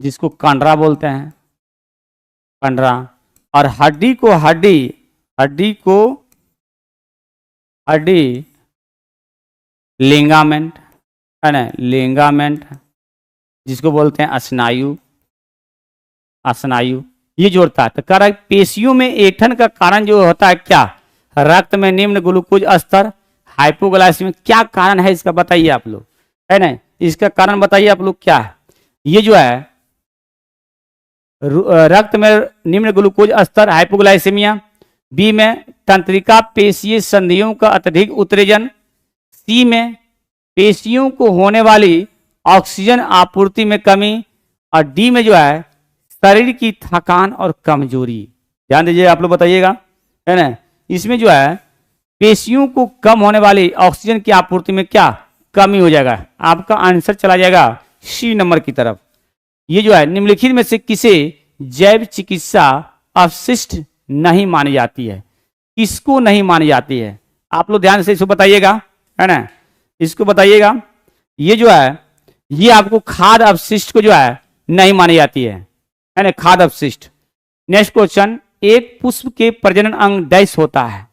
S1: जिसको कंडरा बोलते हैं, कंडरा। और हड्डी लिंगामेंट, है ना, लिंगामेंट, जिसको बोलते हैं स्नायु, ये जोड़ता है। तो कह रहा है पेशियों में ऐंठन का कारण जो होता है क्या? रक्त में निम्न ग्लूकोज स्तर, हाइपोग्लाइसेमिया। क्या कारण है इसका बताइए आप लोग, है ना, इसका कारण बताइए आप लोग क्या है? ये जो है रक्त में निम्न ग्लूकोज स्तर, हाइपोग्लाइसेमिया। बी में तंत्रिका पेशीय संधियों का अत्यधिक उत्तेजन। सी में पेशियों को होने वाली ऑक्सीजन आपूर्ति में कमी। और डी में जो है शरीर की थकान और कमजोरी। ध्यान दीजिए आप लोग, बताइएगा, है ना। इसमें जो है पेशियों को कम होने वाली ऑक्सीजन की आपूर्ति में क्या कमी हो जाएगा? आपका आंसर चला जाएगा सी नंबर की तरफ। ये जो है निम्नलिखित में से किसे जैव चिकित्सा अवशिष्ट नहीं मानी जाती है? किसको नहीं मानी जाती है? आप लोग ध्यान से इसको बताइएगा, है ना, इसको बताइएगा। ये जो है ये आपको खाद्य अवशिष्ट को जो है नहीं मानी जाती है ना, खाद्य अवशिष्ट। नेक्स्ट क्वेश्चन, एक पुष्प के प्रजनन अंग डैश होता है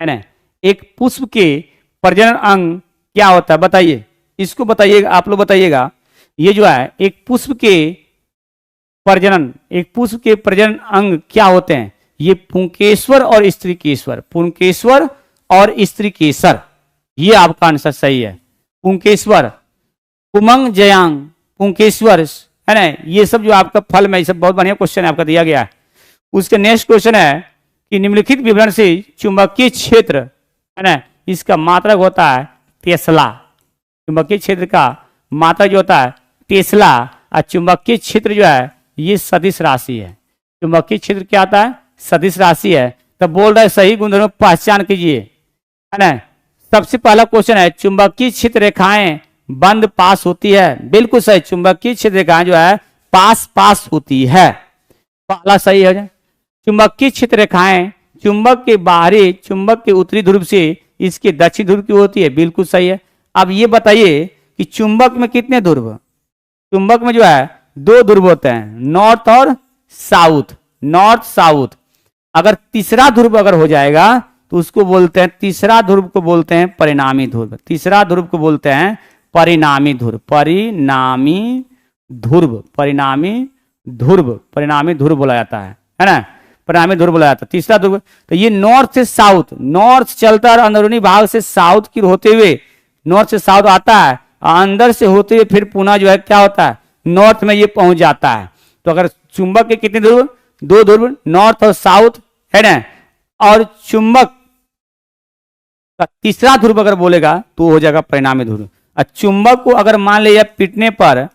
S1: ना। एक पुष्प के प्रजनन अंग क्या होता है बताइए, इसको बताइएगा, आप लोग बताइएगा। ये जो है एक पुष्प के प्रजनन अंग क्या होते हैं? ये पुंकेश्वर और स्त्रीकेश्वर, पुंकेश्वर और स्त्रीकेसर, ये आपका आंसर सही है। पुंकेश्वर, पुमंग जयांग, पुंकेश्वर, है ना। ये सब जो आपका फल में, ये सब बहुत बढ़िया क्वेश्चन है आपका दिया गया है। उसके नेक्स्ट क्वेश्चन है कि निम्नलिखित विवरण से चुंबकीय क्षेत्र, है ना, इसका मात्रक होता है टेस्ला। चुंबकीय क्षेत्र का मात्रक जो होता है टेस्ला। और चुंबकीय क्षेत्र जो है ये सदिश राशि है। चुंबकीय क्षेत्र क्या आता है? सदिश राशि है। तो बोल रहे सही गुणधर्म पहचान कीजिए, है ना। सबसे पहला क्वेश्चन है चुंबकीय क्षेत्र रेखाएं बंद पास होती है, बिल्कुल सही। चुंबकीय क्षेत्र रेखाएं जो है पास होती है, पहला सही है। चुंबकीय क्षेत्र रेखाएं चुंबक के बाहरी, चुंबक के उत्तरी ध्रुव से इसके दक्षिण ध्रुव की होती है, बिल्कुल सही है। अब ये बताइए कि चुंबक में कितने ध्रुव? चुंबक में जो है 2 ध्रुव होते हैं, नॉर्थ और साउथ, नॉर्थ साउथ। अगर तीसरा ध्रुव अगर हो जाएगा तो उसको बोलते हैं, तीसरा ध्रुव को बोलते हैं परिणामी ध्रुव। तीसरा ध्रुव को बोलते हैं परिणामी ध्रुव। परिणामी ध्रुव, परिणामी ध्रुव, परिणामी ध्रुव बोला जाता है ना, परिणामी ध्रुव बोला जाता है। तीसरा ध्रुव, तो ये नॉर्थ से साउथ, नॉर्थ चलता है अंदरूनी भाग से साउथ की होते हुए, नॉर्थ से साउथ आता है, अंदर से होते हुए फिर पुनः जो है क्या होता है, नॉर्थ में ये पहुंच जाता है। तो अगर चुंबक के कितने ध्रुव, दो ध्रुव, नॉर्थ और साउथ है ना, और चुंबक का तीसरा ध्रुव अगर बोलेगा तो हो जाएगा परिणामी ध्रुव। और चुंबक को अगर मान लिया पीटने पर,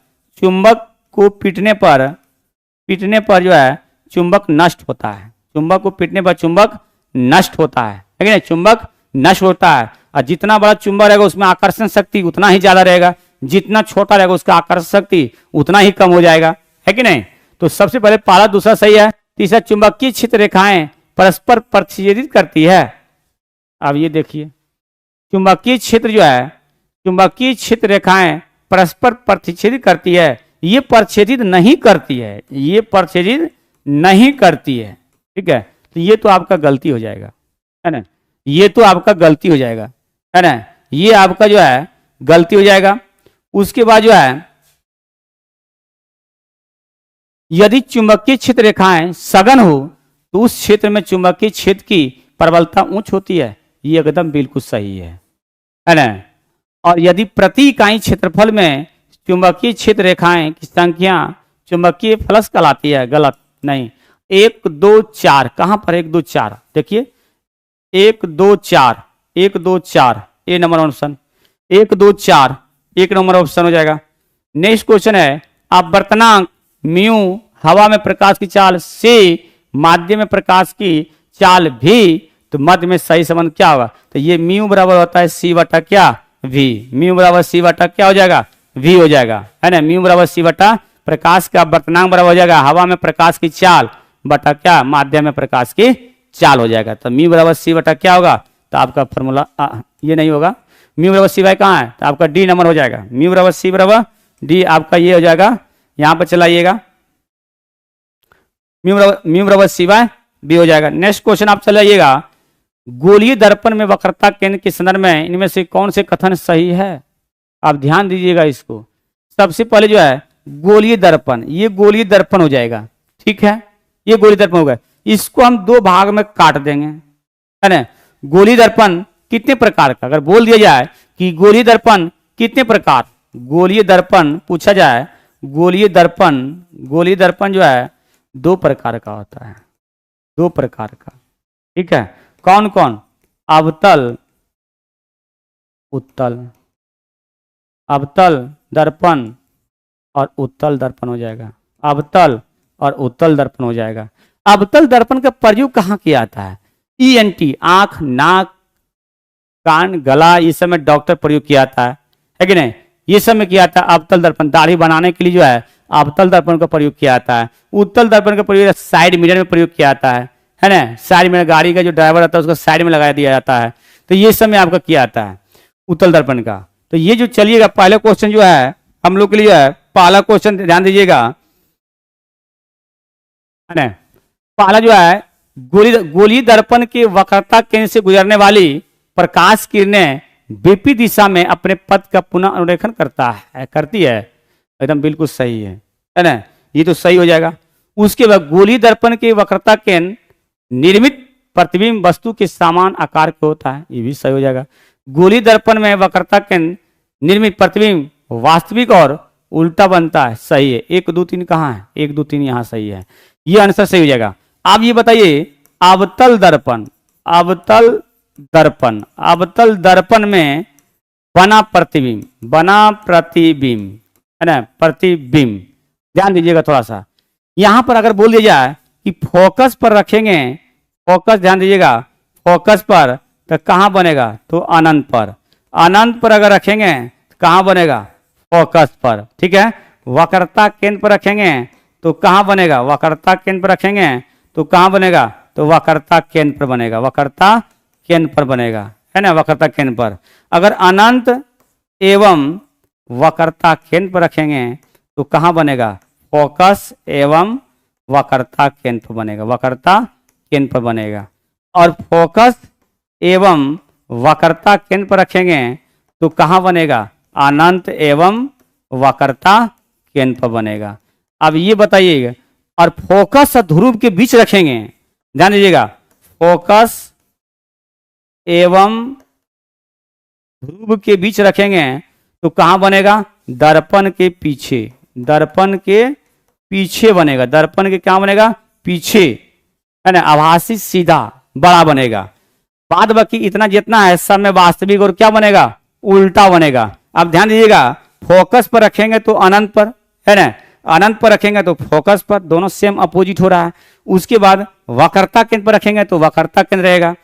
S1: चुंबक को पीटने पर जो है चुंबक नष्ट होता है। चुंबक को पीटने पर चुंबक नष्ट होता है कि नहीं, चुंबक नष्ट होता है। और जितना बड़ा चुंबक रहेगा उसमें आकर्षण शक्ति उतना ही ज्यादा रहेगा, जितना छोटा रहेगा उसका आकर्षण शक्ति उतना ही कम हो जाएगा, है कि नहीं। तो सबसे पहले पहला दूसरा सही है। तीसरा, चुंबकीय क्षेत्र रेखाएं परस्पर प्रतिच्छेदित करती है। अब ये देखिए, चुंबकीय क्षेत्र जो है, चुंबकीय क्षेत्र रेखाएं परस्पर प्रतिच्छेदित करती है, ये प्रतिच्छेदित नहीं करती है, ये प्रतिच्छेदित नहीं करती है, ठीक है। तो ये तो आपका गलती हो जाएगा, है ना, ये तो आपका गलती हो जाएगा, है ना, ये आपका जो है गलती हो जाएगा। उसके बाद जो है, यदि चुंबकीय क्षेत्र रेखाएं सघन हो तो उस क्षेत्र में चुंबकीय क्षेत्र की प्रबलता उच्च होती है, ये एकदम बिल्कुल सही है ना। और यदि प्रति इकाई क्षेत्रफल में चुंबकीय क्षेत्र रेखाएं की संख्या चुंबकीय फ्लक्स कहलाती है, गलत नहीं। 1 2 4, कहां पर 1 2 4, देखिए 1 2 4, 1 2 4, ए नंबर ऑप्शन 1 2 4, 1 नंबर ऑप्शन हो जाएगा। नेक्स्ट क्वेश्चन है, अपवर्तनांक म्यू हवा में प्रकाश की चाल से माध्यम में प्रकाश की चाल भी, तो मध्य में सही संबंध क्या होगा, तो ये म्यू बराबर होता है सी बटा क्या, वी। म्यू बराबर सी बटा क्या हो जाएगा, वी हो जाएगा, है ना। म्यू बराबर सी बटा प्रकाश का अपवर्तनांक बराबर हो जाएगा हवा में प्रकाश की चाल बटा क्या, माध्यम में प्रकाश की चाल हो जाएगा। तो म्यू बराबर सी बटा क्या होगा, तो आपका फॉर्मूला ये नहीं होगा, म्यू बराबर सी बाई कहाँ है, तो आपका डी नंबर हो जाएगा। म्यू बराबर सी बराबर डी आपका ये हो जाएगा, यहां पर चलाइएगा, म्यू बराबर सी बाय बी हो जाएगा। नेक्स्ट क्वेश्चन आप चलाइएगा, गोलीय दर्पण में वक्रता केंद्र के संदर्भ में इनमें से कौन से कथन सही है, आप ध्यान दीजिएगा इसको। सबसे पहले जो है गोलीय दर्पण, ये गोलीय दर्पण हो जाएगा, ठीक है, ये गोलीय दर्पण होगा। इसको हम दो भाग में काट देंगे, है ना। गोलीय दर्पण कितने प्रकार का, अगर बोल दिया जाए कि गोलीय दर्पण कितने प्रकार, गोलीय दर्पण पूछा जाए, गोलीय दर्पण जो है 2 प्रकार का होता है, 2 प्रकार का, ठीक है। कौन कौन, अवतल उत्तल, अवतल दर्पण और उत्तल दर्पण हो जाएगा, अवतल और उत्तल दर्पण हो जाएगा। अवतल दर्पण का प्रयोग कहाँ किया जाता है, ENT, आंख नाक कान गला, ये सब में डॉक्टर प्रयोग किया जाता है कि नहीं, ये सब में किया जाता है। अवतल दर्पण दाढ़ी बनाने के लिए जो है अवतल दर्पण का प्रयोग किया जाता है। उत्तल दर्पण का प्रयोग साइड मिरर में प्रयोग किया जाता है ना, साइड मिरर, गाड़ी का जो ड्राइवर रहता है उसको साइड में लगा दिया जाता है, तो ये सब में आपका किया जाता है उत्तल दर्पण का। तो ये जो चलिएगा पहले क्वेश्चन जो है हम लोग के लिए है, पहला क्वेश्चन ध्यान दीजिएगा, है ना। पहला जो है गोलीय दर्पण के वक्रता केंद्र से गुजरने वाली प्रकाश किरणें विपरीत दिशा में अपने पथ का पुनः अनुरेखण करती है, एकदम बिल्कुल सही है ना, ये तो सही हो जाएगा। उसके बाद गोलीय दर्पण के वक्रता केंद्र निर्मित प्रतिबिंब वस्तु के समान आकार के होता है, ये भी सही हो जाएगा। गोलीय दर्पण में वक्रता केंद्र निर्मित प्रतिबिंब वास्तविक और उल्टा बनता है, सही है। 1 2 3 कहाँ है, 1 2 3 यहाँ सही है, ये आंसर सही हो जाएगा। आप ये बताइए अवतल दर्पण, अवतल दर्पण में बना प्रतिबिंब है ना, प्रतिबिंब ध्यान दीजिएगा थोड़ा सा। यहां पर अगर बोल दिया जाए कि फोकस पर रखेंगे, फोकस ध्यान दीजिएगा, फोकस पर तो कहां बनेगा, तो अनंत पर अगर रखेंगे तो कहां बनेगा, फोकस पर, ठीक है। वक्रता केंद्र पर रखेंगे तो कहां बनेगा, वक्रता केंद्र पर रखेंगे तो कहां बनेगा, तो वक्रता केंद्र पर बनेगा, वक्रता केंद्र पर बनेगा, है ना, वक्रता केंद्र पर। अगर अनंत एवं वक्रता केंद्र पर रखेंगे तो कहां बनेगा, फोकस एवं वक्रता केंद्र पर बनेगा, वक्रता केंद्र पर बनेगा। और फोकस एवं वक्रता केंद्र पर रखेंगे तो कहाँ बनेगा? अनंत एवं वक्रता केंद्र पर बनेगा। अब ये बताइएगा, और फोकस और ध्रुव के बीच रखेंगे, ध्यान दीजिएगा, फोकस एवं ध्रुव के बीच रखेंगे तो कहाँ बनेगा? दर्पण के पीछे, दर्पण के पीछे बनेगा। दर्पण के क्या बनेगा? पीछे, है ना, आभासी सीधा बड़ा बनेगा। बाद बाकी इतना जितना है सब में वास्तविक और क्या बनेगा? उल्टा बनेगा। अब ध्यान दीजिएगा, फोकस पर रखेंगे तो अनंत पर, है ना, अनंत पर रखेंगे तो फोकस पर, दोनों सेम अपोजिट हो रहा है। उसके बाद वक्रता केंद्र पर रखेंगे तो वक्रता केंद्र रहेगा,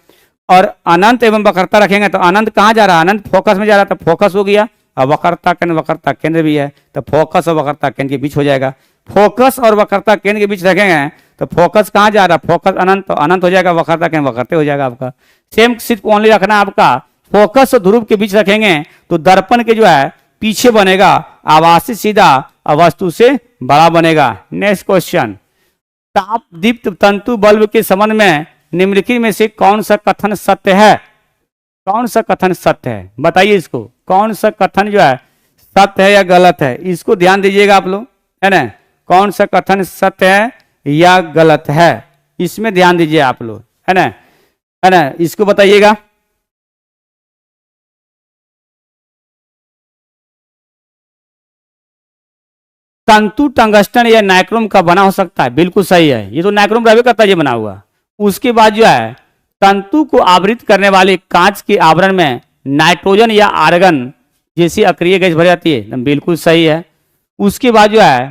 S1: और अनंत एवं वक्रता रखेंगे तो अनंत कहाँ जा रहा है? अनंत फोकस में जा रहा है, तो फोकस हो गया। और वक्रता केंद्र भी है, तो फोकस और वक्रता केंद्र के बीच हो जाएगा। फोकस और वक्रता केंद्र के बीच रखेंगे तो फोकस कहाँ जा रहा है? फोकस अनंत, तो अनंत हो जाएगा, वक्रता केंद्र वक्रते हो जाएगा आपका। सेम सिर्फ ओनली रखना है आपका, फोकस और ध्रुव के बीच रखेंगे तो दर्पण के जो है पीछे बनेगा, आभासी सीधा और वस्तु से बड़ा बनेगा। नेक्स्ट क्वेश्चन, ताप दीप्त तंतु बल्ब के संबंध में निम्नलिखित में से कौन सा कथन सत्य है? कौन सा कथन सत्य है? बताइए इसको, कौन सा कथन जो है सत्य है या गलत है? इसको ध्यान दीजिएगा आप लोग, है ना, कौन सा कथन सत्य है या गलत है, इसमें ध्यान दीजिए आप लोग, है ना, है ना, इसको बताइएगा। तंतु टंगस्टन या नाइक्रोम का बना हो सकता है, बिल्कुल सही है, ये तो नाइक्रोम रवि करता है, ये बना हुआ। उसके बाद जो है तंतु को आवृत करने वाले कांच के आवरण में नाइट्रोजन या आर्गन जैसी अक्रिय गैस भरी जाती है, बिल्कुल सही है। उसके बाद जो है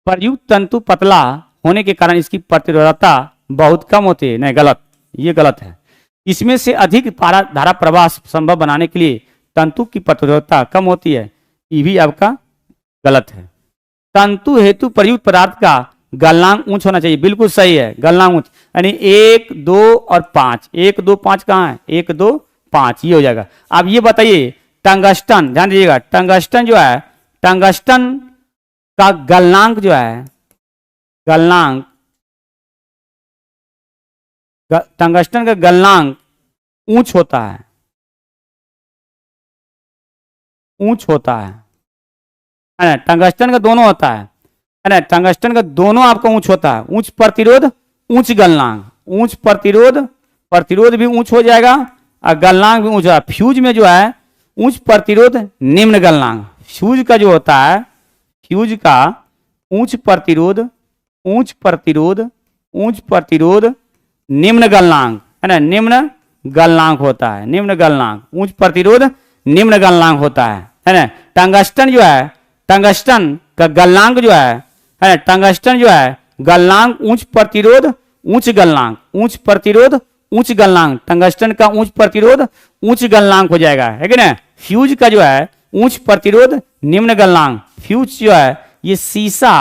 S1: प्रयुक्त तंतु पतला होने के कारण इसकी प्रतिरोधकता बहुत कम होती है, नहीं गलत, ये गलत है। इसमें से अधिक धारा प्रवाह संभव बनाने के लिए तंतु की प्रतिरोधकता कम होती है, ये भी आपका गलत है। तंतु हेतु प्रयुक्त पदार्थ का गलनांक ऊंच होना चाहिए, बिल्कुल सही है, गलनांक ऊंच, यानी 1, 2 और 5, 1, 2, 5 कहाँ है? 1, 2, 5 ये हो जाएगा। अब ये बताइए टंगस्टन, ध्यान दीजिएगा, टंगस्टन जो है, टंगस्टन का गलनांक जो है, गलनांक, टंगस्टन का गलनांक ऊंच होता है, ऊंच होता है ना, टंगस्टन का दोनों होता है ना, टंगस्टन का दोनों आपका ऊंच होता है, उच्च प्रतिरोध उच्च गलनांक, उच्च प्रतिरोध, प्रतिरोध भी ऊंच हो जाएगा और गलनांक भी ऊंच होगा। फ्यूज में जो है उच्च प्रतिरोध निम्न गलनांक, फ्यूज का जो होता है, फ्यूज का उच्च प्रतिरोध, उच्च प्रतिरोध, उच्च प्रतिरोध निम्न गलनांक, है ना, निम्न गलनांक होता है, निम्न गलनांक, उच्च प्रतिरोध निम्न गलनांक होता है ना। टंगस्टन जो है, टंगस्टन का गलनांक जो है ना, टंगस्टन जो है गलनांक उच्च प्रतिरोध उच्च गलनांक, उच्च प्रतिरोध उच्च गलनांक, टंगस्टन का उच्च प्रतिरोध उच्च गलनांक हो जाएगा, है कि ना। फ्यूज का जो है उच्च प्रतिरोध निम्न गलनांक, फ्यूज जो है ये शीशा,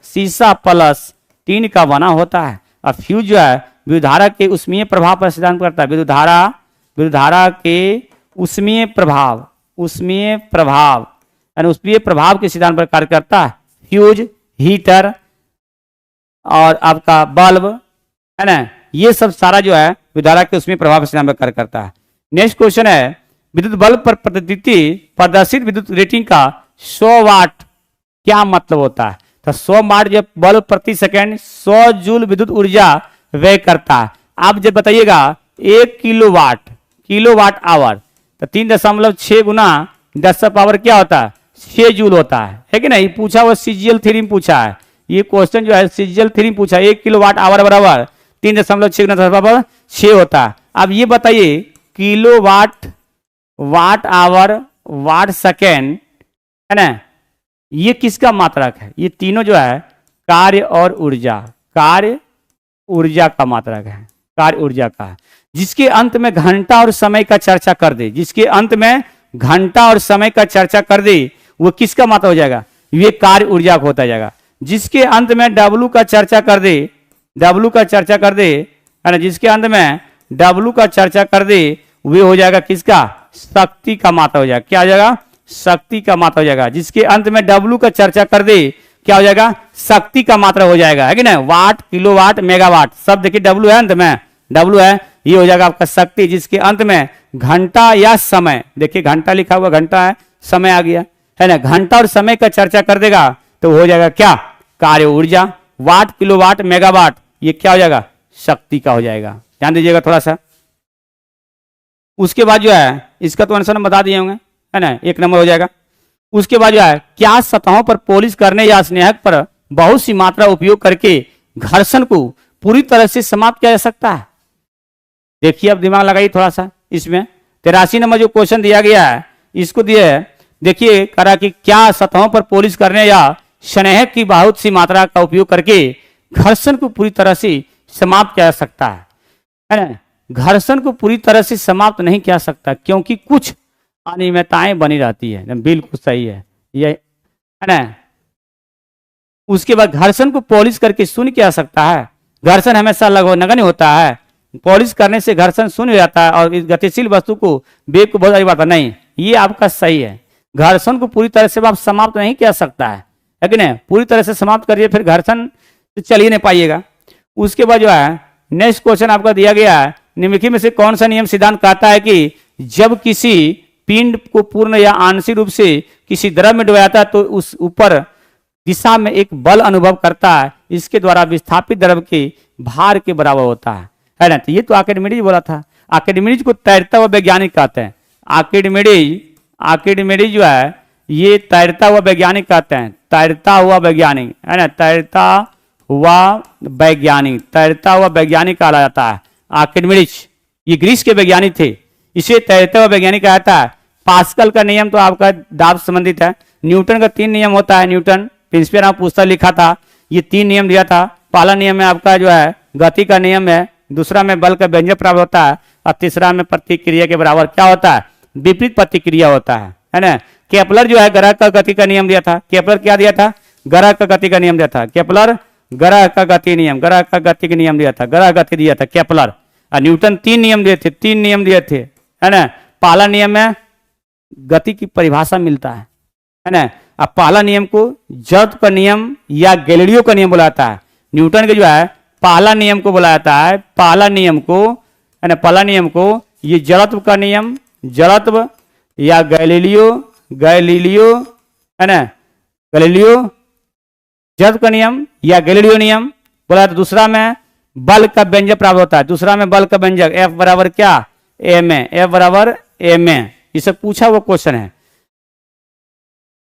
S1: शीशा प्लस टीन का बना होता है, और फ्यूज जो है विद्युत धारा के उष्मीय प्रभाव पर सिद्धांत करता है, विद्युत धारा के उष्मीय प्रभाव, उष्मीय प्रभाव यानी उष्मीय प्रभाव के सिद्धांत पर कार्य करता है। फ्यूज, हीटर और आपका बल्ब, है ना, ये सब सारा जो है विद्युत धारा के उष्मीय प्रभाव के सिद्धांत पर कार्य करता है। नेक्स्ट क्वेश्चन है, विद्युत बल्ब पर प्रदर्शित विद्युत रेटिंग का 100 वाट क्या मतलब होता है? तो 100 वाट जब बल्ब प्रति सेकंड 100 जूल विद्युत ऊर्जा व्यय करता है। आप जब बताइएगा 1 किलोवाट आवर, तो 3.6 गुना 10 पावर क्या होता है? 6 जूल होता है कि नहीं। पूछा हुआ सीजीएल थ्योरम पूछा है, ये क्वेश्चन जो है सीजीएल थ्योरम पूछा है, 1 किलोवाट आवर बराबर 3.6 गुना 10 पावर 6 होता है। अब ये बताइए kilowatt, watt hour, watt second, है ना, ये किसका मात्रक है? ये तीनों जो है कार्य और ऊर्जा, कार्य ऊर्जा का मात्रक है, कार्य ऊर्जा का है। जिसके अंत में घंटा और समय का चर्चा कर दे, जिसके अंत में घंटा और समय का चर्चा कर दे, वो किसका मात्रा हो जाएगा? ये कार्य ऊर्जा का होता जाएगा। जिसके अंत में डब्लू का चर्चा कर दे, डब्लू का चर्चा कर दे, है ना, जिसके अंत में डब्लू का चर्चा कर दे, वे हो जाएगा किसका? शक्ति का मात्रा हो जाएगा। क्या हो जाएगा? शक्ति का मात्रा हो जाएगा। जिसके अंत में डब्लू का चर्चा कर दे, क्या हो जाएगा, शक्ति का मात्रा हो जाएगा, है कि नहीं, वाट, किलोवाट, मेगावाट, सब देखिए डब्ल्यू है अंत में, डब्ल्यू है, ये हो जाएगा आपका शक्ति, जिसके अंत में घंटा या समय, देखिए घंटा लिखा हुआ, घंटा है, समय आ गया, है ना, घंटा और समय का चर्चा कर देगा तो हो जाएगा क्या, कार्य ऊर्जा, वाट, किलोवाट, मेगावाट, ये क्या हो जाएगा, शक्ति का हो जाएगा, ध्यान दीजिएगा थोड़ा सा। उसके बाद जो है इसका तो आंसर हम बता दिए होंगे, है ना, 1 नंबर हो जाएगा। उसके बाद जो है, क्या सतहों पर पॉलिश करने या स्नेहक पर बहुत सी मात्रा उपयोग करके घर्षण को पूरी तरह से समाप्त किया जा सकता है। देखिए अब दिमाग लगाइए थोड़ा सा, इसमें 83 नंबर जो क्वेश्चन दिया गया है, इसको दिए है, देखिए करा कि क्या सतहों पर पॉलिश करने या स्नेहक की बहुत सी मात्रा का उपयोग करके घर्षण को पूरी तरह से समाप्त किया जा सकता है ना। घर्षण को पूरी तरह से समाप्त नहीं किया सकता, क्योंकि कुछ अनियमितताएं बनी रहती है, बिल्कुल सही है ये, है ना। उसके बाद घर्षण को पॉलिश करके शून्य किया जा सकता है, घर्षण हमेशा नगण्य होता है, पॉलिश करने से घर्षण शून्य हो जाता है और इस गतिशील वस्तु को वेग को बहुत सारी बात नहीं, ये आपका सही है। घर्षण को पूरी तरह से आप समाप्त नहीं किया सकता है कि नहीं, पूरी तरह से समाप्त करिए फिर घर्षण तो चल ही नहीं पाइएगा। उसके बाद जो है नेक्स्ट क्वेश्चन आपका दिया गया है, निम्नलिखित में से कौन सा नियम सिद्धांत कहता है कि जब किसी पिंड को पूर्ण या आंशिक रूप से किसी द्रव में डुबाया जाता है तो उस ऊपर दिशा में एक बल अनुभव करता है, इसके द्वारा विस्थापित द्रव के भार के बराबर होता है ना। तो ये तो आर्किमिडीज बोला था, आर्किमिडीज को तैरता हुआ वैज्ञानिक कहते हैं, आर्किमिडीज जो है ये तैरता हुआ वैज्ञानिक कहते हैं, तैरता हुआ वैज्ञानिक, है ना, तैरता हुआ वैज्ञानिक कहा जाता है आर्किमिडीज। ये ग्रीस के वैज्ञानिक थे, इसे तैरता हुआ वैज्ञानिक कहा जाता है। पास्कल का नियम तो आपका दाब संबंधित है। न्यूटन का 3 नियम होता है, न्यूटन प्रिंसिपल ऑफ पुस्तक लिखा था, ये 3 नियम दिया था। पहला नियम में आपका जो है गति का नियम है, दूसरा में बल का व्यंजक प्राप्त होता है और तीसरा में प्रतिक्रिया के बराबर क्या होता है, विपरीत प्रतिक्रिया होता है ना। केपलर जो है ग्रह का गति का नियम दिया था, केपलर क्या दिया था, ग्रह का गति का नियम दिया था, केपलर ग्रह का गति नियम, ग्रह का गति का नियम दिया था, ग्रह गति दिया था केपलर। और न्यूटन 3 नियम दिए थे, 3 नियम दिए थे, है ना। पहला नियम में गति की परिभाषा मिलता है ना। अब पहला नियम को जड़ का नियम या गैलीलियो का नियम बुलाया जाता है। न्यूटन के जो है पहला नियम को बुलाया जाता है, पहला नियम को, है ना, पहला नियम को ये जड़त्व का नियम, जड़त्व या गैलीलियो, है ना, गैलीलियो जड़त्व का नियम या गैलीलियो नियम बोला जाता है। दूसरा में बल का व्यंजक प्राप्त होता है, दूसरा में बल का व्यंजक F बराबर क्या, ma, F बराबर ma, इसे पूछा हुआ क्वेश्चन है।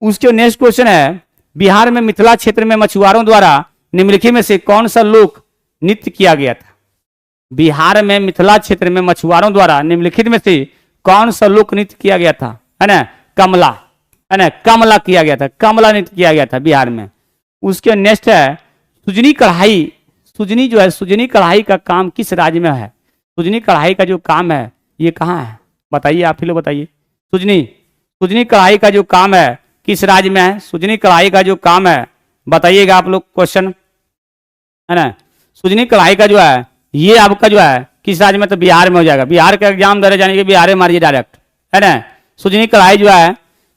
S1: उसके नेक्स्ट क्वेश्चन है, बिहार में मिथिला क्षेत्र में मछुआरों द्वारा निम्नलिखित में से कौन सा लोक नृत्य किया गया था। बिहार में मिथिला क्षेत्र में मछुआरों द्वारा निम्नलिखित में से कौन सा लोक नृत्य किया गया था, है ना, कमला, है ना, कमला किया गया था, कमला नृत्य किया गया था बिहार में। उसके नेक्स्ट है सुजनी कढ़ाई, सुजनी जो है, सुजनी कढ़ाई का काम किस राज्य में है, सुजनी कढ़ाई का जो काम है ये कहाँ है, बताइए, आप ही लोग बताइए। सुजनी कढ़ाई का जो काम है किस राज्य में है, सुजनी कढ़ाई का जो काम है बताइएगा आप लोग, क्वेश्चन, है ना। सुजनी कढ़ाई का जो है ये आपका जो है किस राज्य में, तो बिहार में हो जाएगा। बिहार का एग्जाम दे जाने के बिहार में मारिए डायरेक्ट, है ना। सुजनी कढ़ाई जो है,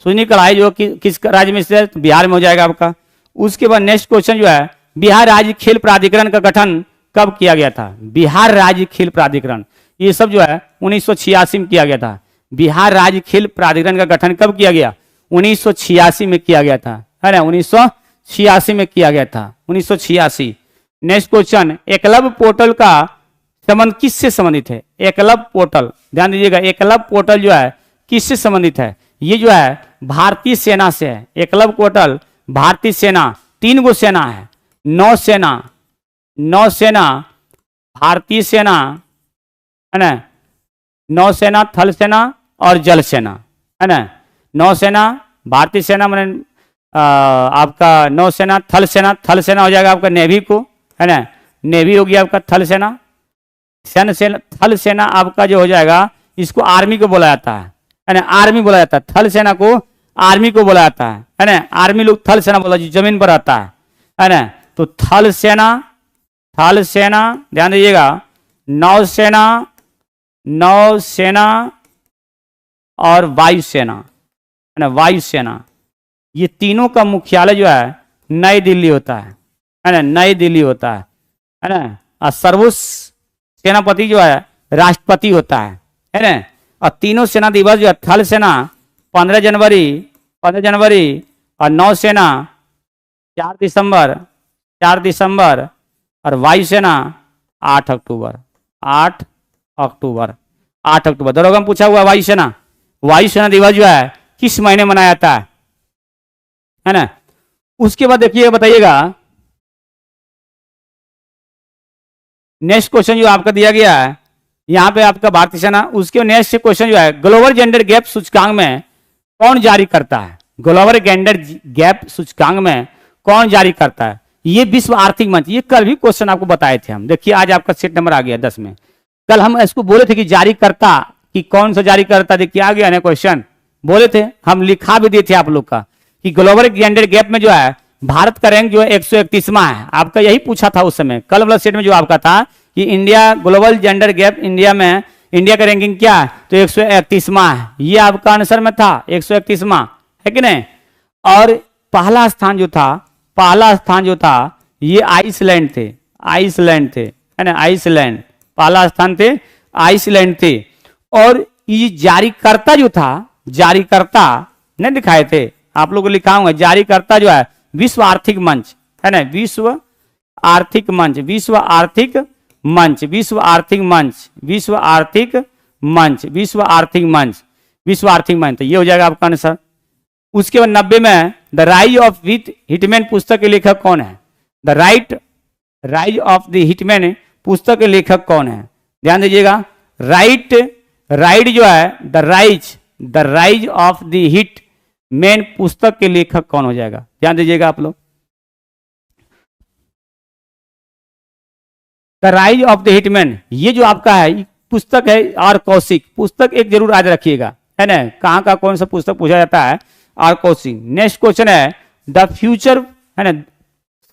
S1: सुजनी कढ़ाई जो किस राज्य में स्थित है, तो बिहार में हो जाएगा आपका। उसके बाद नेक्स्ट क्वेश्चन जो है, बिहार राज्य खेल प्राधिकरण का गठन कब किया गया था। बिहार राज्य खेल प्राधिकरण ये सब जो है 1986 में किया गया था। बिहार राज्य खेल प्राधिकरण का गठन कब किया गया, 1986 में किया गया था, है ना, 1986 में किया गया था, 1986। नेक्स्ट क्वेश्चन, एकलव्य पोर्टल का संबंध किससे संबंधित है। एकलव्य पोर्टल, ध्यान दीजिएगा, एकलव्य पोर्टल जो है किससे संबंधित है, ये जो है भारतीय सेना से है। एकलव्य पोर्टल भारतीय सेना, 3 गो सेना है, नौसेना, भारतीय सेना, है ना, नौसेना, थल सेना और जल सेना, है ना। नौसेना, भारतीय सेना मैंने आपका नौसेना, थल सेना हो जाएगा आपका नेवी को, है ना, नेवी हो गया आपका, थल सेना, थल सेना आपका जो हो जाएगा इसको आर्मी को बोला जाता है ना, आर्मी बोला जाता है, थल सेना को आर्मी को बोला जाता है ना, आर्मी लोग थल सेना बोला, जमीन पर रहता है ना। तो थल सेना, ध्यान दीजिएगा, नौसेना और वायुसेना, है ना, वायुसेना, ये तीनों का मुख्यालय जो है नई दिल्ली होता है ना, नई दिल्ली होता है ना। और सर्वोच्च सेनापति जो है राष्ट्रपति होता है ना। और तीनों सेना दिवस जो है थल सेना 15 जनवरी और नौसेना 4 दिसंबर और वायुसेना 8 अक्टूबर। 8 अक्टूबर दरोगा में पूछा हुआ वायुसेना दिवस जो है किस महीने मनाया जाता है ना। उसके बाद देखिए बताइएगा नेक्स्ट क्वेश्चन जो आपका दिया गया है यहाँ पे आपका भारतीय सेना, उसके नेक्स्ट क्वेश्चन जो है ग्लोबल जेंडर गैप सूचकांक में कौन जारी करता है। ग्लोबल जेंडर गैप सूचकांक में कौन जारी करता है। ये विश्व आर्थिक मंच, ये कल भी क्वेश्चन आपको बताए थे हम। देखिए आज आपका सेट नंबर आ गया 10 में। कल हम इसको बोले थे कि जारी करता कि कौन सा जारी करता, देखिए आ गया ना क्वेश्चन। बोले थे हम, लिखा भी दिए थे आप लोग का कि ग्लोबल जेंडर गैप में जो है भारत का रैंक जो है 131वां है। आपका यही पूछा था उस समय कल वाला सेट में जो आपका था कि India global gender gap India का रैंकिंग क्या है, तो 131वां है। ये आपका आंसर में था 131वां, है कि नहीं। और पहला स्थान जो था ये आइसलैंड थे है ना। आइसलैंड पहला स्थान थे, आइसलैंड थे। और ये जारीकर्ता जो था, जारीकर्ता नहीं दिखाए थे आप लोग को, लिखा हुआ जारीकर्ता जो है विश्व आर्थिक मंच है ना। विश्व आर्थिक मंच, तो ये हो जाएगा आपका आंसर। उसके बाद 90 में the rise of with hitman पुस्तक के लेखक कौन है। The rise of the hitman पुस्तक के लेखक कौन है, ध्यान दीजिएगा। राइड जो है the rise of the hit man पुस्तक के लेखक कौन हो जाएगा, ध्यान दीजिएगा आप लोग। The rise of the hitman ये जो आपका है पुस्तक है आर कौशिक। पुस्तक एक जरूर याद रखिएगा है ना, कहाँ का कौन सा पुस्तक पूछा जाता है, आर कौशिक। नेक्स्ट क्वेश्चन है द फ्यूचर है ना,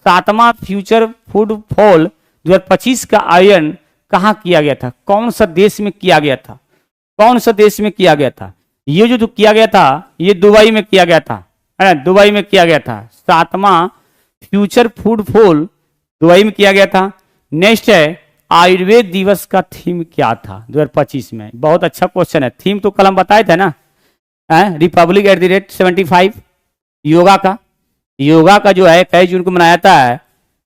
S1: 7वां फ्यूचर फूड फॉल 2025 का आयोजन कहाँ किया गया था, कौन सा देश में किया गया था, ये जो किया गया था ये दुबई में किया गया था है ना, दुबई में किया गया था। 7वां फ्यूचर फूड फॉल दुबई में किया गया था। नेक्स्ट है आयुर्वेद दिवस का थीम क्या था 2025 में, बहुत अच्छा क्वेश्चन है। थीम तो कल हम बताए थे ना, रिपब्लिक @75 योगा का जो है 21 जून को मनाया जाता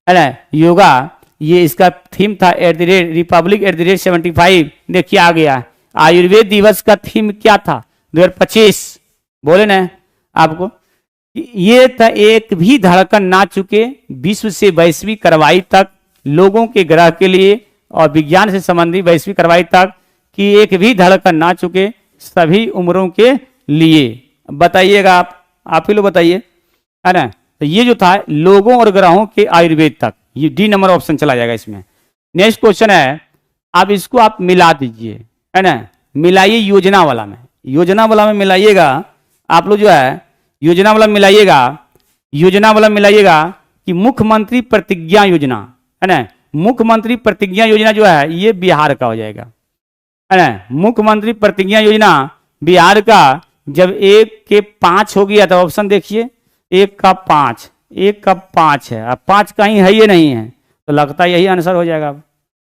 S1: है ना योगा, ये इसका थीम था रिपब्लिक @75। देखिए आ गया आयुर्वेद दिवस का थीम क्या था 2025, बोले ना आपको, ये था एक भी धड़कन ना चुके विश्व से वैश्विक कार्रवाई तक, लोगों के ग्रह के लिए और विज्ञान से संबंधित वैश्विक कार्रवाई तक कि एक भी धड़कन ना चुके सभी उम्रों के लिए। बताइएगा आप ही लोग बताइए है ना। तो ये जो था लोगों और ग्रहों के आयुर्वेद तक, ये डी नंबर ऑप्शन चला जाएगा इसमें। नेक्स्ट क्वेश्चन है आप इसको आप मिला दीजिए है ना, मिलाइए योजना वाला में मिलाइएगा आप लोग जो है योजना वाला मिलाइएगा कि मुख्यमंत्री प्रतिज्ञा योजना है ना। मुख्यमंत्री प्रतिज्ञा योजना जो है ये बिहार का हो जाएगा है ना। मुख्यमंत्री प्रतिज्ञा योजना बिहार का जब 1 के 5 हो गया तो ऑप्शन देखिए 1 का 5 है, अब 5 कहीं है ये नहीं है तो लगता है यही आंसर हो जाएगा। अब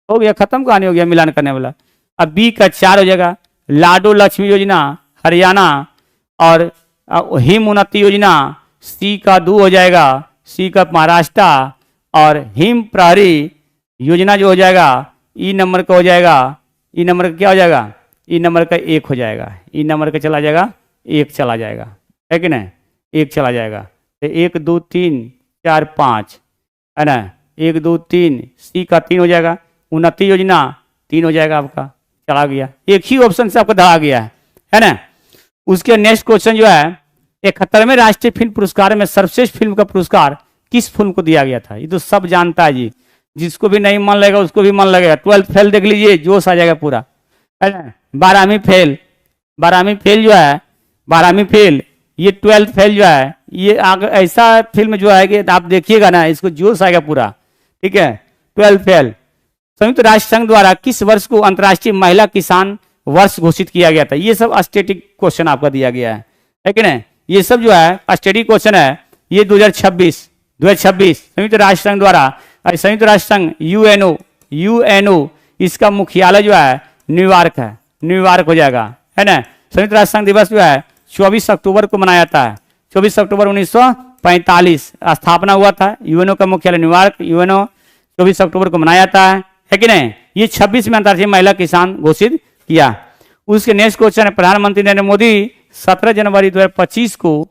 S1: हो गया, खत्म कहानी हो गया मिलान करने वाला। अब B का 4 हो जाएगा लाडो लक्ष्मी योजना हरियाणा और हिम उन्नति योजना। C का 2 हो जाएगा, C का महाराष्ट्र और हिम प्रहरी योजना जो हो जाएगा ई नंबर का हो जाएगा, ई नंबर का क्या हो जाएगा, ई नंबर का 1 हो जाएगा, ई नंबर का चला जाएगा 1 चला जाएगा, है कि नहीं 1 चला जाएगा। तो 1 2 3 4 5 है ना, 1 2 3 C का 3 हो जाएगा, उन्नति योजना 3 हो जाएगा आपका, चला गया, एक ही ऑप्शन से आपका दहा गया है ना। उसके नेक्स्ट क्वेश्चन जो है 71वें राष्ट्रीय फिल्म पुरस्कार में सर्वश्रेष्ठ फिल्म का पुरस्कार किस फिल्म को दिया गया था, ये तो सब जानता है जी, जिसको भी नहीं मन लगेगा उसको भी मन लगेगा। 12th फेल देख लीजिए, जोश आ जाएगा पूरा है ना। 12वीं फेल जो है 12वीं फेल, ये 12th फेल जो है ये ऐसा फिल्म जो है कि आप देखिएगा ना इसको जोश आएगा पूरा, ठीक है। 12th फेल संयुक्त राष्ट्र संघ द्वारा किस वर्ष को अंतर्राष्ट्रीय महिला किसान वर्ष घोषित किया गया था, ये सब स्टैटिक क्वेश्चन आपका दिया गया है कि नहीं, ये सब जो है स्टडी क्वेश्चन है। ये 2026 2026 संयुक्त राष्ट्र संघ द्वारा, संयुक्त राष्ट्र संघ यूएनओ इसका मुख्यालय जो है न्यूयॉर्क है, न्यूयॉर्क हो जाएगा, है ना। संयुक्त राष्ट्र संघ दिवस जो है 24 अक्टूबर को मनाया जाता है। 24 अक्टूबर 1945 स्थापना हुआ था। यूएनओ का मुख्यालय न्यूयॉर्क, यूएनओ 24 अक्टूबर को मनाया जाता है कि नहीं। ये 26 में अंतर्राष्ट्रीय महिला किसान घोषित किया। उसके नेक्स्ट क्वेश्चन है, प्रधानमंत्री नरेंद्र मोदी 17 जनवरी 2025 को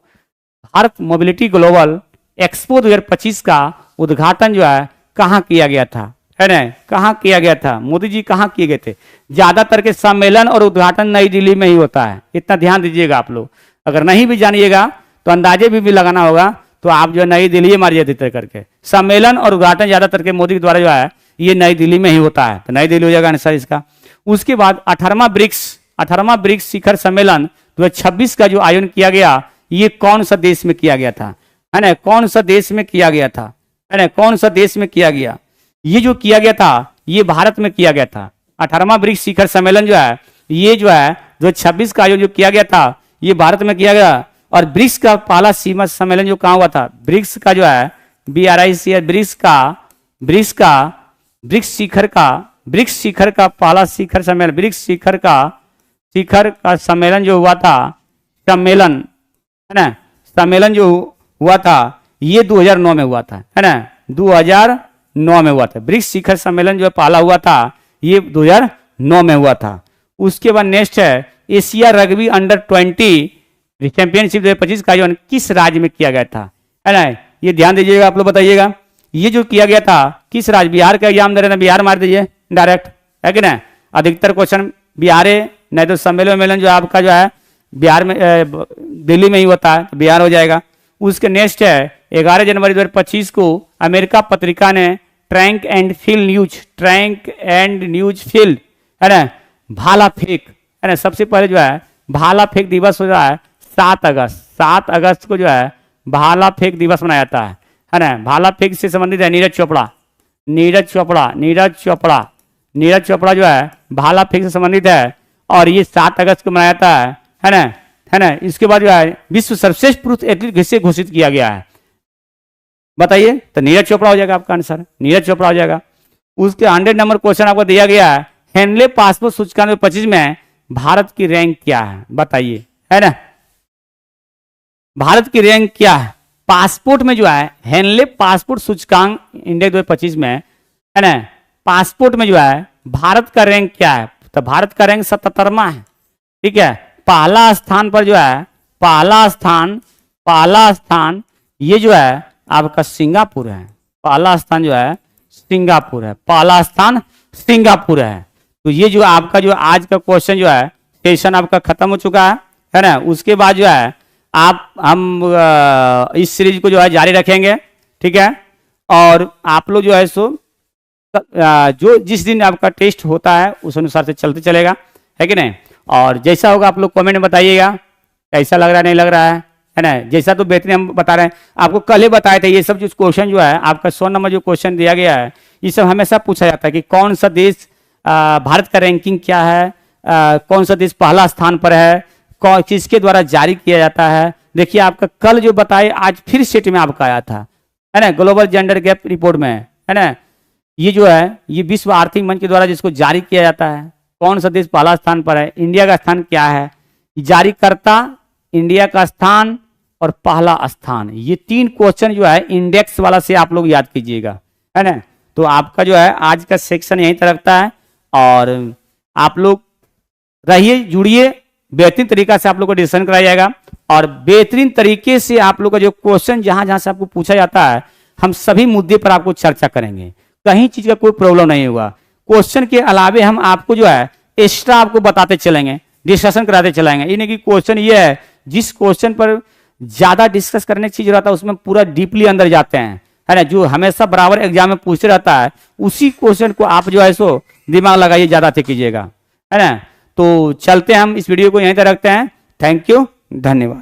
S1: भारत मोबिलिटी ग्लोबल एक्सपो 2025 का उद्घाटन जो है कहाँ किया गया था, है ना। कहाँ किया गया था, मोदी जी कहाँ किए गए थे। ज्यादातर के सम्मेलन और उद्घाटन नई दिल्ली में ही होता है, इतना ध्यान दीजिएगा आप लोग। अगर नहीं भी जानिएगा तो अंदाजे भी लगाना होगा, तो आप जो है नई दिल्ली मारिए अधिकतर करके। सम्मेलन और उद्घाटन ज्यादातर के मोदी के द्वारा जो है ये नई दिल्ली में ही होता है, तो नई दिल्ली हो जाएगा आंसर इसका। उसके बाद 18वां ब्रिक्स शिखर सम्मेलन 2026 का जो आयोजन किया गया, ये कौन सा देश में किया गया था, है ना। कौन सा देश में किया गया था, है ना, कौन सा देश में किया गया। ये जो किया गया था ये भारत में किया गया था। 18वां ब्रिक्स शिखर सम्मेलन जो है ये जो है 2026 का आयोजन जो किया गया था ये भारत में किया गया। और ब्रिक्स का पहला सीमा सम्मेलन जो कहाँ हुआ था, ब्रिक्स का जो है BRICS ब्रिक्स शिखर का पहला शिखर सम्मेलन, ब्रिक्स शिखर का सम्मेलन जो हुआ था, सम्मेलन है ना, सम्मेलन जो हुआ था ये 2009 में हुआ था, है ना, 2009 में हुआ था। ब्रिक्स शिखर सम्मेलन जो पहला हुआ था ये 2009 में हुआ था। उसके बाद नेक्स्ट है एशिया रग्बी अंडर 20 चैंपियनशिप 2025 का आयोजन किस राज्य में किया गया था, है ना। ये ध्यान दीजिएगा आप लोग, बताइएगा ये जो किया गया था किस राज्य। बिहार का एग्जाम दे रहे थे, बिहार मार दीजिए डायरेक्ट, है कि ना। अधिकतर क्वेश्चन बिहार है, नहीं तो सम्मेलन जो आपका जो है बिहार में दिल्ली में ही होता है, तो बिहार हो जाएगा। उसके नेक्स्ट है 11 जनवरी 2025 को अमेरिका पत्रिका ने ट्रैक एंड न्यूज फील्ड, है ना, भाला फेंक, है ना। सबसे पहले जो है भाला फेंक दिवस हो रहा है 7 अगस्त को जो है भाला फेंक दिवस मनाया जाता है ना। भाला फेंक से संबंधित है नीरज चोपड़ा जो है भाला फेंक से संबंधित है, और ये 7 अगस्त को मनाया जाता है ना। इसके बाद जो है विश्व सर्वश्रेष्ठ पुरुष एथलीट किसे घोषित किया गया है, बताइए। तो नीरज चोपड़ा हो जाएगा आपका आंसर, नीरज चोपड़ा हो जाएगा। उसके 100 नंबर क्वेश्चन आपको दिया गया है, हेनले पासपोर्ट सूचकांक 2025 में भारत की रैंक क्या है, बताइए, है ना। भारत की रैंक क्या है पासपोर्ट में जो है, हेनले पासपोर्ट सूचकांक इंडेक्स 2025 में, है ना। पासपोर्ट में जो है भारत का रैंक क्या है, तो भारत का रैंक 77वां है, ठीक है। पहला स्थान पर जो है पहला स्थान ये जो है आपका सिंगापुर है, पहला स्थान जो है सिंगापुर है, पहला स्थान सिंगापुर है। तो ये जो आपका जो आज का क्वेश्चन जो है सेशन आपका खत्म हो चुका है ना। उसके बाद जो है हम इस सीरीज को जो है जारी रखेंगे, ठीक है। और आप लोग जो है सो जो जिस दिन आपका टेस्ट होता है उस अनुसार से चलते चलेगा, है कि नहीं। और जैसा होगा आप लोग कमेंट में बताइएगा कैसा लग रहा है, नहीं लग रहा है ना। जैसा तो बेहतरीन हम बता रहे हैं, आपको कल ही बताए थे। ये सब जो क्वेश्चन जो है आपका 100 नंबर जो क्वेश्चन दिया गया है ये सब हमेशा पूछा जाता है कि कौन सा देश भारत का रैंकिंग क्या है, कौन सा देश पहला स्थान पर है, किसके द्वारा जारी किया जाता है। देखिए आपका कल जो बताए आज फिर सेट में आपका आया था, है ना, ग्लोबल जेंडर गैप रिपोर्ट में, है ना। ये जो है ये विश्व आर्थिक मंच के द्वारा जिसको जारी किया जाता है, कौन सा देश पहला स्थान पर है, इंडिया का स्थान क्या है, जारीकर्ता, इंडिया का स्थान और पहला स्थान, ये 3 क्वेश्चन जो है इंडेक्स वाला से आप लोग याद कीजिएगा, है ना। तो आपका जो है आज का सेक्शन यहीं तक रखता है, और आप लोग रहिए, जुड़िए, बेहतरीन तरीका से आप लोग को डिस्कशन कराया जाएगा। और बेहतरीन तरीके से आप लोग का जो क्वेश्चन जहां जहां से आपको पूछा जाता है हम सभी मुद्दे पर आपको चर्चा करेंगे, कहीं चीज का कोई प्रॉब्लम नहीं होगा। क्वेश्चन के अलावे हम आपको जो है एक्स्ट्रा आपको बताते चलेंगे, डिस्कशन कराते चलेंगे। ये नहीं कि क्वेश्चन ये है जिस क्वेश्चन पर ज्यादा डिस्कस करने की चीज रहता है उसमें पूरा डीपली अंदर जाते हैं, है ना। जो हमेशा बराबर एग्जाम में पूछते रहता है उसी क्वेश्चन को आप जो है सो दिमाग लगाइए, ज्यादा से कीजिएगा, है ना। तो चलते हैं हम इस वीडियो को यहीं तक रखते हैं। थैंक यू, धन्यवाद।